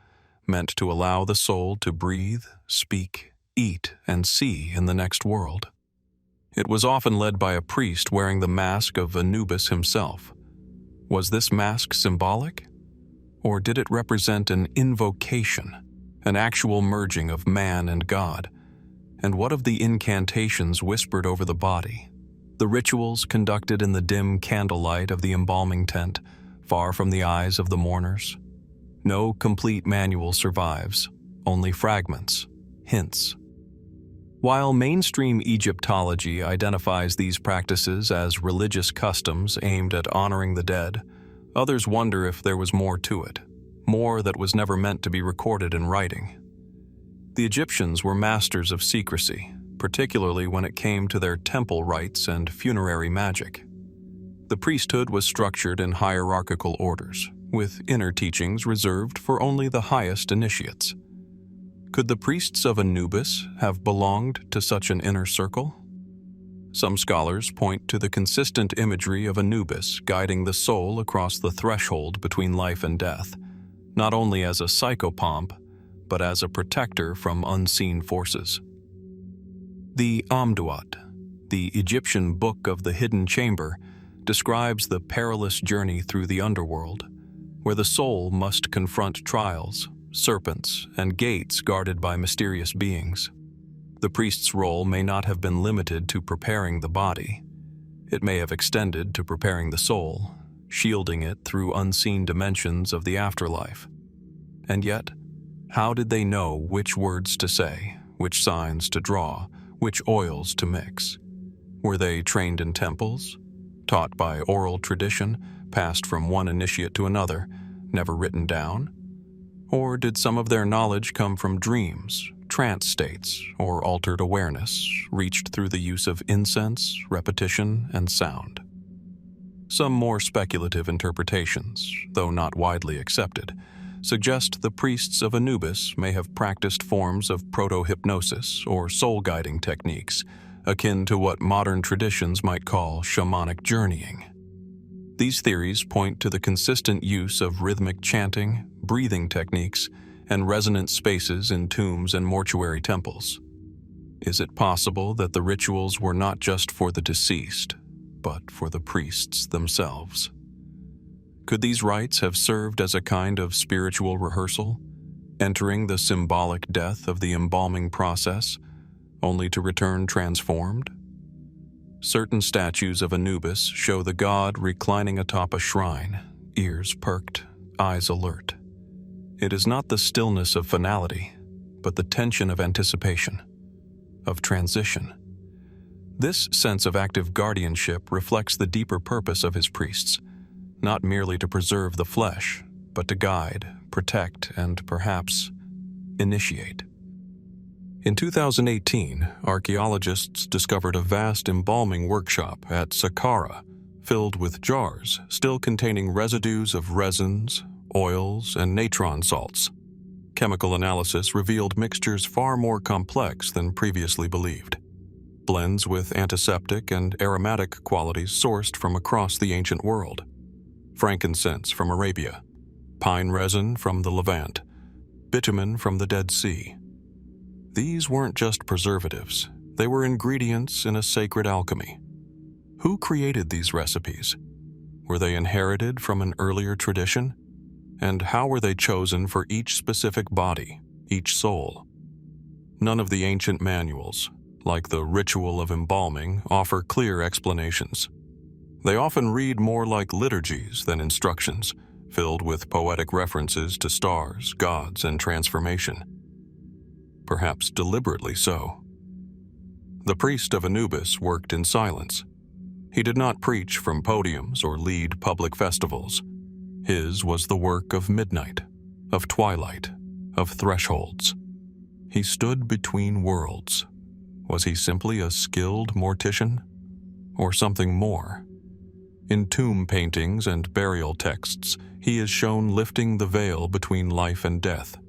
meant to allow the soul to breathe, speak, eat, and see in the next world. It was often led by a priest wearing the mask of Anubis himself. Was this mask symbolic? Or did it represent an invocation, an actual merging of man and God? And what of the incantations whispered over the body, the rituals conducted in the dim candlelight of the embalming tent, far from the eyes of the mourners? No complete manual survives, only fragments, hints. While mainstream Egyptology identifies these practices as religious customs aimed at honoring the dead, others wonder if there was more to it, more that was never meant to be recorded in writing. The Egyptians were masters of secrecy, particularly when it came to their temple rites and funerary magic. The priesthood was structured in hierarchical orders, with inner teachings reserved for only the highest initiates. Could the priests of Anubis have belonged to such an inner circle? Some scholars point to the consistent imagery of Anubis guiding the soul across the threshold between life and death, not only as a psychopomp, but as a protector from unseen forces. The Amduat, the Egyptian Book of the Hidden Chamber, describes the perilous journey through the underworld, where the soul must confront trials, serpents, and gates guarded by mysterious beings. The priest's role may not have been limited to preparing the body. It may have extended to preparing the soul, shielding it through unseen dimensions of the afterlife. And yet, how did they know which words to say, which signs to draw, which oils to mix? Were they trained in temples, taught by oral tradition, passed from one initiate to another, never written down? Or did some of their knowledge come from dreams, trance states, or altered awareness, reached through the use of incense, repetition, and sound? Some more speculative interpretations, though not widely accepted, suggest the priests of Anubis may have practiced forms of proto-hypnosis or soul-guiding techniques, akin to what modern traditions might call shamanic journeying. These theories point to the consistent use of rhythmic chanting, breathing techniques, and resonant spaces in tombs and mortuary temples. Is it possible that the rituals were not just for the deceased, but for the priests themselves? Could these rites have served as a kind of spiritual rehearsal, entering the symbolic death of the embalming process, only to return transformed? Certain statues of Anubis show the god reclining atop a shrine, ears perked, eyes alert. It is not the stillness of finality, but the tension of anticipation, of transition. This sense of active guardianship reflects the deeper purpose of his priests, not merely to preserve the flesh, but to guide, protect, and perhaps initiate. In 2018, archaeologists discovered a vast embalming workshop at Saqqara, filled with jars still containing residues of resins, oils, and natron salts. Chemical analysis revealed mixtures far more complex than previously believed. Blends with antiseptic and aromatic qualities sourced from across the ancient world. Frankincense from Arabia, pine resin from the Levant, bitumen from the Dead Sea. These weren't just preservatives, they were ingredients in a sacred alchemy. Who created these recipes? Were they inherited from an earlier tradition? And how were they chosen for each specific body, each soul? None of the ancient manuals, like the Ritual of Embalming, offer clear explanations. They often read more like liturgies than instructions, filled with poetic references to stars, gods, and transformation. Perhaps deliberately so. The priest of Anubis worked in silence. He did not preach from podiums or lead public festivals. His was the work of midnight, of twilight, of thresholds. He stood between worlds. Was he simply a skilled mortician? Or something more? In tomb paintings and burial texts, he is shown lifting the veil between life and death,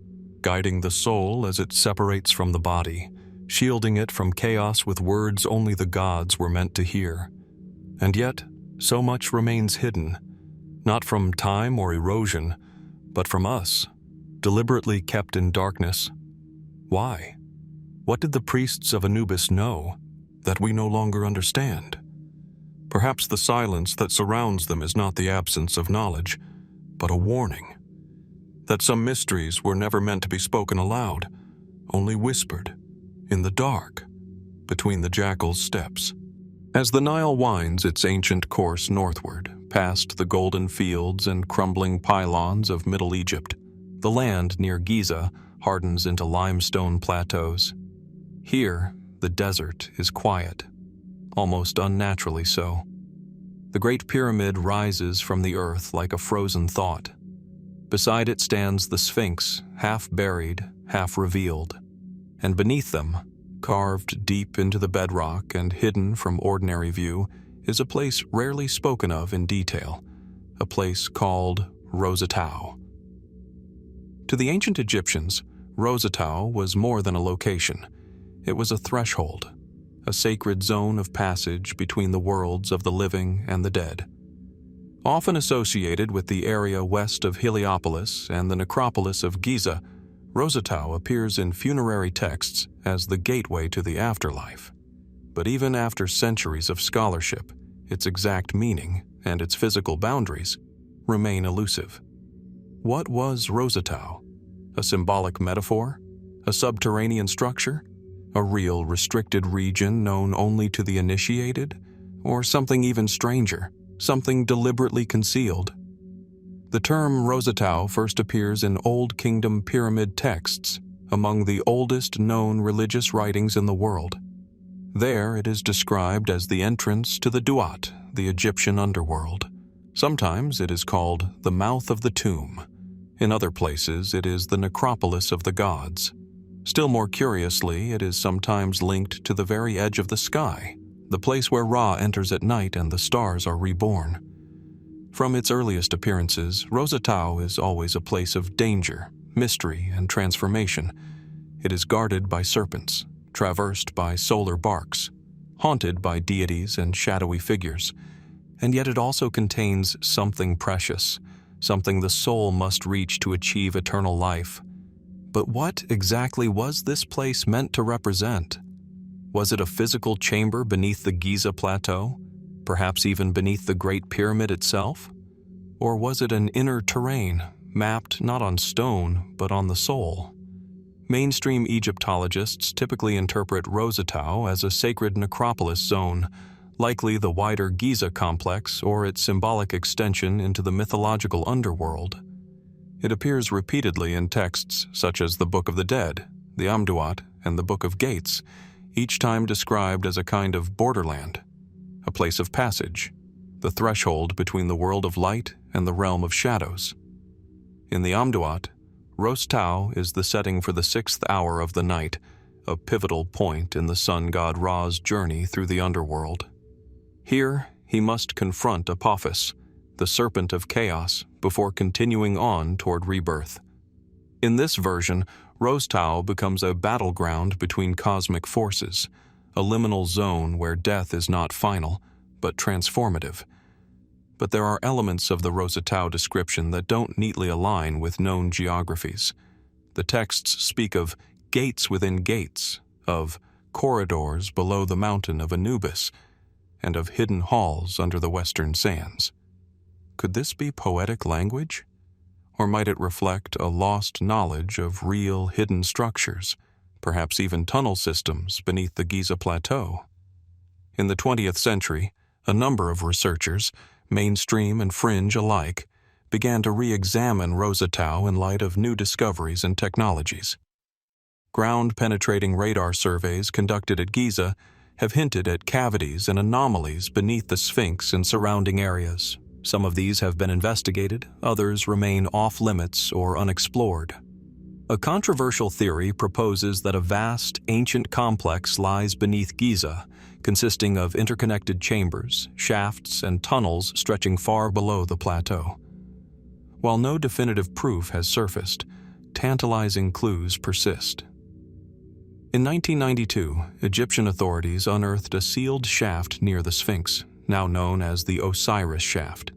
guiding the soul as it separates from the body, shielding it from chaos with words only the gods were meant to hear. And yet, so much remains hidden, not from time or erosion, but from us, deliberately kept in darkness. Why? What did the priests of Anubis know that we no longer understand? Perhaps the silence that surrounds them is not the absence of knowledge, but a warning. That some mysteries were never meant to be spoken aloud, only whispered, in the dark, between the jackal's steps. As the Nile winds its ancient course northward, past the golden fields and crumbling pylons of Middle Egypt, the land near Giza hardens into limestone plateaus. Here, the desert is quiet, almost unnaturally so. The Great Pyramid rises from the earth like a frozen thought. Beside it stands the Sphinx, half buried, half revealed, and beneath them, carved deep into the bedrock and hidden from ordinary view, is a place rarely spoken of in detail, a place called Rosetau. To the ancient Egyptians, Rosetau was more than a location. It was a threshold, a sacred zone of passage between the worlds of the living and the dead. Often associated with the area west of Heliopolis and the necropolis of Giza, Rosetau appears in funerary texts as the gateway to the afterlife. But even after centuries of scholarship, its exact meaning and its physical boundaries remain elusive. What was Rosetau? A symbolic metaphor? A subterranean structure? A real restricted region known only to the initiated? Or something even stranger, something deliberately concealed? The term Rosetau first appears in Old Kingdom pyramid texts, among the oldest known religious writings in the world. There it is described as the entrance to the Duat, the Egyptian underworld. Sometimes it is called the mouth of the tomb. In other places it is the necropolis of the gods. Still more curiously, it is sometimes linked to the very edge of the sky, the place where Ra enters at night and the stars are reborn. From its earliest appearances, Rosetau is always a place of danger, mystery, and transformation. It is guarded by serpents, traversed by solar barks, haunted by deities and shadowy figures. And yet it also contains something precious, something the soul must reach to achieve eternal life. But what exactly was this place meant to represent? Was it a physical chamber beneath the Giza Plateau, perhaps even beneath the Great Pyramid itself? Or was it an inner terrain, mapped not on stone, but on the soul? Mainstream Egyptologists typically interpret Rosetau as a sacred necropolis zone, likely the wider Giza complex or its symbolic extension into the mythological underworld. It appears repeatedly in texts such as the Book of the Dead, the Amduat, and the Book of Gates, each time described as a kind of borderland, a place of passage, the threshold between the world of light and the realm of shadows. In the Amduat, Rosetau is the setting for the 6th hour of the night, a pivotal point in the sun god Ra's journey through the underworld. Here, he must confront Apophis, the serpent of chaos, before continuing on toward rebirth. In this version, Rosetau becomes a battleground between cosmic forces, a liminal zone where death is not final, but transformative. But there are elements of the Rosetau description that don't neatly align with known geographies. The texts speak of gates within gates, of corridors below the mountain of Anubis, and of hidden halls under the western sands. Could this be poetic language? Or might it reflect a lost knowledge of real hidden structures, perhaps even tunnel systems beneath the Giza Plateau? In the 20th century, a number of researchers, mainstream and fringe alike, began to re-examine Rosetau in light of new discoveries and technologies. Ground-penetrating radar surveys conducted at Giza have hinted at cavities and anomalies beneath the Sphinx and surrounding areas. Some of these have been investigated, others remain off-limits or unexplored. A controversial theory proposes that a vast, ancient complex lies beneath Giza, consisting of interconnected chambers, shafts, and tunnels stretching far below the plateau. While no definitive proof has surfaced, tantalizing clues persist. In 1992, Egyptian authorities unearthed a sealed shaft near the Sphinx, now known as the Osiris Shaft.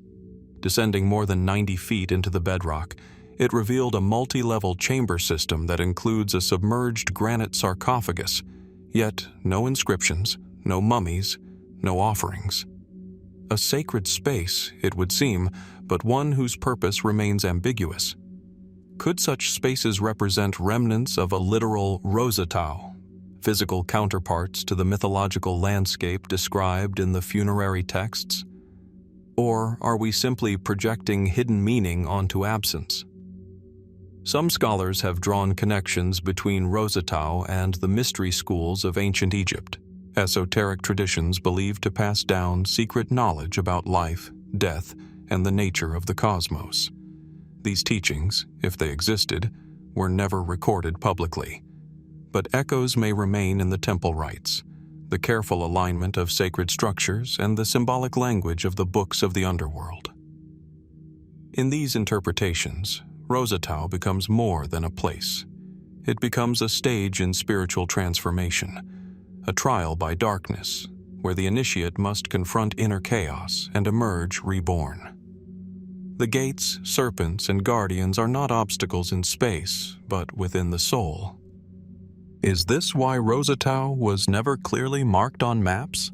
Descending more than 90 feet into the bedrock, it revealed a multi-level chamber system that includes a submerged granite sarcophagus, yet no inscriptions, no mummies, no offerings. A sacred space, it would seem, but one whose purpose remains ambiguous. Could such spaces represent remnants of a literal Rosetau, physical counterparts to the mythological landscape described in the funerary texts? Or are we simply projecting hidden meaning onto absence? Some scholars have drawn connections between Rosetau and the mystery schools of ancient Egypt, esoteric traditions believed to pass down secret knowledge about life, death, and the nature of the cosmos. These teachings, if they existed, were never recorded publicly. But echoes may remain in the temple rites, the careful alignment of sacred structures, and the symbolic language of the books of the underworld. In these interpretations, Rosetau becomes more than a place. It becomes a stage in spiritual transformation, a trial by darkness, where the initiate must confront inner chaos and emerge reborn. The gates, serpents, and guardians are not obstacles in space, but within the soul. Is this why Rosetau was never clearly marked on maps?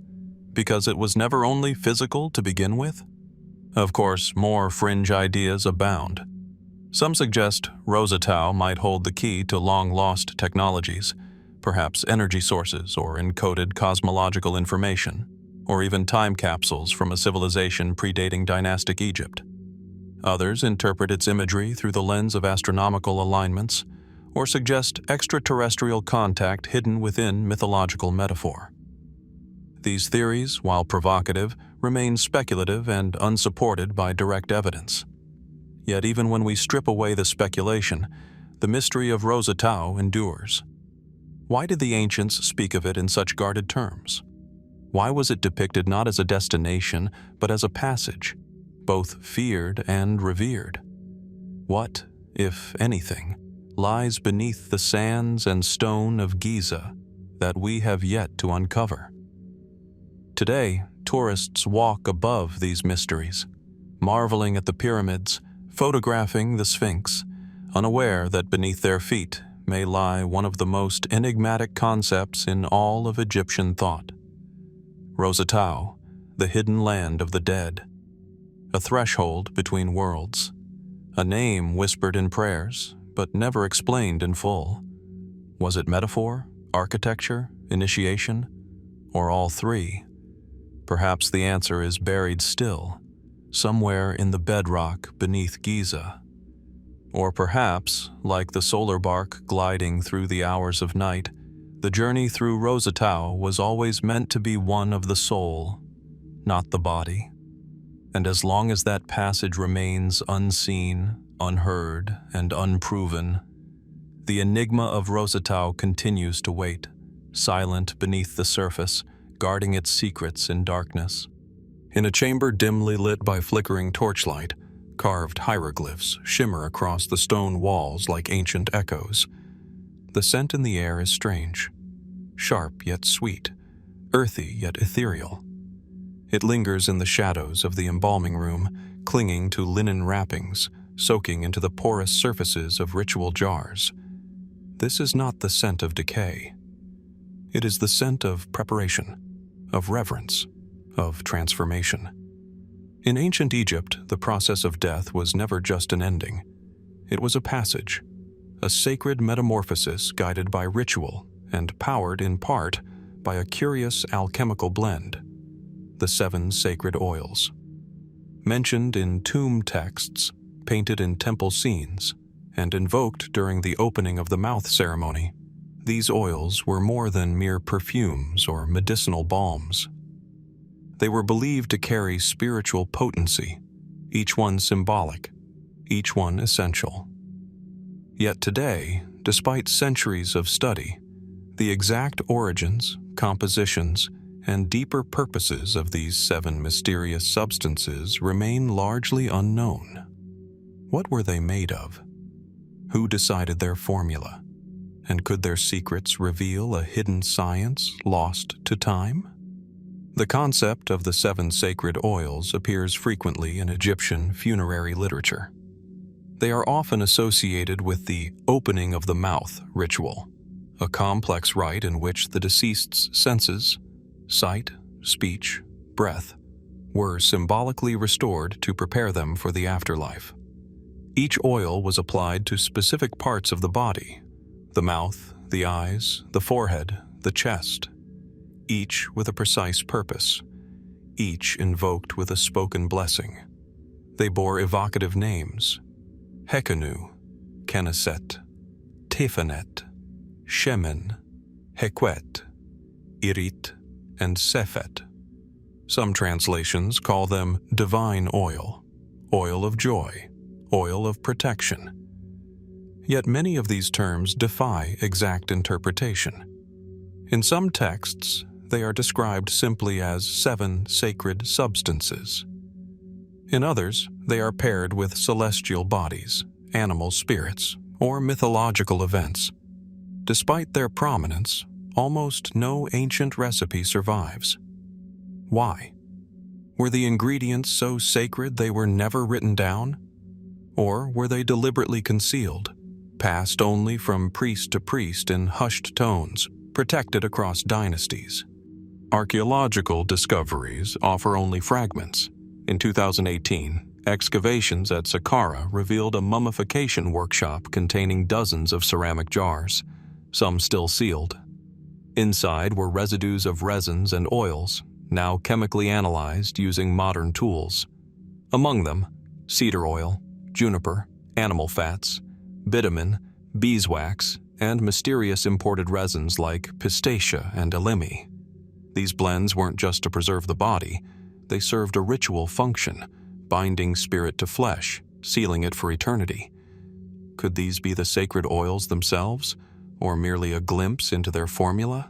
Because it was never only physical to begin with? Of course, more fringe ideas abound. Some suggest Rosetau might hold the key to long-lost technologies, perhaps energy sources or encoded cosmological information, or even time capsules from a civilization predating dynastic Egypt. Others interpret its imagery through the lens of astronomical alignments, or suggest extraterrestrial contact hidden within mythological metaphor. These theories, while provocative, remain speculative and unsupported by direct evidence. Yet even when we strip away the speculation, the mystery of Rosetau endures. Why did the ancients speak of it in such guarded terms? Why was it depicted not as a destination, but as a passage, both feared and revered? What, if anything, lies beneath the sands and stone of Giza that we have yet to uncover? Today, tourists walk above these mysteries, marveling at the pyramids, photographing the Sphinx, unaware that beneath their feet may lie one of the most enigmatic concepts in all of Egyptian thought. Rosetau, the hidden land of the dead, a threshold between worlds, a name whispered in prayers, but never explained in full. Was it metaphor, architecture, initiation, or all three? Perhaps the answer is buried still, somewhere in the bedrock beneath Giza. Or perhaps, like the solar bark gliding through the hours of night, the journey through Rosetau was always meant to be one of the soul, not the body. And as long as that passage remains unseen, unheard, and unproven, the enigma of Rosetau continues to wait, silent beneath the surface, guarding its secrets in darkness. In a chamber dimly lit by flickering torchlight, carved hieroglyphs shimmer across the stone walls like ancient echoes. The scent in the air is strange, sharp yet sweet, earthy yet ethereal. It lingers in the shadows of the embalming room, clinging to linen wrappings, soaking into the porous surfaces of ritual jars. This is not the scent of decay. It is the scent of preparation, of reverence, of transformation. In ancient Egypt, the process of death was never just an ending. It was a passage, a sacred metamorphosis guided by ritual and powered in part by a curious alchemical blend, the 7 sacred oils. Mentioned in tomb texts, painted in temple scenes, and invoked during the opening of the mouth ceremony, these oils were more than mere perfumes or medicinal balms. They were believed to carry spiritual potency, each one symbolic, each one essential. Yet today, despite centuries of study, the exact origins, compositions, and deeper purposes of these 7 mysterious substances remain largely unknown. What were they made of? Who decided their formula? And could their secrets reveal a hidden science lost to time? The concept of the 7 sacred oils appears frequently in Egyptian funerary literature. They are often associated with the opening of the mouth ritual, a complex rite in which the deceased's senses, sight, speech, breath, were symbolically restored to prepare them for the afterlife. Each oil was applied to specific parts of the body: the mouth, the eyes, the forehead, the chest, each with a precise purpose, each invoked with a spoken blessing. They bore evocative names: Hekanu, Knesset, Tephanet, Shemen, Hekwet, Irit, and Sephet. Some translations call them divine oil, oil of joy, oil of protection. Yet many of these terms defy exact interpretation. In some texts, they are described simply as 7 sacred substances. In others, they are paired with celestial bodies, animal spirits, or mythological events. Despite their prominence, almost no ancient recipe survives. Why? Were the ingredients so sacred they were never written down? Or were they deliberately concealed, passed only from priest to priest in hushed tones, protected across dynasties? Archaeological discoveries offer only fragments. In 2018, excavations at Saqqara revealed a mummification workshop containing dozens of ceramic jars, some still sealed. Inside were residues of resins and oils, now chemically analyzed using modern tools. Among them, cedar oil, juniper, animal fats, bitumen, beeswax, and mysterious imported resins like pistacia and elemi. These blends weren't just to preserve the body, they served a ritual function, binding spirit to flesh, sealing it for eternity. Could these be the sacred oils themselves, or merely a glimpse into their formula?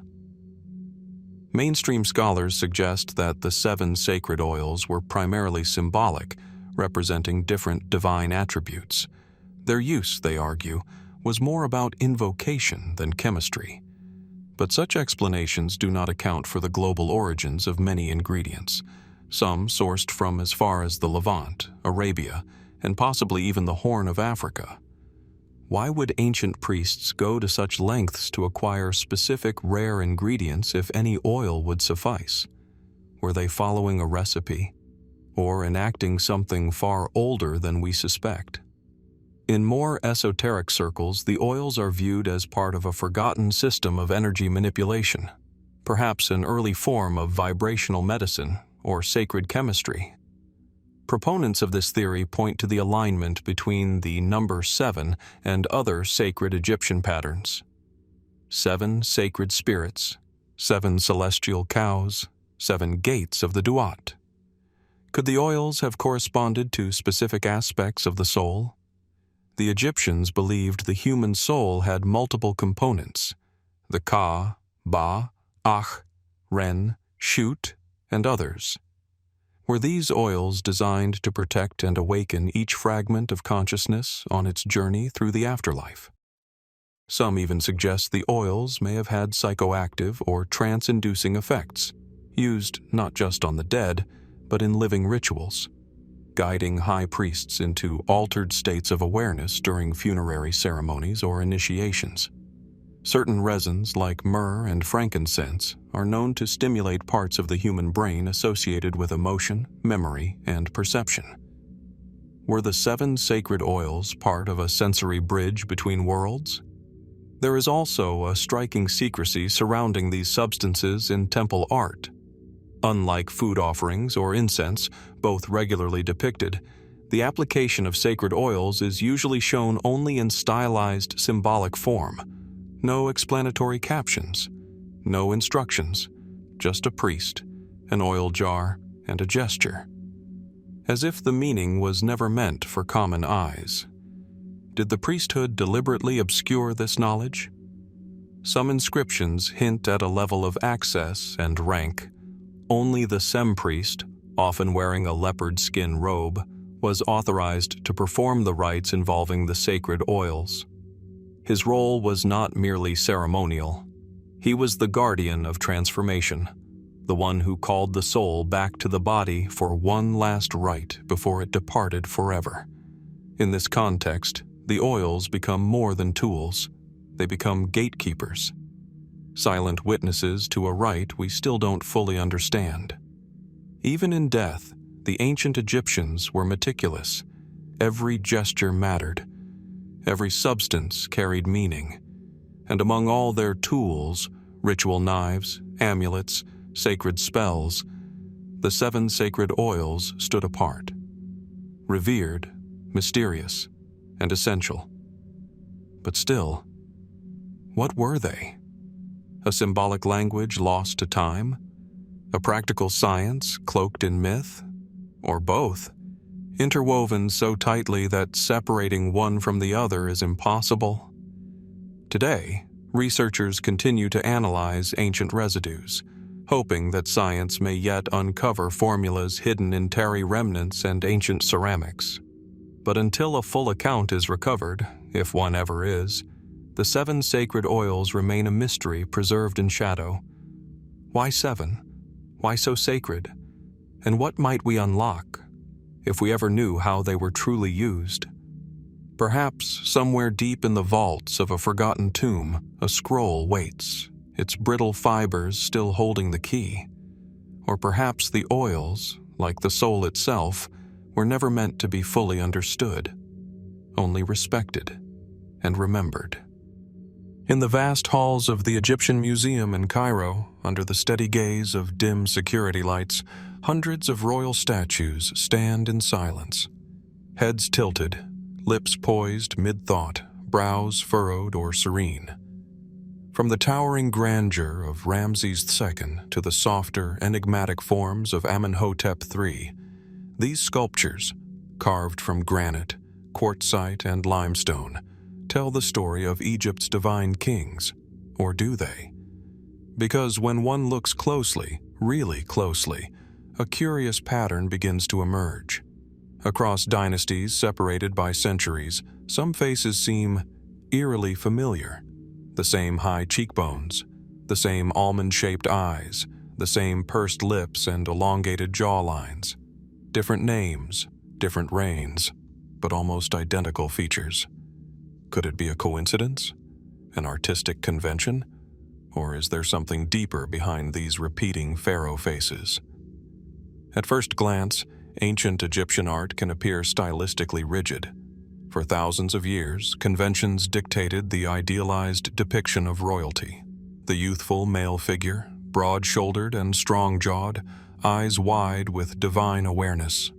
Mainstream scholars suggest that the 7 sacred oils were primarily symbolic, representing different divine attributes. Their use, they argue, was more about invocation than chemistry. But such explanations do not account for the global origins of many ingredients, some sourced from as far as the Levant, Arabia, and possibly even the Horn of Africa. Why would ancient priests go to such lengths to acquire specific rare ingredients if any oil would suffice? Were they following a recipe, or enacting something far older than we suspect? In more esoteric circles, the oils are viewed as part of a forgotten system of energy manipulation, perhaps an early form of vibrational medicine or sacred chemistry. Proponents of this theory point to the alignment between the number 7 and other sacred Egyptian patterns. 7 sacred spirits, 7 celestial cows, 7 gates of the Duat. Could the oils have corresponded to specific aspects of the soul? The Egyptians believed the human soul had multiple components: the Ka, Ba, Ach, Ren, Shut, and others. Were these oils designed to protect and awaken each fragment of consciousness on its journey through the afterlife? Some even suggest the oils may have had psychoactive or trance-inducing effects, used not just on the dead, but in living rituals, guiding high priests into altered states of awareness during funerary ceremonies or initiations. Certain resins, like myrrh and frankincense, are known to stimulate parts of the human brain associated with emotion, memory, and perception. Were the 7 sacred oils part of a sensory bridge between worlds? There is also a striking secrecy surrounding these substances in temple art. Unlike food offerings or incense, both regularly depicted, the application of sacred oils is usually shown only in stylized symbolic form. No explanatory captions, no instructions, just a priest, an oil jar, and a gesture. As if the meaning was never meant for common eyes. Did the priesthood deliberately obscure this knowledge? Some inscriptions hint at a level of access and rank. Only the sem-priest, often wearing a leopard skin robe, was authorized to perform the rites involving the sacred oils. His role was not merely ceremonial. He was the guardian of transformation, the one who called the soul back to the body for one last rite before it departed forever. In this context, the oils become more than tools. They become gatekeepers, silent witnesses to a rite we still don't fully understand. Even in death, the ancient Egyptians were meticulous. Every gesture mattered. Every substance carried meaning. And among all their tools, ritual knives, amulets, sacred spells, the 7 sacred oils stood apart. Revered, mysterious, and essential. But still, what were they? A symbolic language lost to time? A practical science cloaked in myth? Or both? Interwoven so tightly that separating one from the other is impossible? Today, researchers continue to analyze ancient residues, hoping that science may yet uncover formulas hidden in tarry remnants and ancient ceramics. But until a full account is recovered, if one ever is, the 7 sacred oils remain a mystery preserved in shadow. Why 7? Why so sacred? And what might we unlock, if we ever knew how they were truly used? Perhaps somewhere deep in the vaults of a forgotten tomb, a scroll waits, its brittle fibers still holding the key. Or perhaps the oils, like the soul itself, were never meant to be fully understood, only respected and remembered. In the vast halls of the Egyptian Museum in Cairo, under the steady gaze of dim security lights, hundreds of royal statues stand in silence, heads tilted, lips poised mid-thought, brows furrowed or serene. From the towering grandeur of Ramses II to the softer, enigmatic forms of Amenhotep III, these sculptures, carved from granite, quartzite, and limestone, tell the story of Egypt's divine kings, or do they? Because when one looks closely, really closely, a curious pattern begins to emerge. Across dynasties separated by centuries, some faces seem eerily familiar. The same high cheekbones, the same almond-shaped eyes, the same pursed lips and elongated jawlines. Different names, different reigns, but almost identical features. Could it be a coincidence? An artistic convention? Or is there something deeper behind these repeating pharaoh faces? At first glance, ancient Egyptian art can appear stylistically rigid. For thousands of years, conventions dictated the idealized depiction of royalty. The youthful male figure, broad-shouldered and strong-jawed, eyes wide with divine awareness.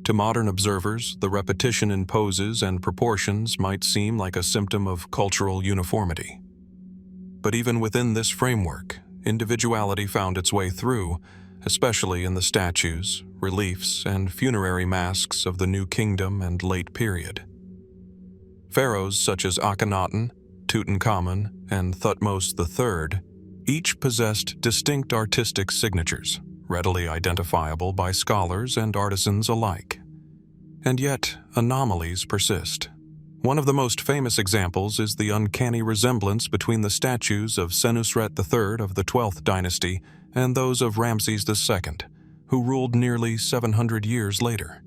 To modern observers, the repetition in poses and proportions might seem like a symptom of cultural uniformity. But even within this framework, individuality found its way through, especially in the statues, reliefs, and funerary masks of the New Kingdom and late period. Pharaohs such as Akhenaten, Tutankhamun, and Thutmose III each possessed distinct artistic signatures, readily identifiable by scholars and artisans alike. And yet, anomalies persist. One of the most famous examples is the uncanny resemblance between the statues of Senusret III of the 12th dynasty and those of Ramses II, who ruled nearly 700 years later.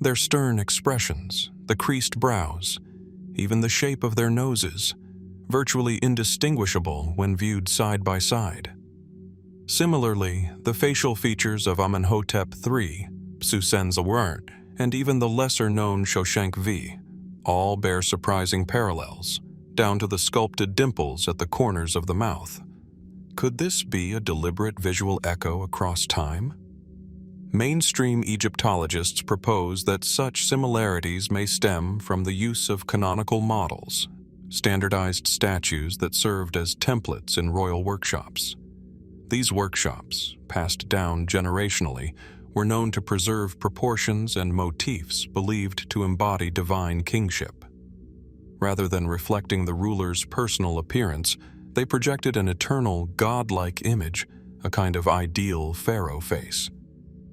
Their stern expressions, the creased brows, even the shape of their noses, virtually indistinguishable when viewed side by side. Similarly, the facial features of Amenhotep III, Psusen-Zawert, and even the lesser-known Shoshenq V all bear surprising parallels, down to the sculpted dimples at the corners of the mouth. Could this be a deliberate visual echo across time? Mainstream Egyptologists propose that such similarities may stem from the use of canonical models, standardized statues that served as templates in royal workshops. These workshops, passed down generationally, were known to preserve proportions and motifs believed to embody divine kingship. Rather than reflecting the ruler's personal appearance, they projected an eternal, godlike image, a kind of ideal pharaoh face.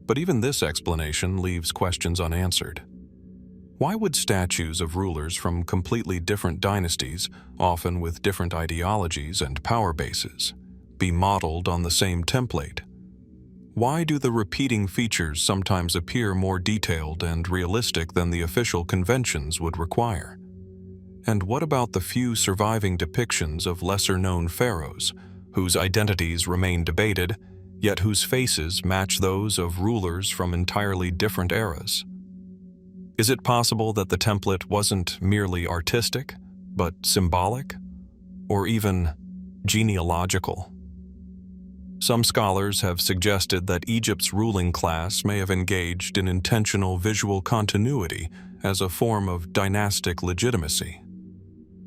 But even this explanation leaves questions unanswered. Why would statues of rulers from completely different dynasties, often with different ideologies and power bases, be modeled on the same template? Why do the repeating features sometimes appear more detailed and realistic than the official conventions would require? And what about the few surviving depictions of lesser-known pharaohs, whose identities remain debated, yet whose faces match those of rulers from entirely different eras? Is it possible that the template wasn't merely artistic, but symbolic, or even genealogical? Some scholars have suggested that Egypt's ruling class may have engaged in intentional visual continuity as a form of dynastic legitimacy.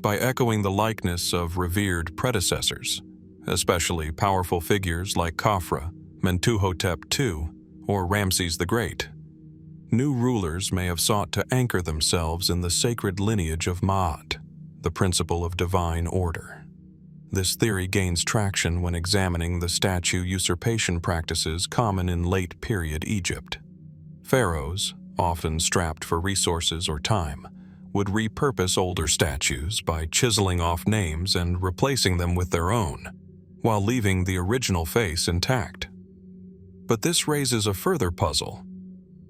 By echoing the likeness of revered predecessors, especially powerful figures like Khafra, Mentuhotep II, or Ramses the Great, new rulers may have sought to anchor themselves in the sacred lineage of Ma'at, the principle of divine order. This theory gains traction when examining the statue usurpation practices common in late-period Egypt. Pharaohs, often strapped for resources or time, would repurpose older statues by chiseling off names and replacing them with their own, while leaving the original face intact. But this raises a further puzzle.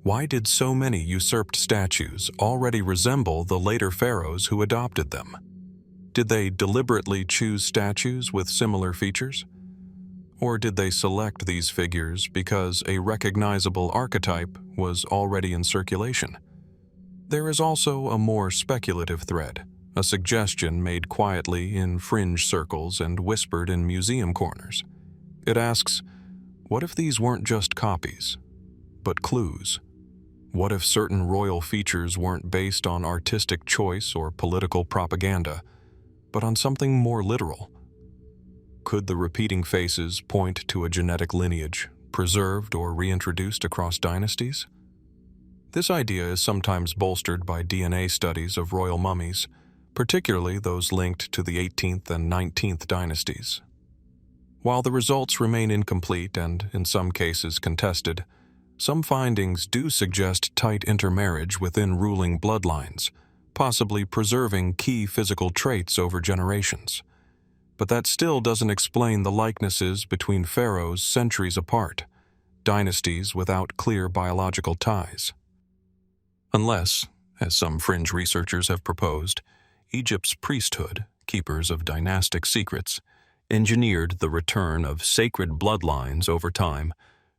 Why did so many usurped statues already resemble the later pharaohs who adopted them? Did they deliberately choose statues with similar features? Or did they select these figures because a recognizable archetype was already in circulation? There is also a more speculative thread, a suggestion made quietly in fringe circles and whispered in museum corners. It asks, what if these weren't just copies, but clues? What if certain royal features weren't based on artistic choice or political propaganda, but on something more literal? Could the repeating faces point to a genetic lineage, preserved or reintroduced across dynasties? This idea is sometimes bolstered by DNA studies of royal mummies, particularly those linked to the 18th and 19th dynasties. While the results remain incomplete and, in some cases, contested, some findings do suggest tight intermarriage within ruling bloodlines, possibly preserving key physical traits over generations. But that still doesn't explain the likenesses between pharaohs centuries apart, dynasties without clear biological ties. Unless, as some fringe researchers have proposed, Egypt's priesthood, keepers of dynastic secrets, engineered the return of sacred bloodlines over time,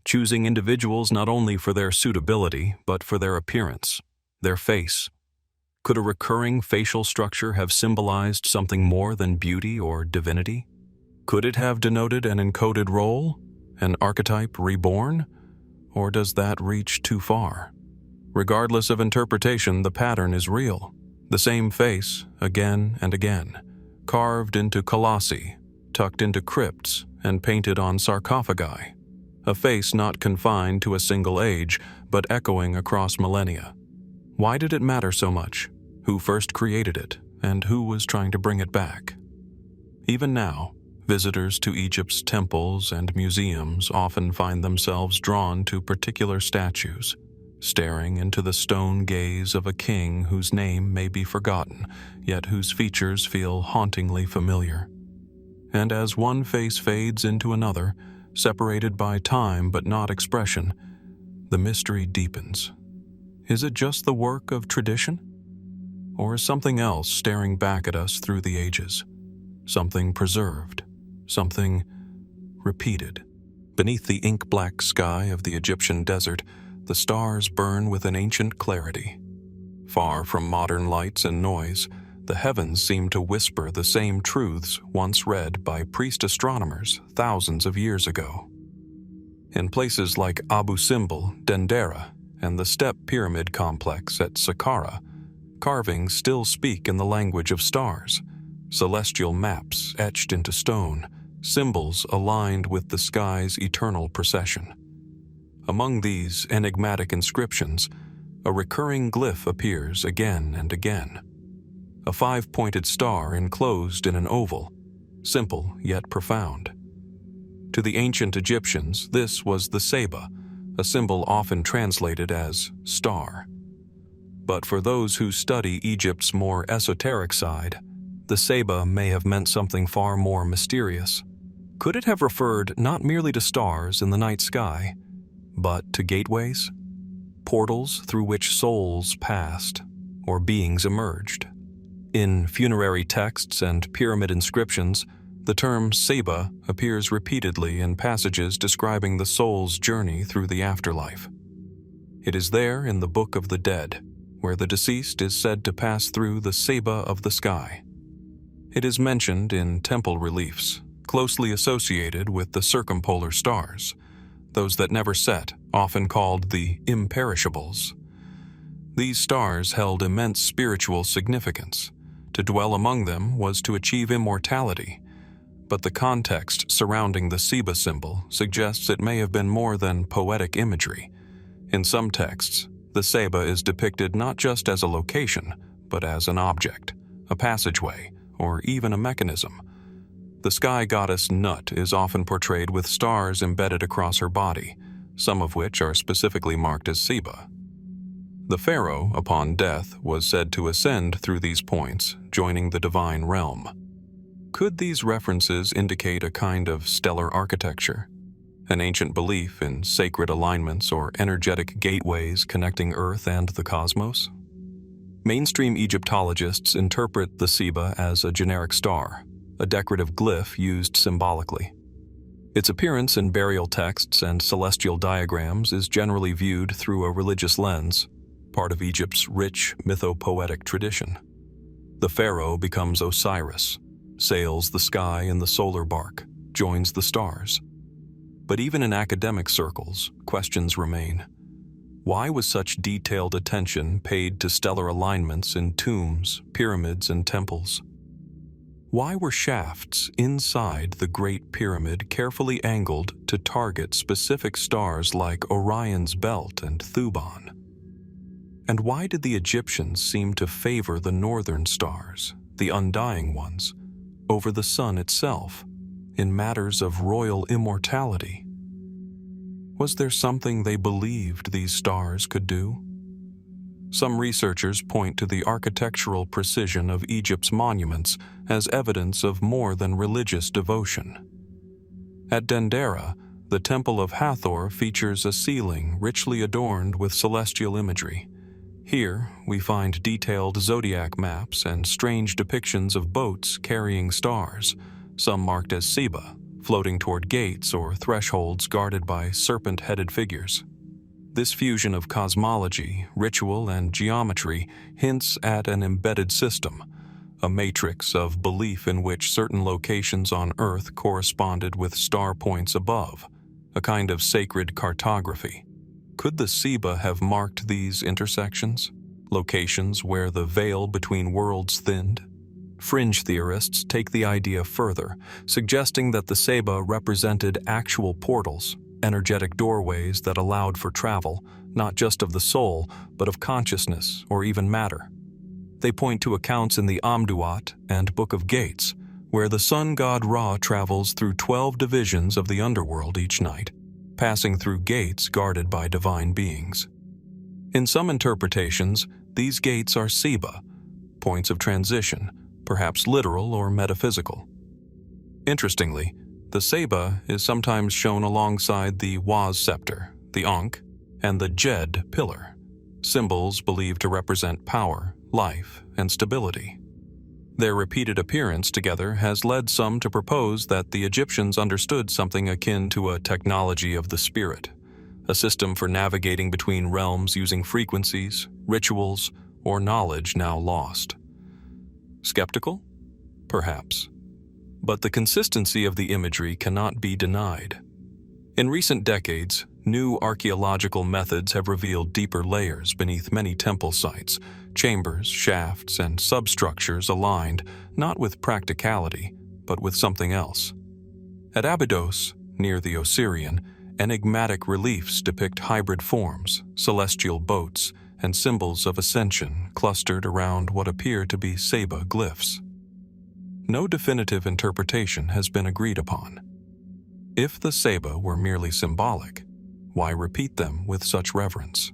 choosing individuals not only for their suitability but for their appearance, their face. Could a recurring facial structure have symbolized something more than beauty or divinity? Could it have denoted an encoded role, an archetype reborn? Or does that reach too far? Regardless of interpretation, the pattern is real. The same face, again and again, carved into colossi, tucked into crypts, and painted on sarcophagi. A face not confined to a single age, but echoing across millennia. Why did it matter so much? Who first created it, and who was trying to bring it back? Even now, visitors to Egypt's temples and museums often find themselves drawn to particular statues, staring into the stone gaze of a king whose name may be forgotten, yet whose features feel hauntingly familiar. And as one face fades into another, separated by time but not expression, the mystery deepens. Is it just the work of tradition? Or is something else staring back at us through the ages? Something preserved, something repeated. Beneath the ink-black sky of the Egyptian desert, the stars burn with an ancient clarity. Far from modern lights and noise, the heavens seem to whisper the same truths once read by priest astronomers thousands of years ago. In places like Abu Simbel, Dendera, and the Step Pyramid complex at Saqqara, carvings still speak in the language of stars, celestial maps etched into stone, symbols aligned with the sky's eternal procession. Among these enigmatic inscriptions, a recurring glyph appears again and again. A 5-pointed star enclosed in an oval, simple yet profound. To the ancient Egyptians, this was the Seba, a symbol often translated as star. But for those who study Egypt's more esoteric side, the Seba may have meant something far more mysterious. Could it have referred not merely to stars in the night sky, but to gateways, portals through which souls passed or beings emerged? In funerary texts and pyramid inscriptions, the term Seba appears repeatedly in passages describing the soul's journey through the afterlife. It is there in the Book of the Dead, where the deceased is said to pass through the Seba of the sky. It is mentioned in temple reliefs, closely associated with the circumpolar stars, those that never set, often called the imperishables. These stars held immense spiritual significance. To dwell among them was to achieve immortality, but the context surrounding the Seba symbol suggests it may have been more than poetic imagery. In some texts, the Seba is depicted not just as a location, but as an object, a passageway, or even a mechanism. The sky goddess Nut is often portrayed with stars embedded across her body, some of which are specifically marked as Seba. The pharaoh, upon death, was said to ascend through these points, joining the divine realm. Could these references indicate a kind of stellar architecture, an ancient belief in sacred alignments or energetic gateways connecting Earth and the cosmos? Mainstream Egyptologists interpret the Seba as a generic star, a decorative glyph used symbolically. Its appearance in burial texts and celestial diagrams is generally viewed through a religious lens, part of Egypt's rich mythopoetic tradition. The pharaoh becomes Osiris, sails the sky in the solar bark, joins the stars. But even in academic circles, questions remain. Why was such detailed attention paid to stellar alignments in tombs, pyramids, and temples? Why were shafts inside the Great Pyramid carefully angled to target specific stars like Orion's Belt and Thuban? And why did the Egyptians seem to favor the northern stars, the undying ones, over the sun itself, in matters of royal immortality? Was there something they believed these stars could do? Some researchers point to the architectural precision of Egypt's monuments as evidence of more than religious devotion. At Dendera, the Temple of Hathor features a ceiling richly adorned with celestial imagery. Here, we find detailed zodiac maps and strange depictions of boats carrying stars, some marked as Seba, floating toward gates or thresholds guarded by serpent-headed figures. This fusion of cosmology, ritual, and geometry hints at an embedded system, a matrix of belief in which certain locations on Earth corresponded with star points above, a kind of sacred cartography. Could the Seba have marked these intersections, locations where the veil between worlds thinned? Fringe theorists take the idea further, suggesting that the Seba represented actual portals, energetic doorways that allowed for travel, not just of the soul, but of consciousness or even matter. They point to accounts in the Amduat and Book of Gates, where the sun god Ra travels through 12 divisions of the underworld each night, passing through gates guarded by divine beings. In some interpretations, these gates are Seba, points of transition, perhaps literal or metaphysical. Interestingly, the Seba is sometimes shown alongside the Waz scepter, the Ankh, and the Jed pillar, symbols believed to represent power, life, and stability. Their repeated appearance together has led some to propose that the Egyptians understood something akin to a technology of the spirit, a system for navigating between realms using frequencies, rituals, or knowledge now lost. Skeptical? Perhaps. But the consistency of the imagery cannot be denied. In recent decades, new archaeological methods have revealed deeper layers beneath many temple sites, chambers, shafts, and substructures aligned not with practicality, but with something else. At Abydos, near the Osirion, enigmatic reliefs depict hybrid forms, celestial boats, and symbols of ascension clustered around what appear to be Seba glyphs. No definitive interpretation has been agreed upon. If the Seba were merely symbolic, why repeat them with such reverence?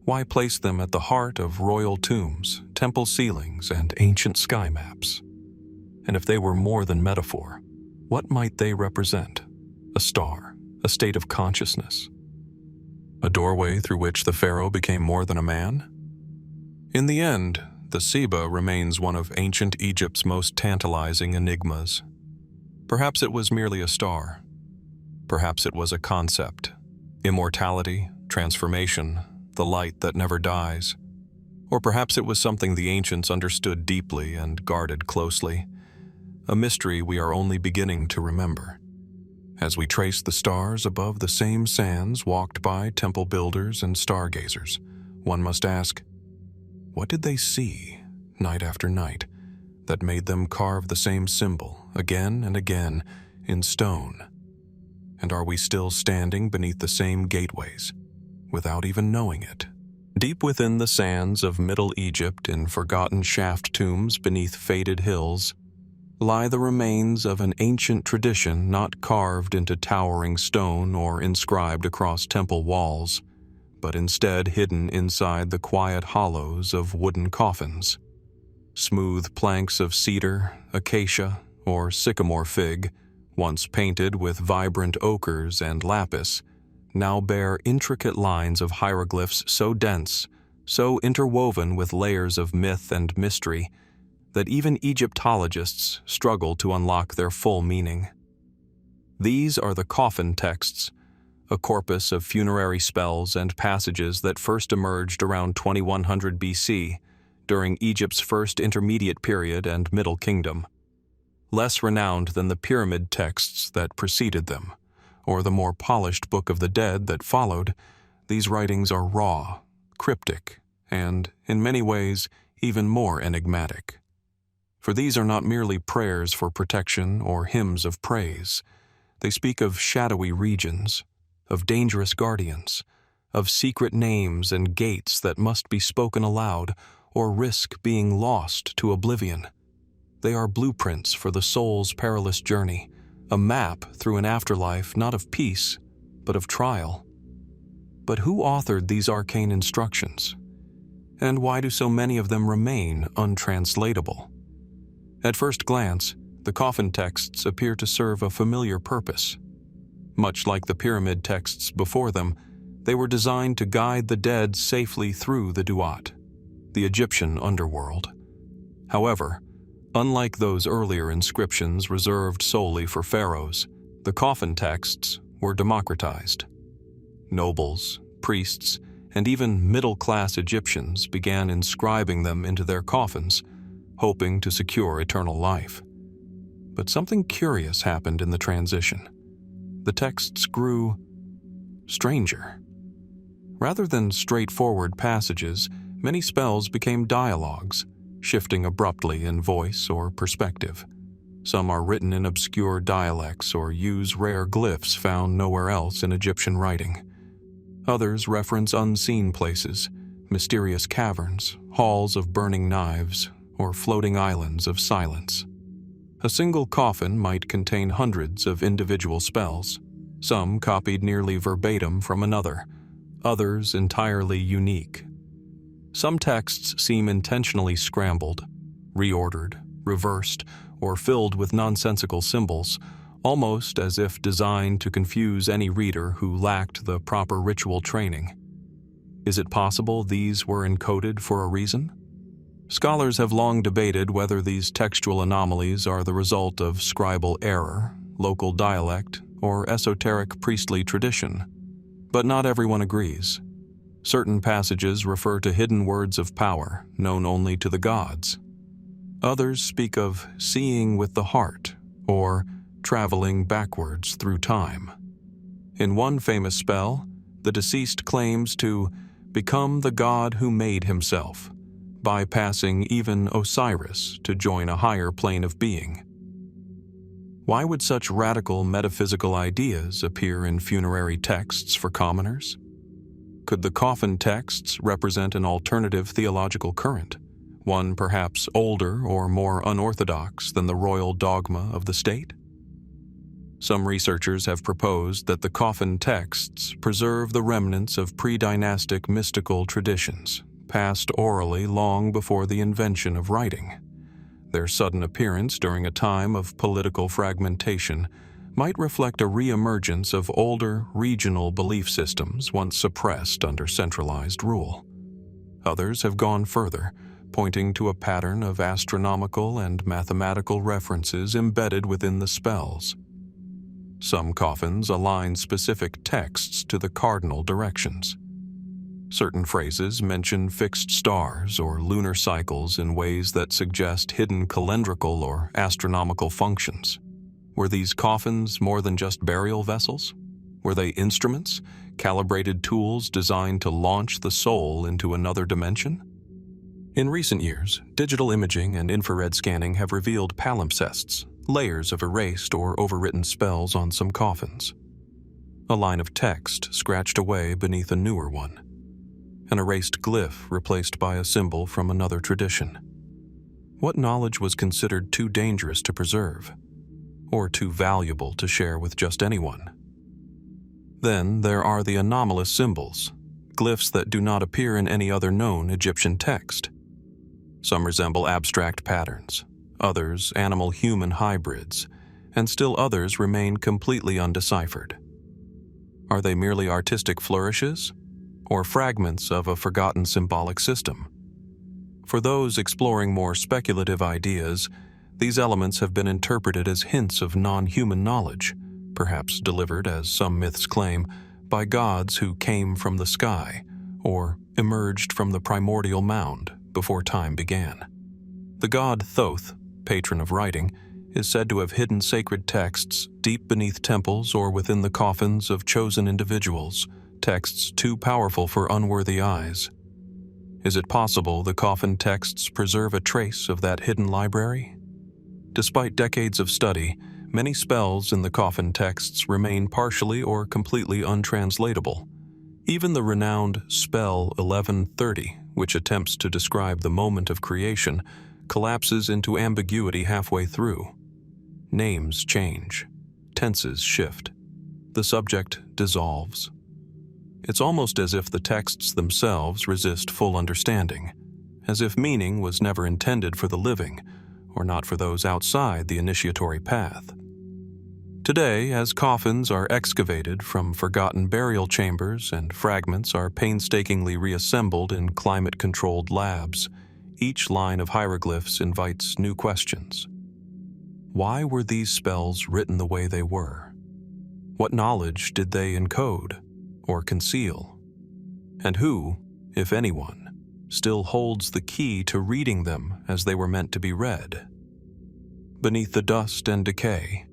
Why place them at the heart of royal tombs, temple ceilings, and ancient sky maps? And if they were more than metaphor, what might they represent? A star, a state of consciousness? A doorway through which the pharaoh became more than a man? In the end, the Seba remains one of ancient Egypt's most tantalizing enigmas. Perhaps it was merely a star. Perhaps it was a concept. Immortality, transformation, the light that never dies. Or perhaps it was something the ancients understood deeply and guarded closely. A mystery we are only beginning to remember. As we trace the stars above the same sands walked by temple builders and stargazers, one must ask, what did they see, night after night, that made them carve the same symbol again and again in stone? And are we still standing beneath the same gateways, without even knowing it? Deep within the sands of Middle Egypt, in forgotten shaft tombs beneath faded hills, lie the remains of an ancient tradition not carved into towering stone or inscribed across temple walls, but instead hidden inside the quiet hollows of wooden coffins. Smooth planks of cedar, acacia, or sycamore fig, once painted with vibrant ochres and lapis, now bear intricate lines of hieroglyphs so dense, so interwoven with layers of myth and mystery, that even Egyptologists struggle to unlock their full meaning. These are the coffin texts, a corpus of funerary spells and passages that first emerged around 2100 BC, during Egypt's first intermediate period and Middle Kingdom. Less renowned than the pyramid texts that preceded them, or the more polished Book of the Dead that followed, these writings are raw, cryptic, and, in many ways, even more enigmatic. For these are not merely prayers for protection or hymns of praise. They speak of shadowy regions, of dangerous guardians, of secret names and gates that must be spoken aloud or risk being lost to oblivion. They are blueprints for the soul's perilous journey, a map through an afterlife not of peace, but of trial. But who authored these arcane instructions? And why do so many of them remain untranslatable? At first glance, the coffin texts appear to serve a familiar purpose. Much like the pyramid texts before them, they were designed to guide the dead safely through the Duat, the Egyptian underworld. However, unlike those earlier inscriptions reserved solely for pharaohs, the coffin texts were democratized. Nobles, priests, and even middle-class Egyptians began inscribing them into their coffins, hoping to secure eternal life. But something curious happened in the transition. The texts grew stranger. Rather than straightforward passages, many spells became dialogues, shifting abruptly in voice or perspective. Some are written in obscure dialects or use rare glyphs found nowhere else in Egyptian writing. Others reference unseen places, mysterious caverns, halls of burning knives, or floating islands of silence. A single coffin might contain hundreds of individual spells, some copied nearly verbatim from another, others entirely unique. Some texts seem intentionally scrambled, reordered, reversed, or filled with nonsensical symbols, almost as if designed to confuse any reader who lacked the proper ritual training. Is it possible these were encoded for a reason? Scholars have long debated whether these textual anomalies are the result of scribal error, local dialect, or esoteric priestly tradition. But not everyone agrees. Certain passages refer to hidden words of power, known only to the gods. Others speak of seeing with the heart, or traveling backwards through time. In one famous spell, the deceased claims to become the god who made himself, bypassing even Osiris to join a higher plane of being. Why would such radical metaphysical ideas appear in funerary texts for commoners? Could the coffin texts represent an alternative theological current, one perhaps older or more unorthodox than the royal dogma of the state? Some researchers have proposed that the coffin texts preserve the remnants of pre-dynastic mystical traditions, passed orally long before the invention of writing. Their sudden appearance during a time of political fragmentation might reflect a re-emergence of older regional belief systems once suppressed under centralized rule. Others have gone further, pointing to a pattern of astronomical and mathematical references embedded within the spells. Some coffins align specific texts to the cardinal directions. Certain phrases mention fixed stars or lunar cycles in ways that suggest hidden calendrical or astronomical functions. Were these coffins more than just burial vessels? Were they instruments, calibrated tools designed to launch the soul into another dimension? In recent years, digital imaging and infrared scanning have revealed palimpsests, layers of erased or overwritten spells on some coffins. A line of text scratched away beneath a newer one. An erased glyph replaced by a symbol from another tradition. What knowledge was considered too dangerous to preserve, or too valuable to share with just anyone? Then there are the anomalous symbols, glyphs that do not appear in any other known Egyptian text. Some resemble abstract patterns, others animal-human hybrids, and still others remain completely undeciphered. Are they merely artistic flourishes, or fragments of a forgotten symbolic system? For those exploring more speculative ideas, these elements have been interpreted as hints of non-human knowledge, perhaps delivered, as some myths claim, by gods who came from the sky or emerged from the primordial mound before time began. The god Thoth, patron of writing, is said to have hidden sacred texts deep beneath temples or within the coffins of chosen individuals, texts too powerful for unworthy eyes. Is it possible the coffin texts preserve a trace of that hidden library? Despite decades of study, many spells in the coffin texts remain partially or completely untranslatable. Even the renowned spell 1130, which attempts to describe the moment of creation, collapses into ambiguity halfway through. Names change, tenses shift, the subject dissolves. It's almost as if the texts themselves resist full understanding, as if meaning was never intended for the living, or not for those outside the initiatory path. Today, as coffins are excavated from forgotten burial chambers and fragments are painstakingly reassembled in climate-controlled labs, each line of hieroglyphs invites new questions. Why were these spells written the way they were? What knowledge did they encode or conceal? And who, if anyone, still holds the key to reading them as they were meant to be read? Beneath the dust and decay,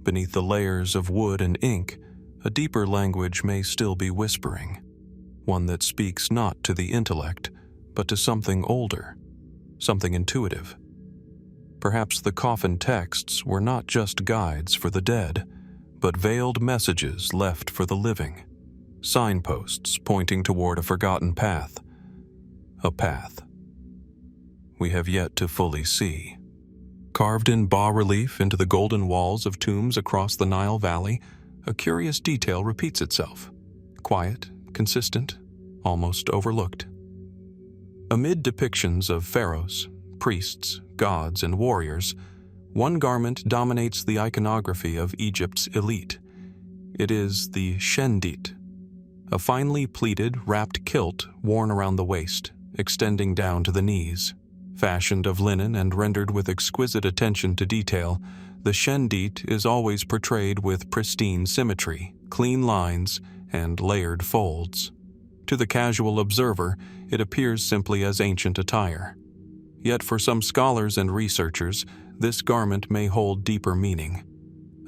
beneath the layers of wood and ink, a deeper language may still be whispering, one that speaks not to the intellect, but to something older, something intuitive. Perhaps the coffin texts were not just guides for the dead, but veiled messages left for the living, signposts pointing toward a forgotten path, a path we have yet to fully see. Carved in bas-relief into the golden walls of tombs across the Nile Valley, a curious detail repeats itself, quiet, consistent, almost overlooked. Amid depictions of pharaohs, priests, gods, and warriors, one garment dominates the iconography of Egypt's elite. It is the Shendyt, a finely pleated, wrapped kilt worn around the waist, extending down to the knees. Fashioned of linen and rendered with exquisite attention to detail, the Shendyt is always portrayed with pristine symmetry, clean lines, and layered folds. To the casual observer, it appears simply as ancient attire. Yet for some scholars and researchers, this garment may hold deeper meaning.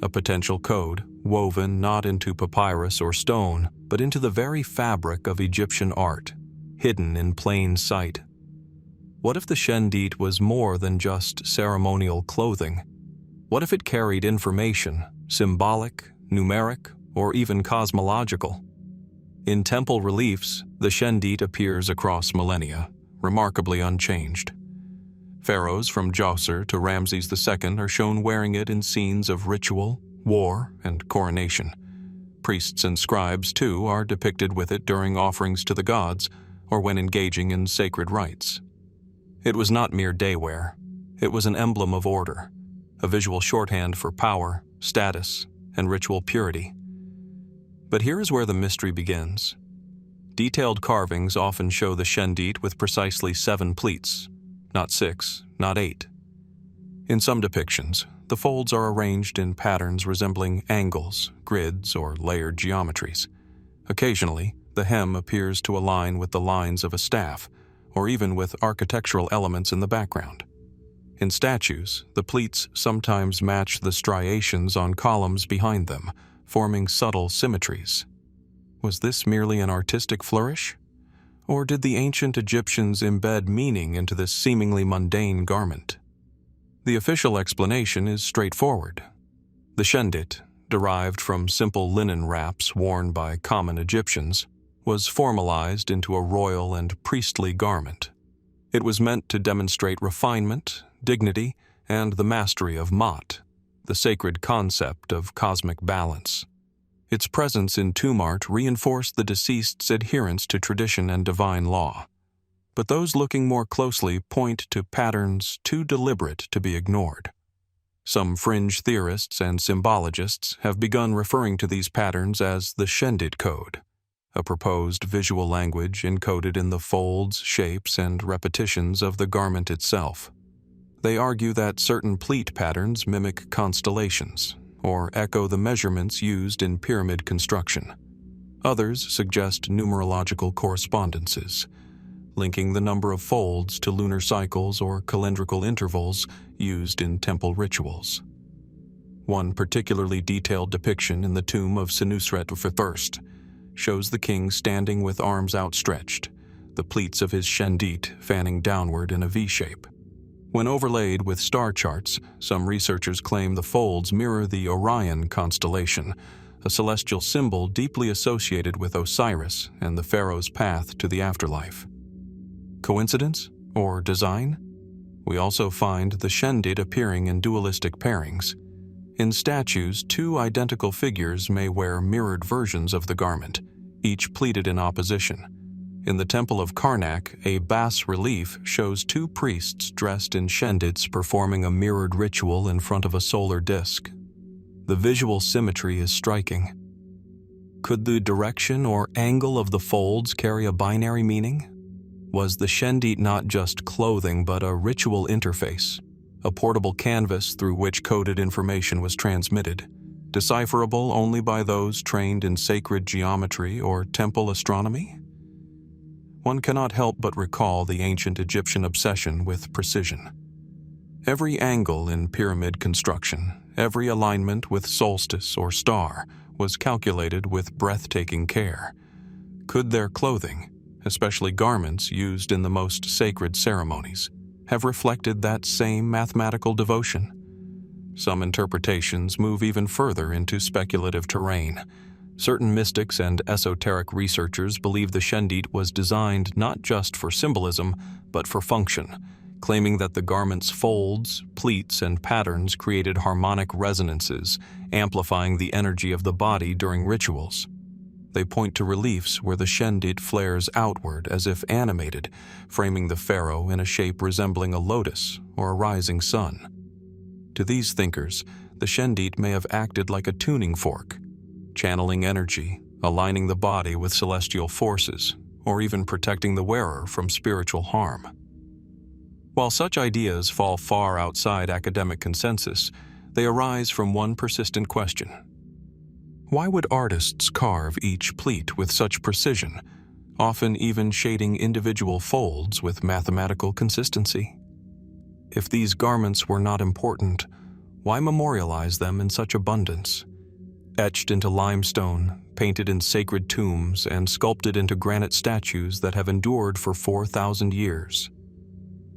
A potential code, woven not into papyrus or stone, but into the very fabric of Egyptian art, hidden in plain sight. What if the Shendyt was more than just ceremonial clothing? What if it carried information, symbolic, numeric, or even cosmological? In temple reliefs, the Shendyt appears across millennia, remarkably unchanged. Pharaohs from Djoser to Ramses II are shown wearing it in scenes of ritual, war, and coronation. Priests and scribes, too, are depicted with it during offerings to the gods or when engaging in sacred rites. It was not mere daywear. It was an emblem of order, a visual shorthand for power, status, and ritual purity. But here is where the mystery begins. Detailed carvings often show the Shendyt with precisely 7 pleats, not 6, not 8. In some depictions, the folds are arranged in patterns resembling angles, grids, or layered geometries. Occasionally, the hem appears to align with the lines of a staff, or even with architectural elements in the background. In statues, the pleats sometimes match the striations on columns behind them, forming subtle symmetries. Was this merely an artistic flourish? Or did the ancient Egyptians embed meaning into this seemingly mundane garment? The official explanation is straightforward. The Shendyt, derived from simple linen wraps worn by common Egyptians, was formalized into a royal and priestly garment. It was meant to demonstrate refinement, dignity, and the mastery of Ma'at, the sacred concept of cosmic balance. Its presence in tomb art reinforced the deceased's adherence to tradition and divine law. But those looking more closely point to patterns too deliberate to be ignored. Some fringe theorists and symbologists have begun referring to these patterns as the Shendyt Code, a proposed visual language encoded in the folds, shapes, and repetitions of the garment itself. They argue that certain pleat patterns mimic constellations, or echo the measurements used in pyramid construction. Others suggest numerological correspondences, linking the number of folds to lunar cycles or calendrical intervals used in temple rituals. One particularly detailed depiction in the tomb of Senusret I shows the king standing with arms outstretched, the pleats of his Shendyt fanning downward in a V-shape. When overlaid with star charts, some researchers claim the folds mirror the Orion constellation, a celestial symbol deeply associated with Osiris and the pharaoh's path to the afterlife. Coincidence or design? We also find the Shendyt appearing in dualistic pairings. In statues, two identical figures may wear mirrored versions of the garment, each pleated in opposition. In the Temple of Karnak, a bas-relief shows two priests dressed in Shendyts performing a mirrored ritual in front of a solar disk. The visual symmetry is striking. Could the direction or angle of the folds carry a binary meaning? Was the Shendyt not just clothing but a ritual interface, a portable canvas through which coded information was transmitted, decipherable only by those trained in sacred geometry or temple astronomy? One cannot help but recall the ancient Egyptian obsession with precision. Every angle in pyramid construction, every alignment with solstice or star, was calculated with breathtaking care. Could their clothing, especially garments used in the most sacred ceremonies, have reflected that same mathematical devotion? Some interpretations move even further into speculative terrain. Certain mystics and esoteric researchers believe the Shendyt was designed not just for symbolism, but for function, claiming that the garment's folds, pleats, and patterns created harmonic resonances, amplifying the energy of the body during rituals. They point to reliefs where the Shendyt flares outward as if animated, framing the pharaoh in a shape resembling a lotus or a rising sun. To these thinkers, the Shendyt may have acted like a tuning fork, channeling energy, aligning the body with celestial forces, or even protecting the wearer from spiritual harm. While such ideas fall far outside academic consensus, they arise from one persistent question. Why would artists carve each pleat with such precision, often even shading individual folds with mathematical consistency? If these garments were not important, why memorialize them in such abundance? Etched into limestone, painted in sacred tombs, and sculpted into granite statues that have endured for 4,000 years.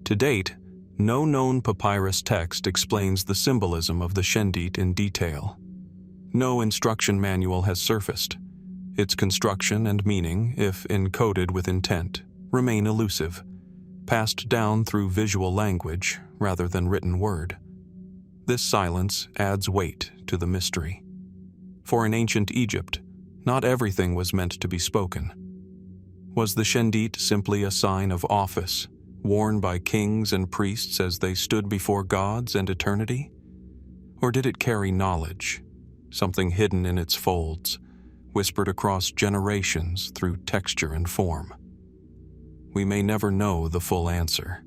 To date, no known papyrus text explains the symbolism of the Shendyt in detail. No instruction manual has surfaced. Its construction and meaning, if encoded with intent, remain elusive, passed down through visual language rather than written word. This silence adds weight to the mystery. For in ancient Egypt, not everything was meant to be spoken. Was the Shendyt simply a sign of office, worn by kings and priests as they stood before gods and eternity? Or did it carry knowledge, something hidden in its folds, whispered across generations through texture and form? We may never know the full answer.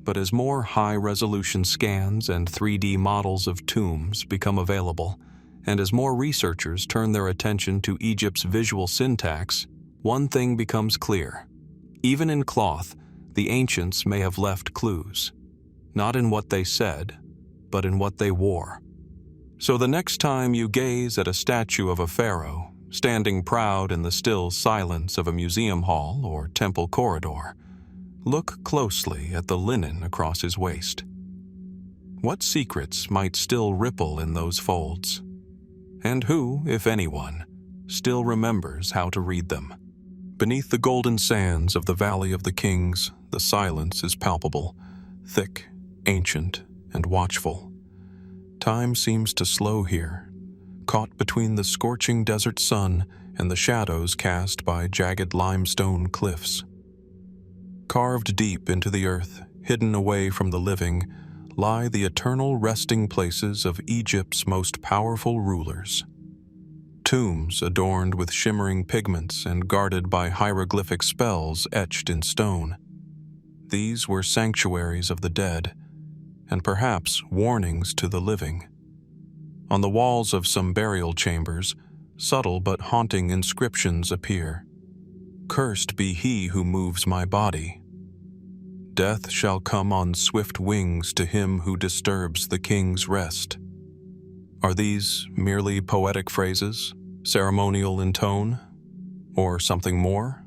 But as more high-resolution scans and 3D models of tombs become available, and as more researchers turn their attention to Egypt's visual syntax, one thing becomes clear. Even in cloth, the ancients may have left clues, not in what they said, but in what they wore. So the next time you gaze at a statue of a pharaoh, standing proud in the still silence of a museum hall or temple corridor, look closely at the linen across his waist. What secrets might still ripple in those folds? And who, if anyone, still remembers how to read them? Beneath the golden sands of the Valley of the Kings, the silence is palpable, thick, ancient and watchful. Time seems to slow here, caught between the scorching desert sun and the shadows cast by jagged limestone cliffs. Carved deep into the earth, hidden away from the living, lie the eternal resting places of Egypt's most powerful rulers. Tombs adorned with shimmering pigments and guarded by hieroglyphic spells etched in stone. These were sanctuaries of the dead, and perhaps warnings to the living. On the walls of some burial chambers, subtle but haunting inscriptions appear. "Cursed be he who moves my body. Death shall come on swift wings to him who disturbs the king's rest." Are these merely poetic phrases, ceremonial in tone, or something more?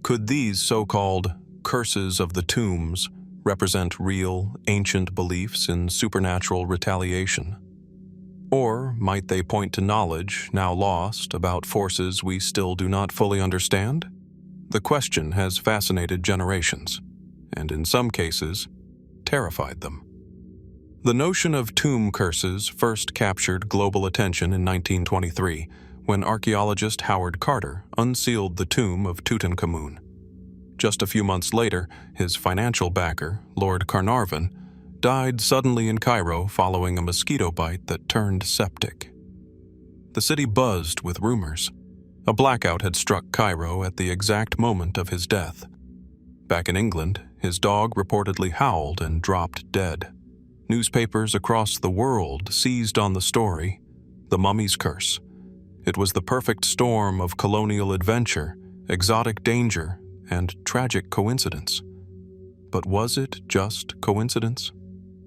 Could these so-called curses of the tombs represent real, ancient beliefs in supernatural retaliation? Or might they point to knowledge, now lost, about forces we still do not fully understand? The question has fascinated generations, and in some cases, terrified them. The notion of tomb curses first captured global attention in 1923, when archaeologist Howard Carter unsealed the tomb of Tutankhamun. Just a few months later, his financial backer, Lord Carnarvon, died suddenly in Cairo following a mosquito bite that turned septic. The city buzzed with rumors. A blackout had struck Cairo at the exact moment of his death. Back in England, his dog reportedly howled and dropped dead. Newspapers across the world seized on the story, the mummy's curse. It was the perfect storm of colonial adventure, exotic danger, and tragic coincidence. But was it just coincidence?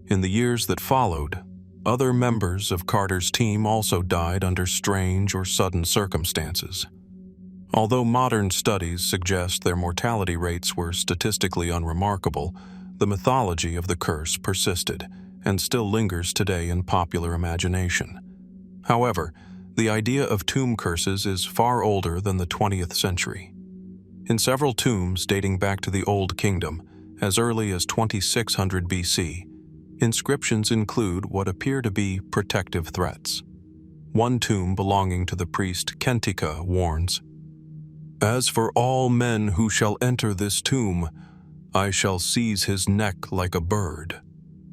In the years that followed, other members of Carter's team also died under strange or sudden circumstances. Although modern studies suggest their mortality rates were statistically unremarkable, the mythology of the curse persisted and still lingers today in popular imagination. However, the idea of tomb curses is far older than the 20th century. In several tombs dating back to the Old Kingdom, as early as 2600 BC, inscriptions include what appear to be protective threats. One tomb belonging to the priest Kentika warns, "As for all men who shall enter this tomb, I shall seize his neck like a bird.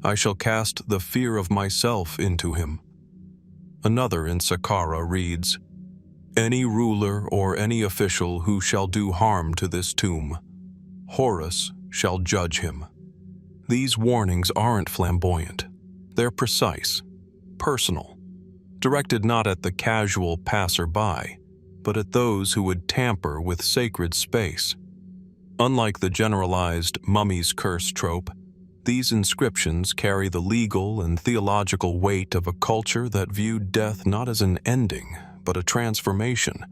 I shall cast the fear of myself into him." Another in Saqqara reads, "Any ruler or any official who shall do harm to this tomb, Horus shall judge him." These warnings aren't flamboyant. They're precise, personal, directed not at the casual passerby, but at those who would tamper with sacred space. Unlike the generalized mummy's curse trope, these inscriptions carry the legal and theological weight of a culture that viewed death not as an ending, but a transformation,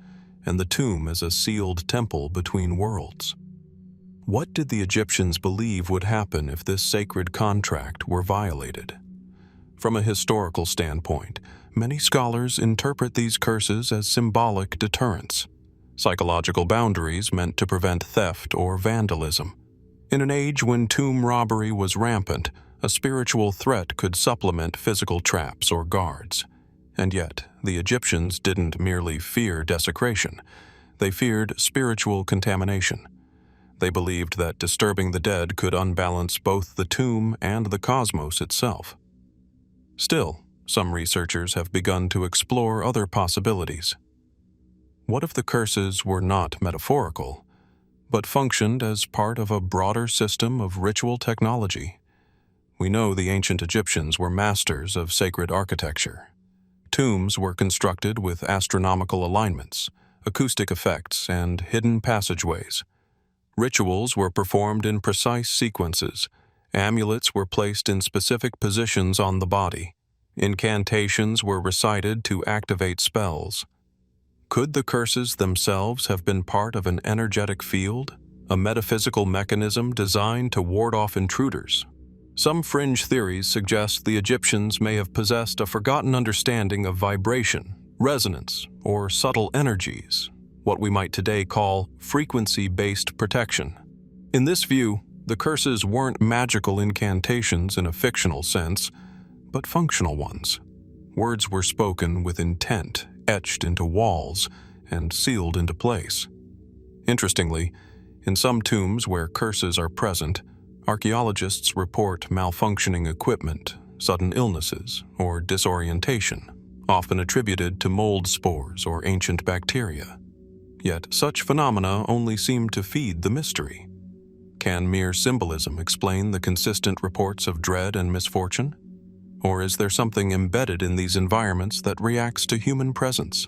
and the tomb as a sealed temple between worlds. What did the Egyptians believe would happen if this sacred contract were violated? From a historical standpoint, many scholars interpret these curses as symbolic deterrents, psychological boundaries meant to prevent theft or vandalism. In an age when tomb robbery was rampant, a spiritual threat could supplement physical traps or guards. And yet, the Egyptians didn't merely fear desecration. They feared spiritual contamination. They believed that disturbing the dead could unbalance both the tomb and the cosmos itself. Still, some researchers have begun to explore other possibilities. What if the curses were not metaphorical, but functioned as part of a broader system of ritual technology? We know the ancient Egyptians were masters of sacred architecture. Tombs were constructed with astronomical alignments, acoustic effects, and hidden passageways. Rituals were performed in precise sequences. Amulets were placed in specific positions on the body. Incantations were recited to activate spells. Could the curses themselves have been part of an energetic field, a metaphysical mechanism designed to ward off intruders? Some fringe theories suggest the Egyptians may have possessed a forgotten understanding of vibration, resonance, or subtle energies, what we might today call frequency-based protection. In this view, The curses weren't magical incantations in a fictional sense, but functional ones. Words were spoken with intent, etched into walls, and sealed into place. Interestingly, in some tombs where curses are present, archaeologists report malfunctioning equipment, sudden illnesses, or disorientation, often attributed to mold spores or ancient bacteria. Yet such phenomena only seem to feed the mystery. Can mere symbolism explain the consistent reports of dread and misfortune? Or is there something embedded in these environments that reacts to human presence?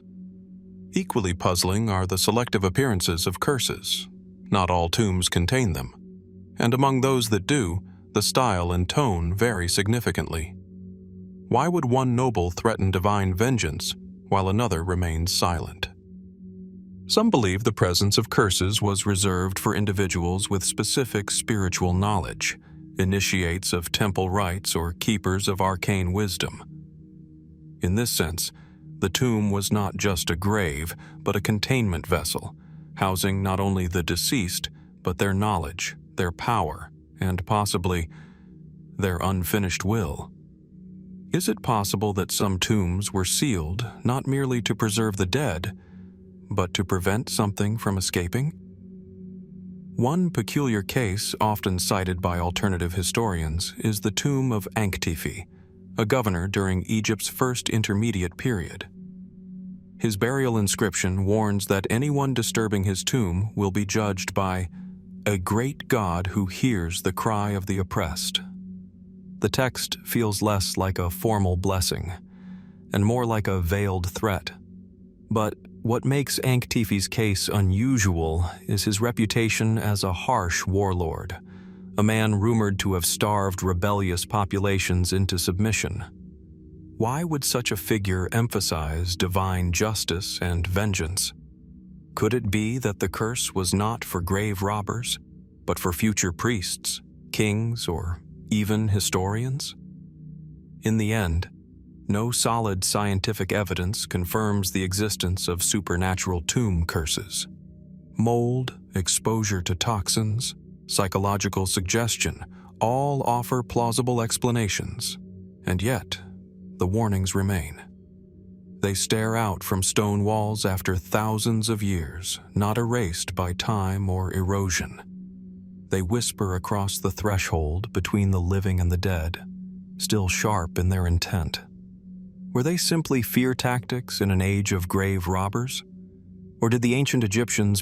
Equally puzzling are the selective appearances of curses. Not all tombs contain them, and among those that do, the style and tone vary significantly. Why would one noble threaten divine vengeance while another remains silent? Some believe the presence of curses was reserved for individuals with specific spiritual knowledge, initiates of temple rites or keepers of arcane wisdom. In this sense, the tomb was not just a grave, but a containment vessel, housing not only the deceased, but their knowledge, their power, and possibly their unfinished will. Is it possible that some tombs were sealed not merely to preserve the dead, but to prevent something from escaping? One peculiar case often cited by alternative historians is the tomb of Ankhtifi, a governor during Egypt's first intermediate period. His burial inscription warns that anyone disturbing his tomb will be judged by a great God who hears the cry of the oppressed. The text feels less like a formal blessing and more like a veiled threat. But what makes Ankhtifi's case unusual is his reputation as a harsh warlord, a man rumored to have starved rebellious populations into submission. Why would such a figure emphasize divine justice and vengeance? Could it be that the curse was not for grave robbers, but for future priests, kings, or even historians? In the end, no solid scientific evidence confirms the existence of supernatural tomb curses. Mold, exposure to toxins, psychological suggestion all offer plausible explanations, and yet the warnings remain. They stare out from stone walls after thousands of years, not erased by time or erosion. They whisper across the threshold between the living and the dead, still sharp in their intent. Were they simply fear tactics in an age of grave robbers? Or did the ancient Egyptians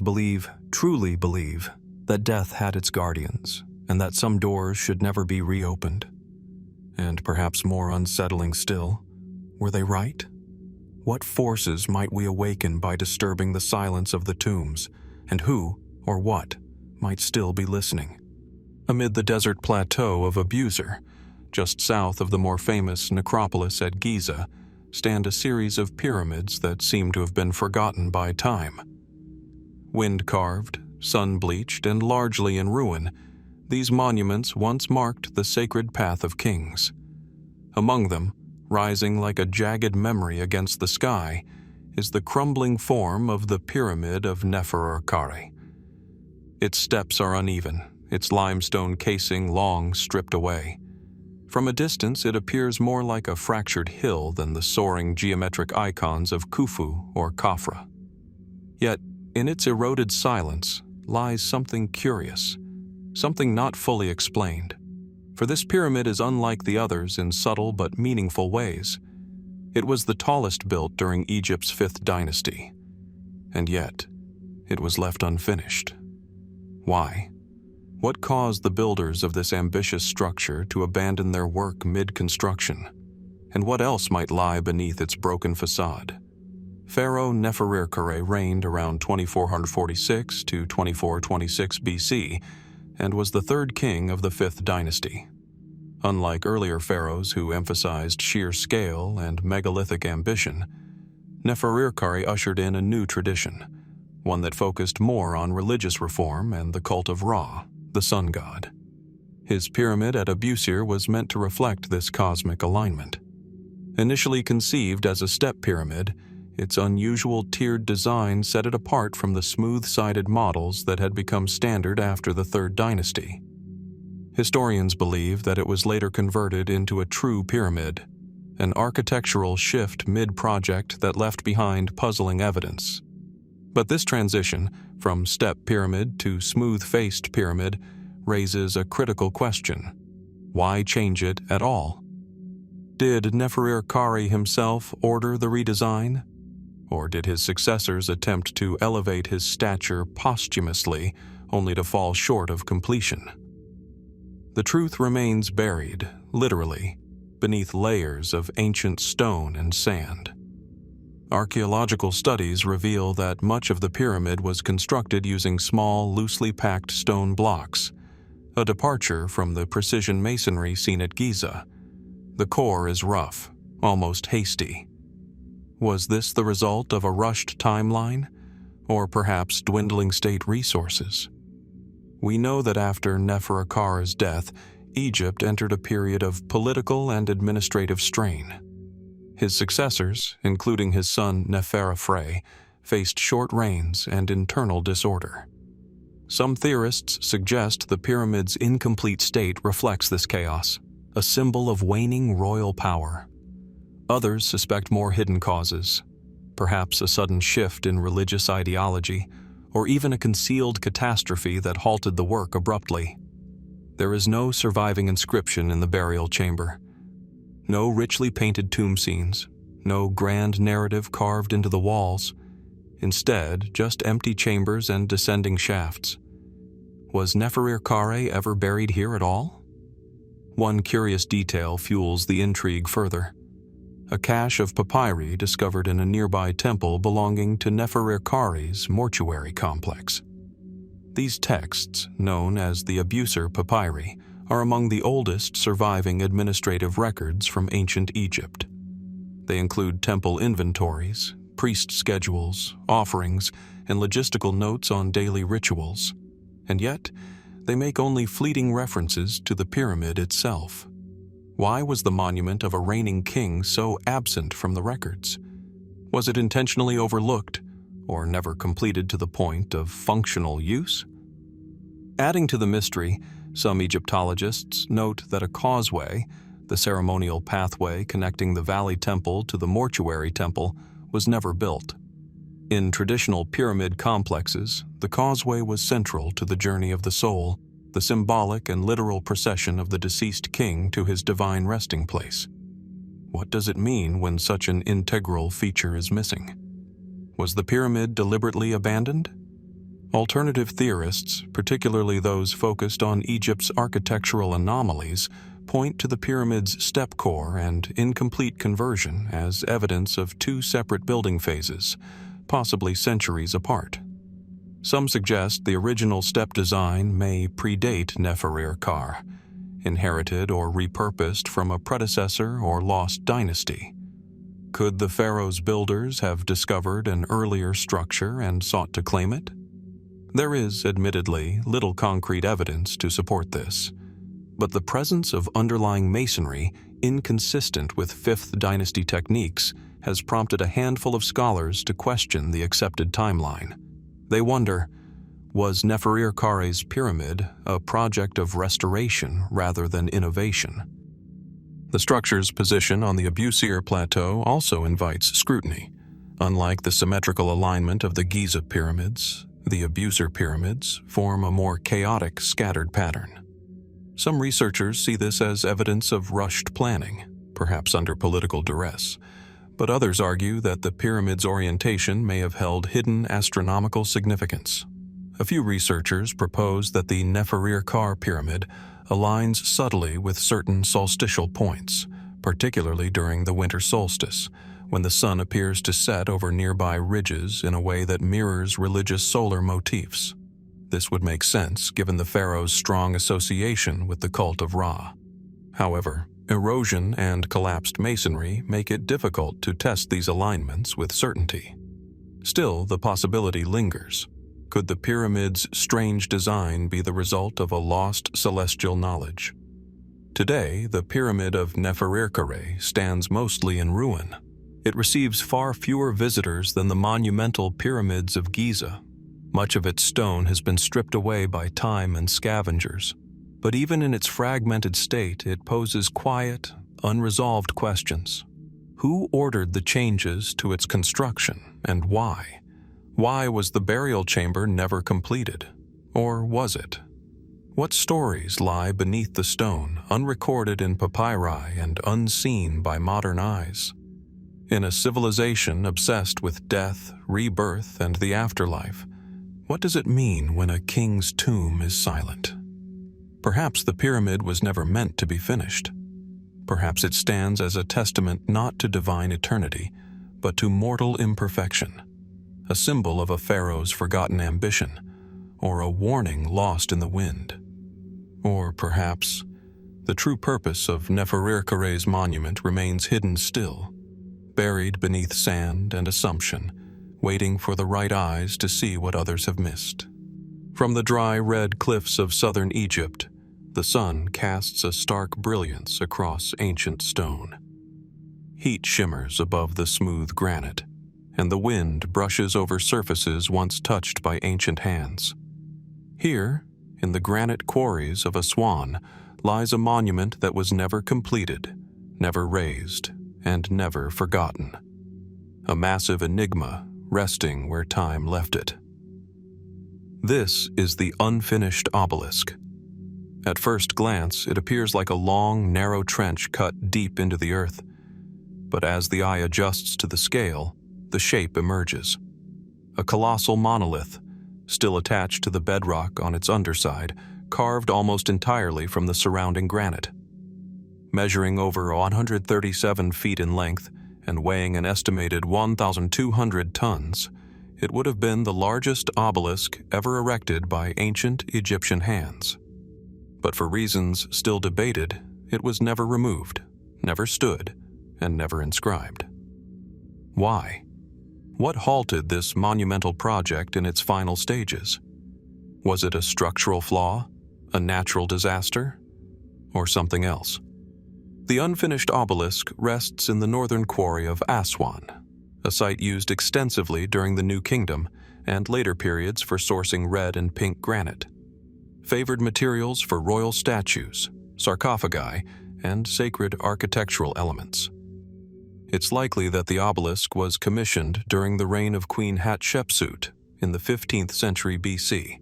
truly believe, that death had its guardians, and that some doors should never be reopened? And perhaps more unsettling still, were they right? What forces might we awaken by disturbing the silence of the tombs, and who, or what, might still be listening? Amid the desert plateau of Abusir, just south of the more famous necropolis at Giza, stand a series of pyramids that seem to have been forgotten by time. Wind-carved, sun-bleached, and largely in ruin, these monuments once marked the sacred path of kings. Among them, rising like a jagged memory against the sky, is the crumbling form of the Pyramid of Neferirkare. Its steps are uneven, its limestone casing long stripped away. From a distance, it appears more like a fractured hill than the soaring geometric icons of Khufu or Khafra. Yet, in its eroded silence lies something curious, something not fully explained. For this pyramid is unlike the others in subtle but meaningful ways. It was the tallest built during Egypt's 5th dynasty, and yet it was left unfinished. Why? What caused the builders of this ambitious structure to abandon their work mid-construction? And what else might lie beneath its broken facade? Pharaoh Neferirkare reigned around 2446 to 2426 BC and was the 3rd king of the 5th dynasty. Unlike earlier pharaohs who emphasized sheer scale and megalithic ambition, Neferirkare ushered in a new tradition, one that focused more on religious reform and the cult of Ra, the sun god. His pyramid at Abusir was meant to reflect this cosmic alignment. Initially conceived as a step pyramid, its unusual tiered design set it apart from the smooth-sided models that had become standard after the 3rd dynasty. Historians believe that it was later converted into a true pyramid, an architectural shift mid-project that left behind puzzling evidence. But this transition, from step pyramid to smooth-faced pyramid, raises a critical question. Why change it at all? Did Neferirkare himself order the redesign? Or did his successors attempt to elevate his stature posthumously, only to fall short of completion? The truth remains buried, literally, beneath layers of ancient stone and sand. Archaeological studies reveal that much of the pyramid was constructed using small, loosely packed stone blocks, a departure from the precision masonry seen at Giza. The core is rough, almost hasty. Was this the result of a rushed timeline, or perhaps dwindling state resources? We know that after Neferirkare's death, Egypt entered a period of political and administrative strain. His successors, including his son Neferefre, faced short reigns and internal disorder. Some theorists suggest the pyramid's incomplete state reflects this chaos, a symbol of waning royal power. Others suspect more hidden causes, perhaps a sudden shift in religious ideology, or even a concealed catastrophe that halted the work abruptly. There is no surviving inscription in the burial chamber. No richly painted tomb scenes, no grand narrative carved into the walls. Instead, just empty chambers and descending shafts. Was Neferirkare ever buried here at all? One curious detail fuels the intrigue further. A cache of papyri discovered in a nearby temple belonging to Neferirkare's mortuary complex. These texts, known as the Abuser papyri, are among the oldest surviving administrative records from ancient Egypt. They include temple inventories, priest schedules, offerings, and logistical notes on daily rituals. And yet, they make only fleeting references to the pyramid itself. Why was the monument of a reigning king so absent from the records? Was it intentionally overlooked, or never completed to the point of functional use? Adding to the mystery, some Egyptologists note that a causeway, the ceremonial pathway connecting the Valley Temple to the Mortuary Temple, was never built. In traditional pyramid complexes, the causeway was central to the journey of the soul, the symbolic and literal procession of the deceased king to his divine resting place. What does it mean when such an integral feature is missing? Was the pyramid deliberately abandoned? Alternative theorists, particularly those focused on Egypt's architectural anomalies, point to the pyramid's step core and incomplete conversion as evidence of two separate building phases, possibly centuries apart. Some suggest the original step design may predate Neferirkare, inherited or repurposed from a predecessor or lost dynasty. Could the pharaoh's builders have discovered an earlier structure and sought to claim it? There is, admittedly, little concrete evidence to support this, but the presence of underlying masonry inconsistent with 5th Dynasty techniques has prompted a handful of scholars to question the accepted timeline. They wonder, was Neferirkare's pyramid a project of restoration rather than innovation? The structure's position on the Abusir Plateau also invites scrutiny. Unlike the symmetrical alignment of the Giza pyramids, the Abuser pyramids form a more chaotic, scattered pattern. Some researchers see this as evidence of rushed planning, perhaps under political duress, but others argue that the pyramid's orientation may have held hidden astronomical significance. A few researchers propose that the Neferirkare pyramid aligns subtly with certain solstitial points, particularly during the winter solstice, when the sun appears to set over nearby ridges in a way that mirrors religious solar motifs. This would make sense given the pharaoh's strong association with the cult of Ra. However, erosion and collapsed masonry make it difficult to test these alignments with certainty. Still, the possibility lingers. Could the pyramid's strange design be the result of a lost celestial knowledge? Today, the Pyramid of Neferirkare stands mostly in ruin. It receives far fewer visitors than the monumental pyramids of Giza. Much of its stone has been stripped away by time and scavengers. But even in its fragmented state, it poses quiet, unresolved questions. Who ordered the changes to its construction, and why? Why was the burial chamber never completed? Or was it? What stories lie beneath the stone, unrecorded in papyri and unseen by modern eyes? In a civilization obsessed with death, rebirth, and the afterlife, what does it mean when a king's tomb is silent? Perhaps the pyramid was never meant to be finished. Perhaps it stands as a testament not to divine eternity, but to mortal imperfection, a symbol of a pharaoh's forgotten ambition, or a warning lost in the wind. Or perhaps the true purpose of Neferirkare's monument remains hidden still, buried beneath sand and assumption, waiting for the right eyes to see what others have missed. From the dry red cliffs of southern Egypt, the sun casts a stark brilliance across ancient stone. Heat shimmers above the smooth granite, and the wind brushes over surfaces once touched by ancient hands. Here, in the granite quarries of Aswan, lies a monument that was never completed, never raised, and never forgotten. A massive enigma resting where time left it. This is the unfinished obelisk. At first glance, it appears like a long, narrow trench cut deep into the earth. But as the eye adjusts to the scale, the shape emerges. A colossal monolith, still attached to the bedrock on its underside, carved almost entirely from the surrounding granite. Measuring over 137 feet in length and weighing an estimated 1,200 tons, it would have been the largest obelisk ever erected by ancient Egyptian hands. But for reasons still debated, it was never removed, never stood, and never inscribed. Why? What halted this monumental project in its final stages? Was it a structural flaw, a natural disaster, or something else? The unfinished obelisk rests in the northern quarry of Aswan, a site used extensively during the New Kingdom and later periods for sourcing red and pink granite. Favored materials for royal statues, sarcophagi, and sacred architectural elements. It's likely that the obelisk was commissioned during the reign of Queen Hatshepsut in the 15th century BC,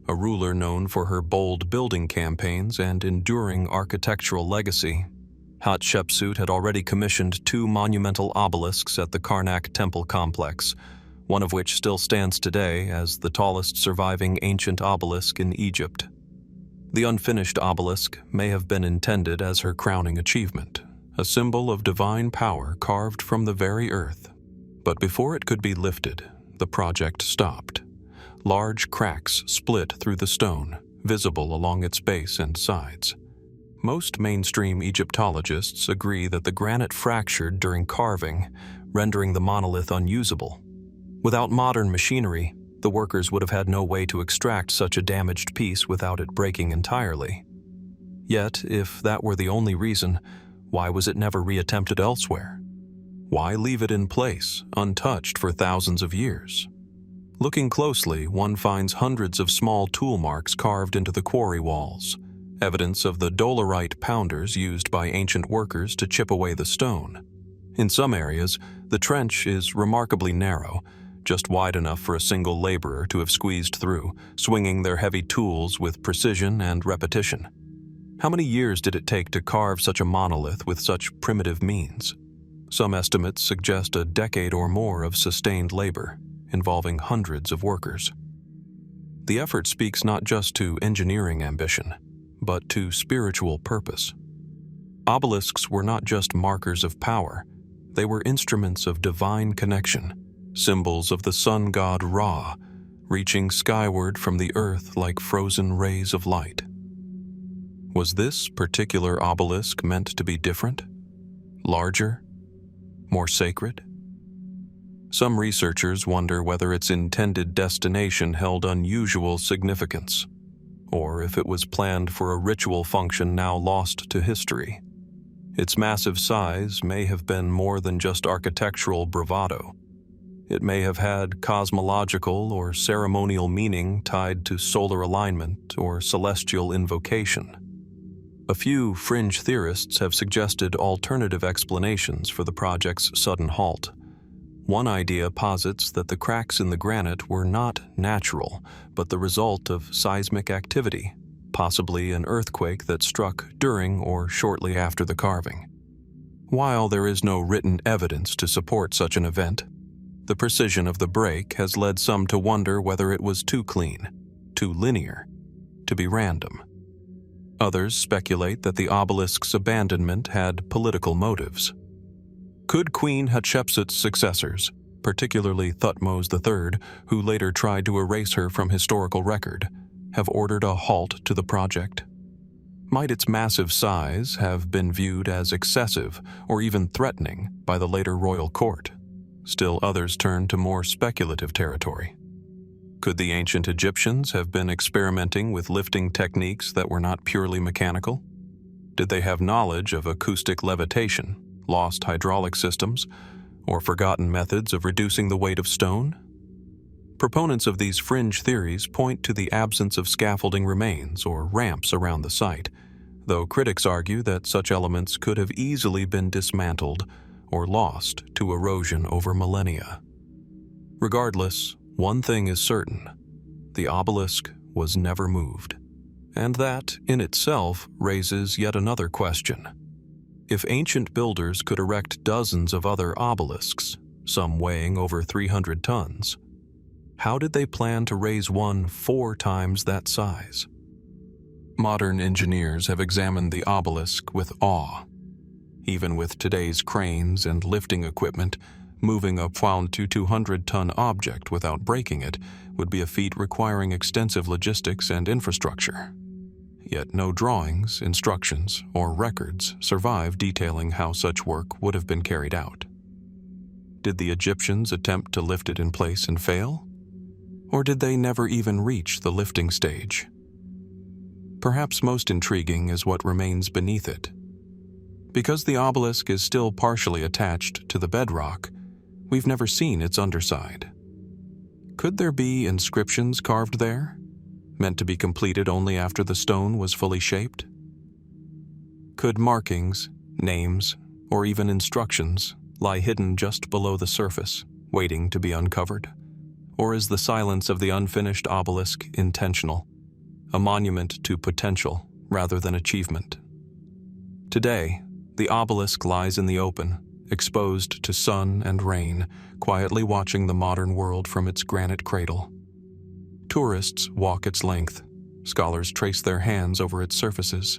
a ruler known for her bold building campaigns and enduring architectural legacy. Hatshepsut had already commissioned 2 monumental obelisks at the Karnak temple complex, one of which still stands today as the tallest surviving ancient obelisk in Egypt. The unfinished obelisk may have been intended as her crowning achievement, a symbol of divine power carved from the very earth. But before it could be lifted, the project stopped. Large cracks split through the stone, visible along its base and sides. Most mainstream Egyptologists agree that the granite fractured during carving, rendering the monolith unusable. Without modern machinery, the workers would have had no way to extract such a damaged piece without it breaking entirely. Yet, if that were the only reason, why was it never reattempted elsewhere? Why leave it in place, untouched for thousands of years? Looking closely, one finds hundreds of small tool marks carved into the quarry walls, evidence of the dolerite pounders used by ancient workers to chip away the stone. In some areas, the trench is remarkably narrow, just wide enough for a single laborer to have squeezed through, swinging their heavy tools with precision and repetition. How many years did it take to carve such a monolith with such primitive means? Some estimates suggest a decade or more of sustained labor, involving hundreds of workers. The effort speaks not just to engineering ambition, but to spiritual purpose. Obelisks were not just markers of power, they were instruments of divine connection, symbols of the sun god Ra, reaching skyward from the earth like frozen rays of light. Was this particular obelisk meant to be different? Larger? More sacred? Some researchers wonder whether its intended destination held unusual significance, or if it was planned for a ritual function now lost to history. Its massive size may have been more than just architectural bravado. It may have had cosmological or ceremonial meaning tied to solar alignment or celestial invocation. A few fringe theorists have suggested alternative explanations for the project's sudden halt. One idea posits that the cracks in the granite were not natural, but the result of seismic activity, possibly an earthquake that struck during or shortly after the carving. While there is no written evidence to support such an event, the precision of the break has led some to wonder whether it was too clean, too linear, to be random. Others speculate that the obelisk's abandonment had political motives. Could Queen Hatshepsut's successors, particularly Thutmose III, who later tried to erase her from historical record, have ordered a halt to the project? Might its massive size have been viewed as excessive or even threatening by the later royal court? Still others turn to more speculative territory. Could the ancient Egyptians have been experimenting with lifting techniques that were not purely mechanical? Did they have knowledge of acoustic levitation, lost hydraulic systems, or forgotten methods of reducing the weight of stone? Proponents of these fringe theories point to the absence of scaffolding remains or ramps around the site, though critics argue that such elements could have easily been dismantled or lost to erosion over millennia. Regardless, one thing is certain: the obelisk was never moved. And that, in itself, raises yet another question. If ancient builders could erect dozens of other obelisks, some weighing over 300 tons, how did they plan to raise one 4 times that size? Modern engineers have examined the obelisk with awe. Even with today's cranes and lifting equipment, moving a 200-ton object without breaking it would be a feat requiring extensive logistics and infrastructure. Yet no drawings, instructions, or records survive detailing how such work would have been carried out. Did the Egyptians attempt to lift it in place and fail? Or did they never even reach the lifting stage? Perhaps most intriguing is what remains beneath it. Because the obelisk is still partially attached to the bedrock, we've never seen its underside. Could there be inscriptions carved there, meant to be completed only after the stone was fully shaped? Could markings, names, or even instructions lie hidden just below the surface, waiting to be uncovered? Or is the silence of the unfinished obelisk intentional, a monument to potential rather than achievement? Today, the obelisk lies in the open, exposed to sun and rain, quietly watching the modern world from its granite cradle. Tourists walk its length, scholars trace their hands over its surfaces.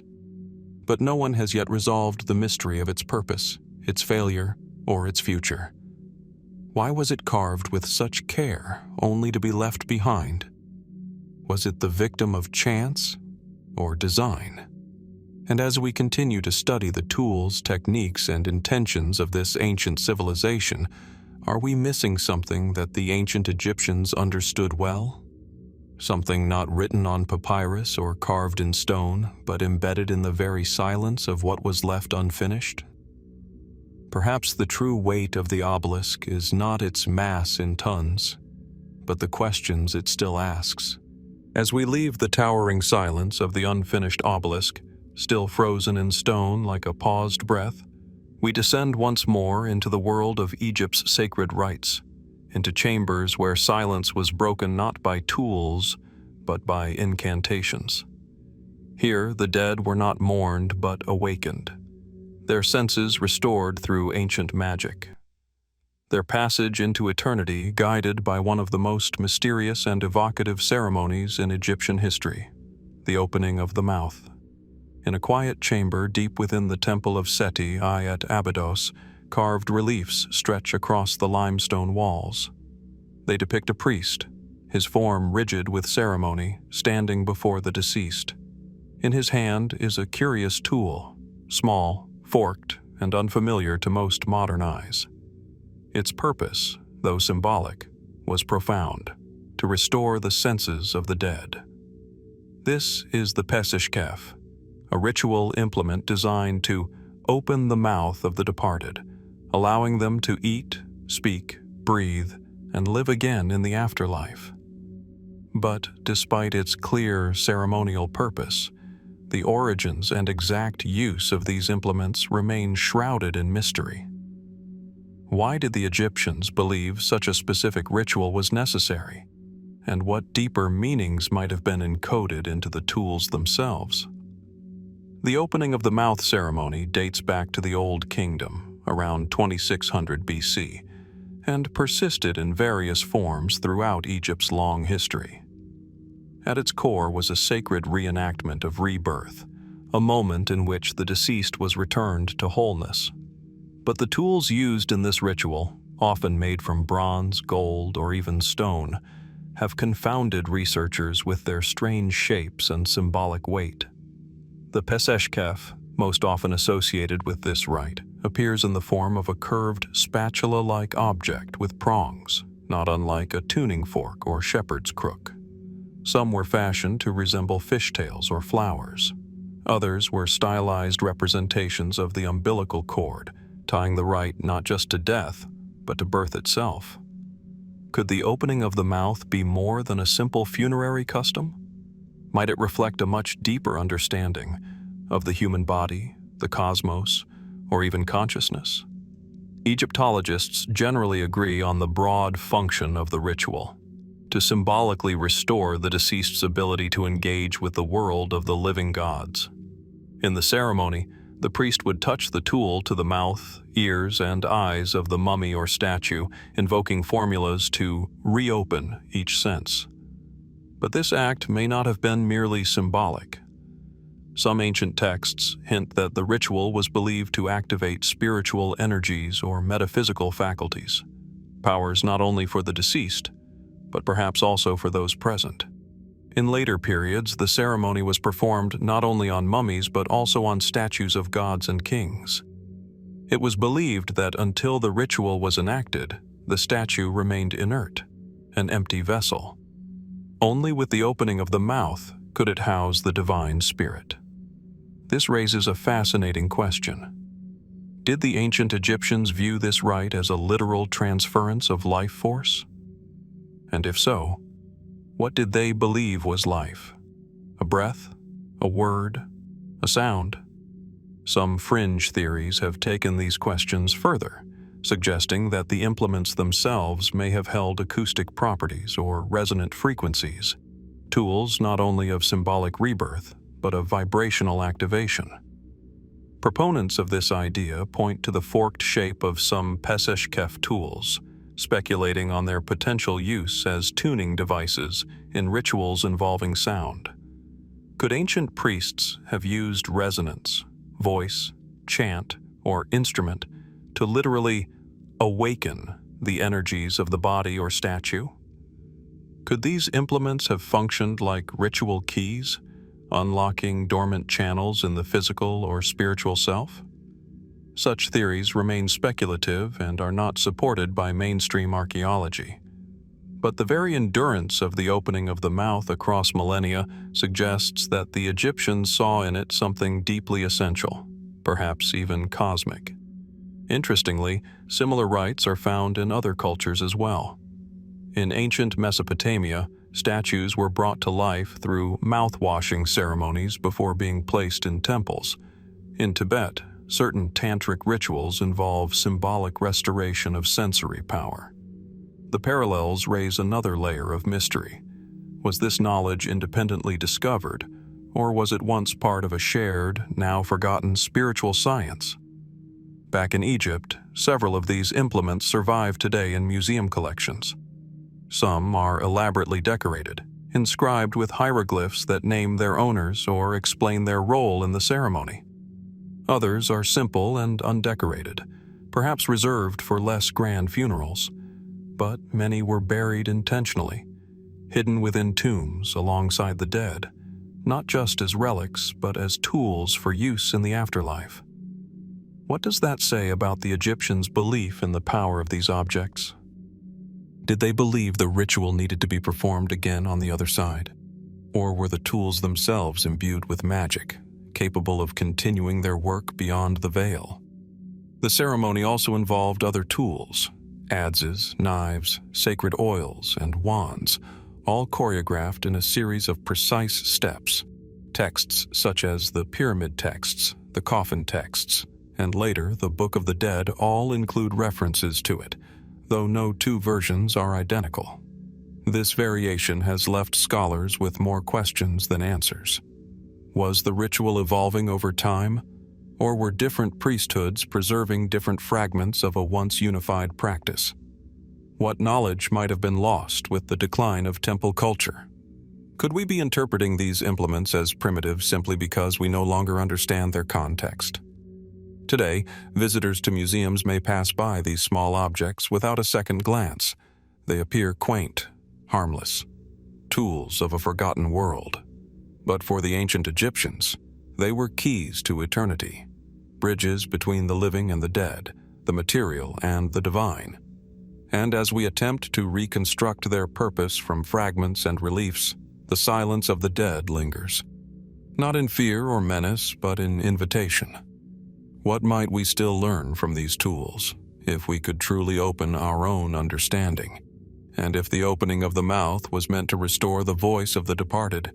But no one has yet resolved the mystery of its purpose, its failure, or its future. Why was it carved with such care, only to be left behind? Was it the victim of chance or design? And as we continue to study the tools, techniques, and intentions of this ancient civilization, are we missing something that the ancient Egyptians understood well? Something not written on papyrus or carved in stone, but embedded in the very silence of what was left unfinished? Perhaps the true weight of the obelisk is not its mass in tons, but the questions it still asks. As we leave the towering silence of the unfinished obelisk, still frozen in stone like a paused breath, we descend once more into the world of Egypt's sacred rites, into chambers where silence was broken not by tools, but by incantations. Here, the dead were not mourned but awakened, their senses restored through ancient magic, their passage into eternity guided by one of the most mysterious and evocative ceremonies in Egyptian history, the opening of the mouth. In a quiet chamber deep within the temple of Seti at Abydos, carved reliefs stretch across the limestone walls. They depict a priest, his form rigid with ceremony, standing before the deceased. In his hand is a curious tool, small, forked, and unfamiliar to most modern eyes. Its purpose, though symbolic, was profound: to restore the senses of the dead. This is the Pesishkef, a ritual implement designed to open the mouth of the departed, allowing them to eat, speak, breathe, and live again in the afterlife. But despite its clear ceremonial purpose, the origins and exact use of these implements remain shrouded in mystery. Why did the Egyptians believe such a specific ritual was necessary? And what deeper meanings might have been encoded into the tools themselves? The opening of the mouth ceremony dates back to the Old Kingdom, around 2600 BC, and persisted in various forms throughout Egypt's long history. At its core was a sacred reenactment of rebirth, a moment in which the deceased was returned to wholeness. But the tools used in this ritual, often made from bronze, gold, or even stone, have confounded researchers with their strange shapes and symbolic weight. The peseshkef, most often associated with this rite, appears in the form of a curved spatula-like object with prongs, not unlike a tuning fork or shepherd's crook. Some were fashioned to resemble fishtails or flowers. Others were stylized representations of the umbilical cord, tying the rite not just to death, but to birth itself. Could the opening of the mouth be more than a simple funerary custom? Might it reflect a much deeper understanding of the human body, the cosmos, or even consciousness? Egyptologists generally agree on the broad function of the ritual: to symbolically restore the deceased's ability to engage with the world of the living gods. In the ceremony, the priest would touch the tool to the mouth, ears, and eyes of the mummy or statue, invoking formulas to reopen each sense. But this act may not have been merely symbolic. Some ancient texts hint that the ritual was believed to activate spiritual energies or metaphysical faculties, powers not only for the deceased, but perhaps also for those present. In later periods, the ceremony was performed not only on mummies but also on statues of gods and kings. It was believed that until the ritual was enacted, the statue remained inert, an empty vessel. Only with the opening of the mouth could it house the divine spirit. This raises a fascinating question. Did the ancient Egyptians view this rite as a literal transference of life force? And if so, what did they believe was life? A breath? A word? A sound? Some fringe theories have taken these questions further, suggesting that the implements themselves may have held acoustic properties or resonant frequencies, tools not only of symbolic rebirth, but of vibrational activation. Proponents of this idea point to the forked shape of some peseshkef tools, speculating on their potential use as tuning devices in rituals involving sound. Could ancient priests have used resonance, voice, chant, or instrument to literally awaken the energies of the body or statue? Could these implements have functioned like ritual keys, unlocking dormant channels in the physical or spiritual self? Such theories remain speculative and are not supported by mainstream archaeology. But the very endurance of the opening of the mouth across millennia suggests that the Egyptians saw in it something deeply essential, perhaps even cosmic. Interestingly, similar rites are found in other cultures as well. In ancient Mesopotamia, statues were brought to life through mouth-washing ceremonies before being placed in temples. In Tibet, certain tantric rituals involve symbolic restoration of sensory power. The parallels raise another layer of mystery. Was this knowledge independently discovered, or was it once part of a shared, now forgotten spiritual science? Back in Egypt, several of these implements survive today in museum collections. Some are elaborately decorated, inscribed with hieroglyphs that name their owners or explain their role in the ceremony. Others are simple and undecorated, perhaps reserved for less grand funerals, but many were buried intentionally, hidden within tombs alongside the dead, not just as relics but as tools for use in the afterlife. What does that say about the Egyptians' belief in the power of these objects? Did they believe the ritual needed to be performed again on the other side? Or were the tools themselves imbued with magic, capable of continuing their work beyond the veil? The ceremony also involved other tools, Adzes, knives, sacred oils, and wands, all choreographed in a series of precise steps. Texts such as the pyramid texts, the coffin texts, and later the Book of the Dead all include references to it, though no two versions are identical. This variation has left scholars with more questions than answers. Was the ritual evolving over time, or were different priesthoods preserving different fragments of a once unified practice? What knowledge might have been lost with the decline of temple culture? Could we be interpreting these implements as primitive simply because we no longer understand their context? Today, visitors to museums may pass by these small objects without a second glance. They appear quaint, harmless, tools of a forgotten world. But for the ancient Egyptians, they were keys to eternity, bridges between the living and the dead, the material and the divine. And as we attempt to reconstruct their purpose from fragments and reliefs, the silence of the dead lingers. Not in fear or menace, but in invitation. What might we still learn from these tools, if we could truly open our own understanding? And if the opening of the mouth was meant to restore the voice of the departed,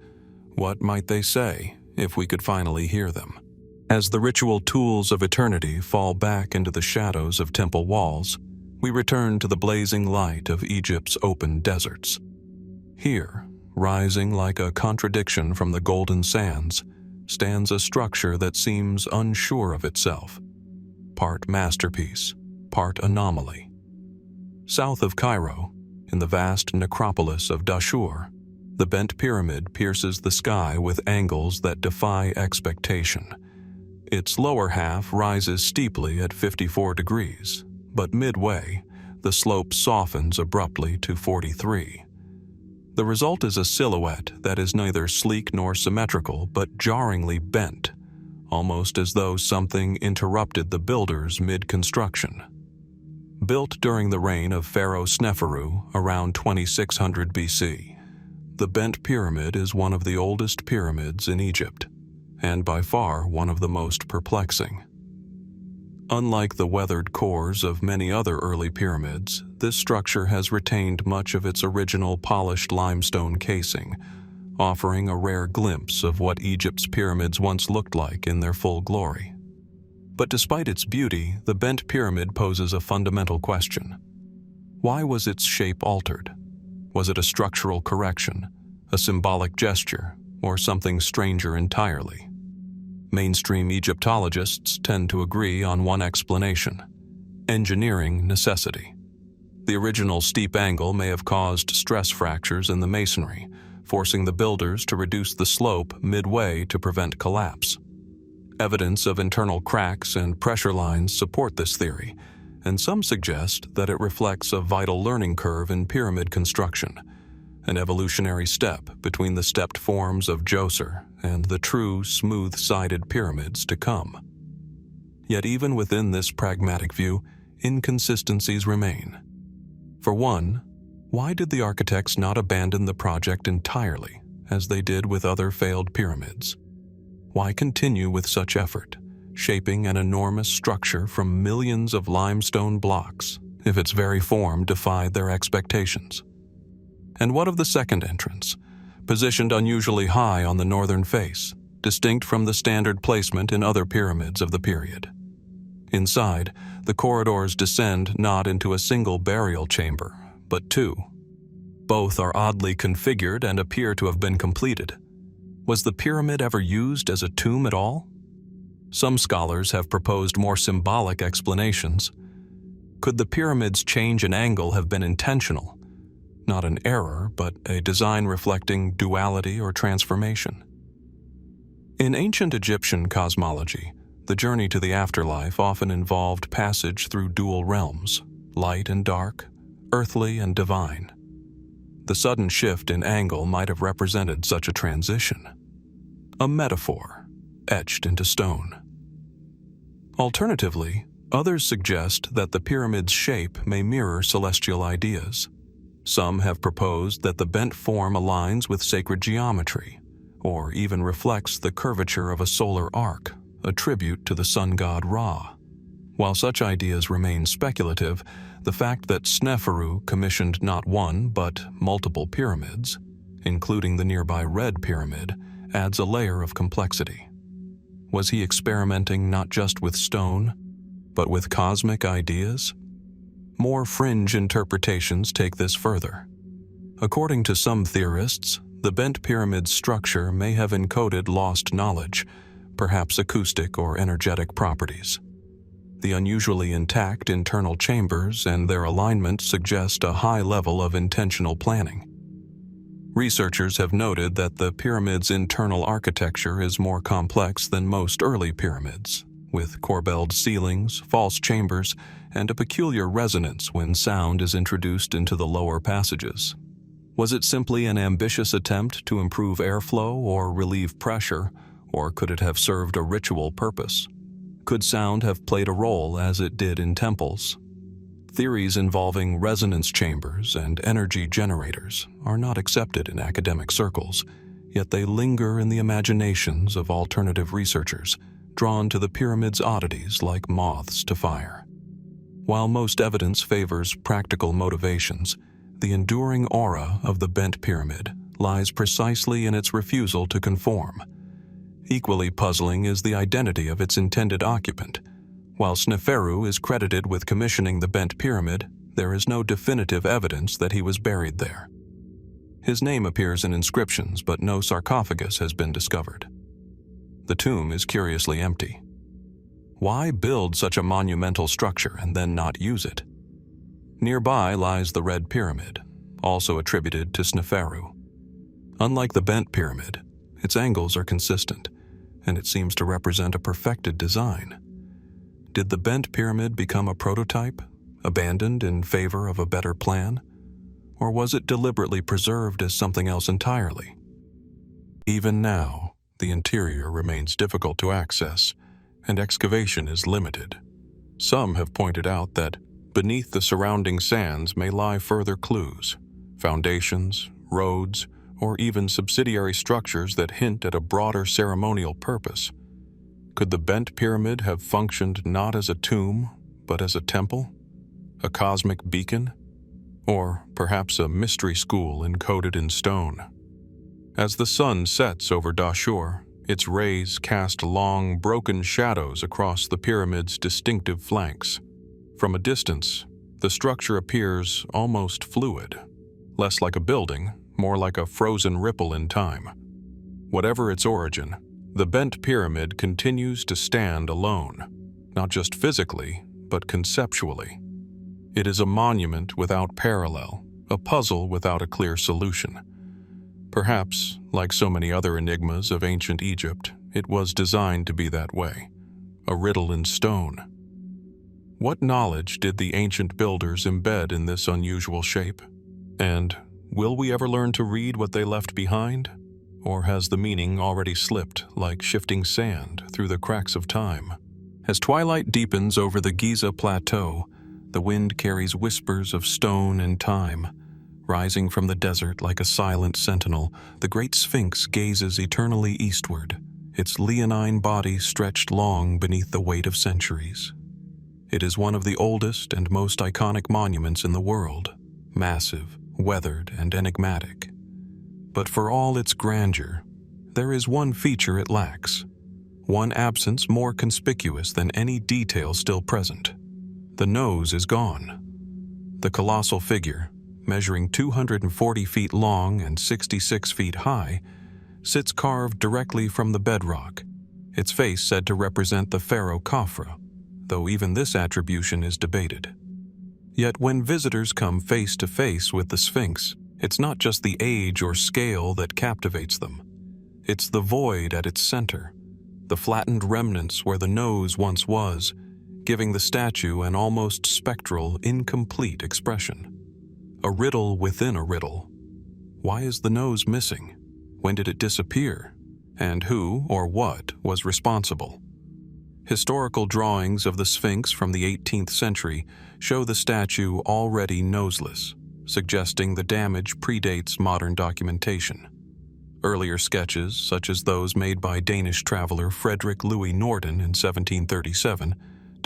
what might they say if we could finally hear them? As the ritual tools of eternity fall back into the shadows of temple walls, we return to the blazing light of Egypt's open deserts. Here, rising like a contradiction from the golden sands, stands a structure that seems unsure of itself, part masterpiece, part anomaly. South of Cairo, in the vast necropolis of Dashur, the bent pyramid pierces the sky with angles that defy expectation. Its lower half rises steeply at 54 degrees, but midway, the slope softens abruptly to 43. The result is a silhouette that is neither sleek nor symmetrical, but jarringly bent, almost as though something interrupted the builders mid-construction. Built during the reign of Pharaoh Sneferu around 2600 BC, the bent pyramid is one of the oldest pyramids in Egypt, and by far one of the most perplexing. Unlike the weathered cores of many other early pyramids, this structure has retained much of its original polished limestone casing, offering a rare glimpse of what Egypt's pyramids once looked like in their full glory. But despite its beauty, the bent pyramid poses a fundamental question. Why was its shape altered? Was it a structural correction, a symbolic gesture, or something stranger entirely? Mainstream Egyptologists tend to agree on one explanation: engineering necessity. The original steep angle may have caused stress fractures in the masonry, forcing the builders to reduce the slope midway to prevent collapse. Evidence of internal cracks and pressure lines support this theory, and some suggest that it reflects a vital learning curve in pyramid construction, an evolutionary step between the stepped forms of Djoser and the true smooth-sided pyramids to come. Yet even within this pragmatic view, inconsistencies remain. For one, why did the architects not abandon the project entirely, as they did with other failed pyramids? Why continue with such effort, shaping an enormous structure from millions of limestone blocks, if its very form defied their expectations? And what of the second entrance, positioned unusually high on the northern face, distinct from the standard placement in other pyramids of the period? Inside, the corridors descend not into a single burial chamber, but two. Both are oddly configured and appear to have been completed. Was the pyramid ever used as a tomb at all? Some scholars have proposed more symbolic explanations. Could the pyramid's change in angle have been intentional? Not an error, but a design reflecting duality or transformation. In ancient Egyptian cosmology, the journey to the afterlife often involved passage through dual realms, light and dark, earthly and divine. The sudden shift in angle might have represented such a transition. A metaphor, etched into stone. Alternatively, others suggest that the pyramid's shape may mirror celestial ideas. Some have proposed that the bent form aligns with sacred geometry, or even reflects the curvature of a solar arc, a tribute to the sun god Ra. While such ideas remain speculative, The fact that Sneferu commissioned not one but multiple pyramids, including the nearby Red Pyramid, adds a layer of complexity. Was he experimenting not just with stone, but with cosmic ideas? More fringe interpretations take this further. According to some theorists, the bent pyramid's structure may have encoded lost knowledge, perhaps acoustic or energetic properties. The unusually intact internal chambers and their alignment suggest a high level of intentional planning. Researchers have noted that the pyramid's internal architecture is more complex than most early pyramids, with corbelled ceilings, false chambers, and a peculiar resonance when sound is introduced into the lower passages. Was it simply an ambitious attempt to improve airflow or relieve pressure, or could it have served a ritual purpose? Could sound have played a role as it did in temples? Theories involving resonance chambers and energy generators are not accepted in academic circles, yet they linger in the imaginations of alternative researchers, drawn to the pyramid's oddities like moths to fire. While most evidence favors practical motivations, the enduring aura of the bent pyramid lies precisely in its refusal to conform. Equally puzzling is the identity of its intended occupant. While Sneferu is credited with commissioning the bent pyramid, there is no definitive evidence that he was buried there. His name appears in inscriptions, but no sarcophagus has been discovered. The tomb is curiously empty. Why build such a monumental structure and then not use it? Nearby lies the Red Pyramid, also attributed to Sneferu. Unlike the bent pyramid, its angles are consistent, and it seems to represent a perfected design. Did the bent pyramid become a prototype, abandoned in favor of a better plan? Or was it deliberately preserved as something else entirely? Even now, the interior remains difficult to access, and excavation is limited. Some have pointed out that beneath the surrounding sands may lie further clues, foundations, roads, or even subsidiary structures that hint at a broader ceremonial purpose. Could the bent pyramid have functioned not as a tomb, but as a temple? A cosmic beacon? Or perhaps a mystery school encoded in stone? As the sun sets over Dashur, its rays cast long, broken shadows across the pyramid's distinctive flanks. From a distance, the structure appears almost fluid, less like a building, more like a frozen ripple in time. Whatever its origin, the bent pyramid continues to stand alone, not just physically, but conceptually. It is a monument without parallel, a puzzle without a clear solution. Perhaps, like so many other enigmas of ancient Egypt, it was designed to be that way, a riddle in stone. What knowledge did the ancient builders embed in this unusual shape? And will we ever learn to read what they left behind? Or has the meaning already slipped like shifting sand through the cracks of time? As twilight deepens over the Giza Plateau, the wind carries whispers of stone and time. Rising from the desert like a silent sentinel, the great Sphinx gazes eternally eastward, its leonine body stretched long beneath the weight of centuries. It is one of the oldest and most iconic monuments in the world, massive, weathered, and enigmatic. But for all its grandeur, there is one feature it lacks, one absence more conspicuous than any detail still present. The nose is gone. The colossal figure, measuring 240 feet long and 66 feet high, sits carved directly from the bedrock, its face said to represent the pharaoh Khafra, though even this attribution is debated. Yet when visitors come face to face with the Sphinx, it's not just the age or scale that captivates them. It's the void at its center, the flattened remnants where the nose once was, giving the statue an almost spectral, incomplete expression. A riddle within a riddle. Why is the nose missing? When did it disappear? And who or what was responsible? Historical drawings of the Sphinx from the 18th century show the statue already noseless, suggesting the damage predates modern documentation. Earlier sketches, such as those made by Danish traveler Frederick Louis Norden in 1737,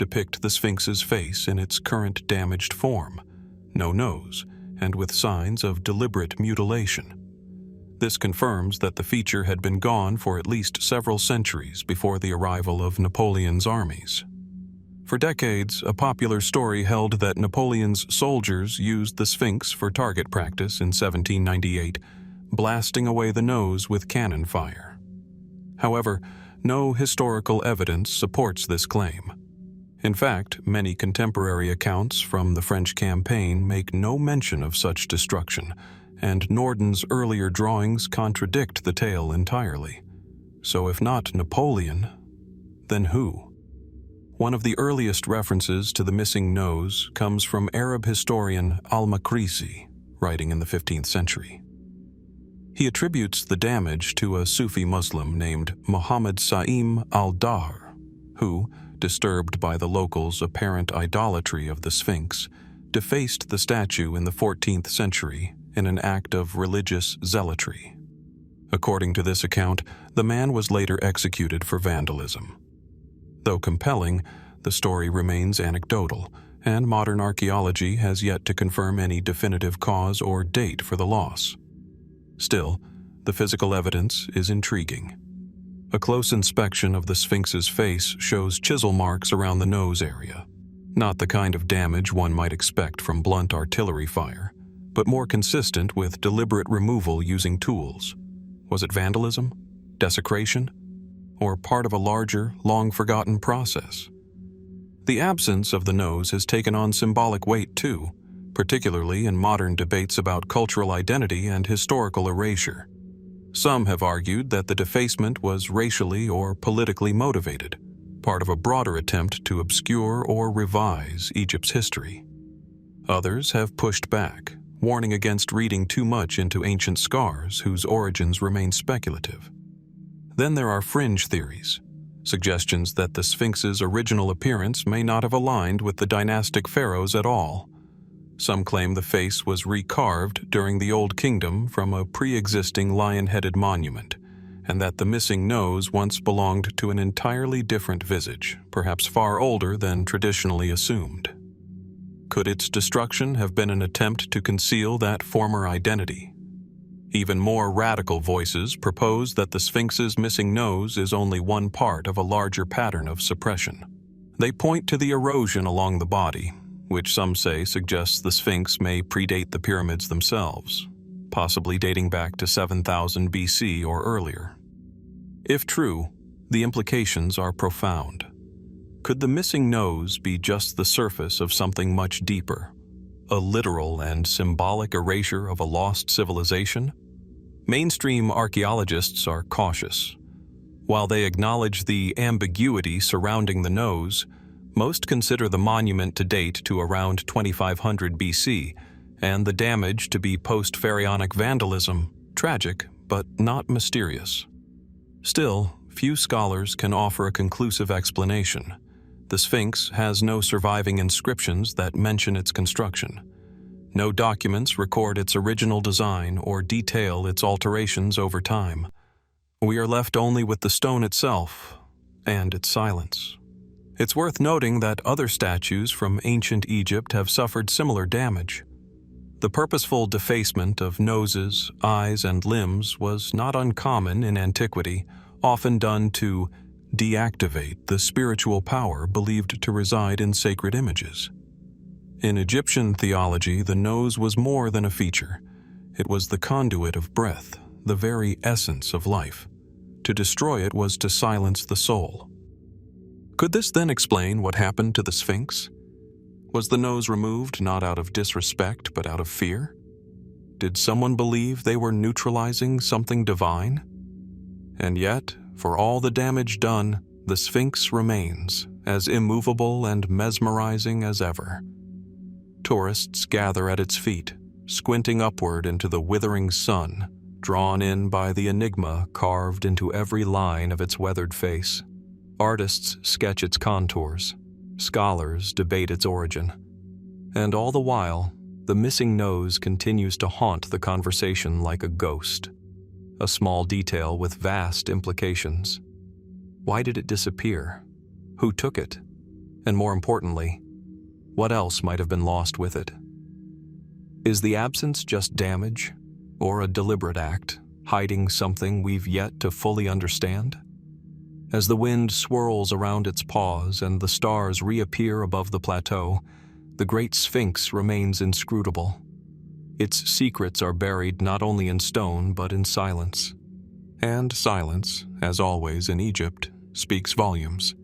depict the Sphinx's face in its current damaged form, no nose, and with signs of deliberate mutilation. This confirms that the feature had been gone for at least several centuries before the arrival of Napoleon's armies. For decades, a popular story held that Napoleon's soldiers used the Sphinx for target practice in 1798, blasting away the nose with cannon fire. However, no historical evidence supports this claim. In fact, many contemporary accounts from the French campaign make no mention of such destruction, and Nordon's earlier drawings contradict the tale entirely. So if not Napoleon, then who? One of the earliest references to the missing nose comes from Arab historian al-Makrisi, writing in the 15th century. He attributes the damage to a Sufi Muslim named Muhammad Sa'im al-Dahr, who, disturbed by the locals' apparent idolatry of the Sphinx, defaced the statue in the 14th century in an act of religious zealotry. According to this account, the man was later executed for vandalism. Though compelling, the story remains anecdotal, and modern archaeology has yet to confirm any definitive cause or date for the loss. Still, the physical evidence is intriguing. A close inspection of the Sphinx's face shows chisel marks around the nose area. Not the kind of damage one might expect from blunt artillery fire, but more consistent with deliberate removal using tools. Was it vandalism? Desecration? Or part of a larger, long-forgotten process? The absence of the nose has taken on symbolic weight too, particularly in modern debates about cultural identity and historical erasure. Some have argued that the defacement was racially or politically motivated, part of a broader attempt to obscure or revise Egypt's history. Others have pushed back, warning against reading too much into ancient scars whose origins remain speculative. Then there are fringe theories, suggestions that the Sphinx's original appearance may not have aligned with the dynastic pharaohs at all. Some claim the face was recarved during the Old Kingdom from a pre-existing lion-headed monument, and that the missing nose once belonged to an entirely different visage, perhaps far older than traditionally assumed. Could its destruction have been an attempt to conceal that former identity? Even more radical voices propose that the Sphinx's missing nose is only one part of a larger pattern of suppression. They point to the erosion along the body, which some say suggests the Sphinx may predate the pyramids themselves, possibly dating back to 7000 BC or earlier. If true, the implications are profound. Could the missing nose be just the surface of something much deeper? A literal and symbolic erasure of a lost civilization? Mainstream archaeologists are cautious. While they acknowledge the ambiguity surrounding the nose, most consider the monument to date to around 2500 BC, and the damage to be post-pharaonic vandalism, tragic but not mysterious. Still, few scholars can offer a conclusive explanation. The Sphinx has no surviving inscriptions that mention its construction. No documents record its original design or detail its alterations over time. We are left only with the stone itself and its silence. It's worth noting that other statues from ancient Egypt have suffered similar damage. The purposeful defacement of noses, eyes, and limbs was not uncommon in antiquity, often done to deactivate the spiritual power believed to reside in sacred images. In Egyptian theology, the nose was more than a feature. It was the conduit of breath, the very essence of life. To destroy it was to silence the soul. Could this then explain what happened to the Sphinx? Was the nose removed not out of disrespect but out of fear? Did someone believe they were neutralizing something divine? And yet, for all the damage done, the Sphinx remains as immovable and mesmerizing as ever. Tourists gather at its feet, squinting upward into the withering sun, drawn in by the enigma carved into every line of its weathered face. Artists sketch its contours, scholars debate its origin, and all the while, the missing nose continues to haunt the conversation like a ghost, a small detail with vast implications. Why did it disappear? Who took it? And more importantly, what else might have been lost with it? Is the absence just damage, or a deliberate act, hiding something we've yet to fully understand? As the wind swirls around its paws and the stars reappear above the plateau, the great Sphinx remains inscrutable. Its secrets are buried not only in stone but in silence. And silence, as always in Egypt, speaks volumes.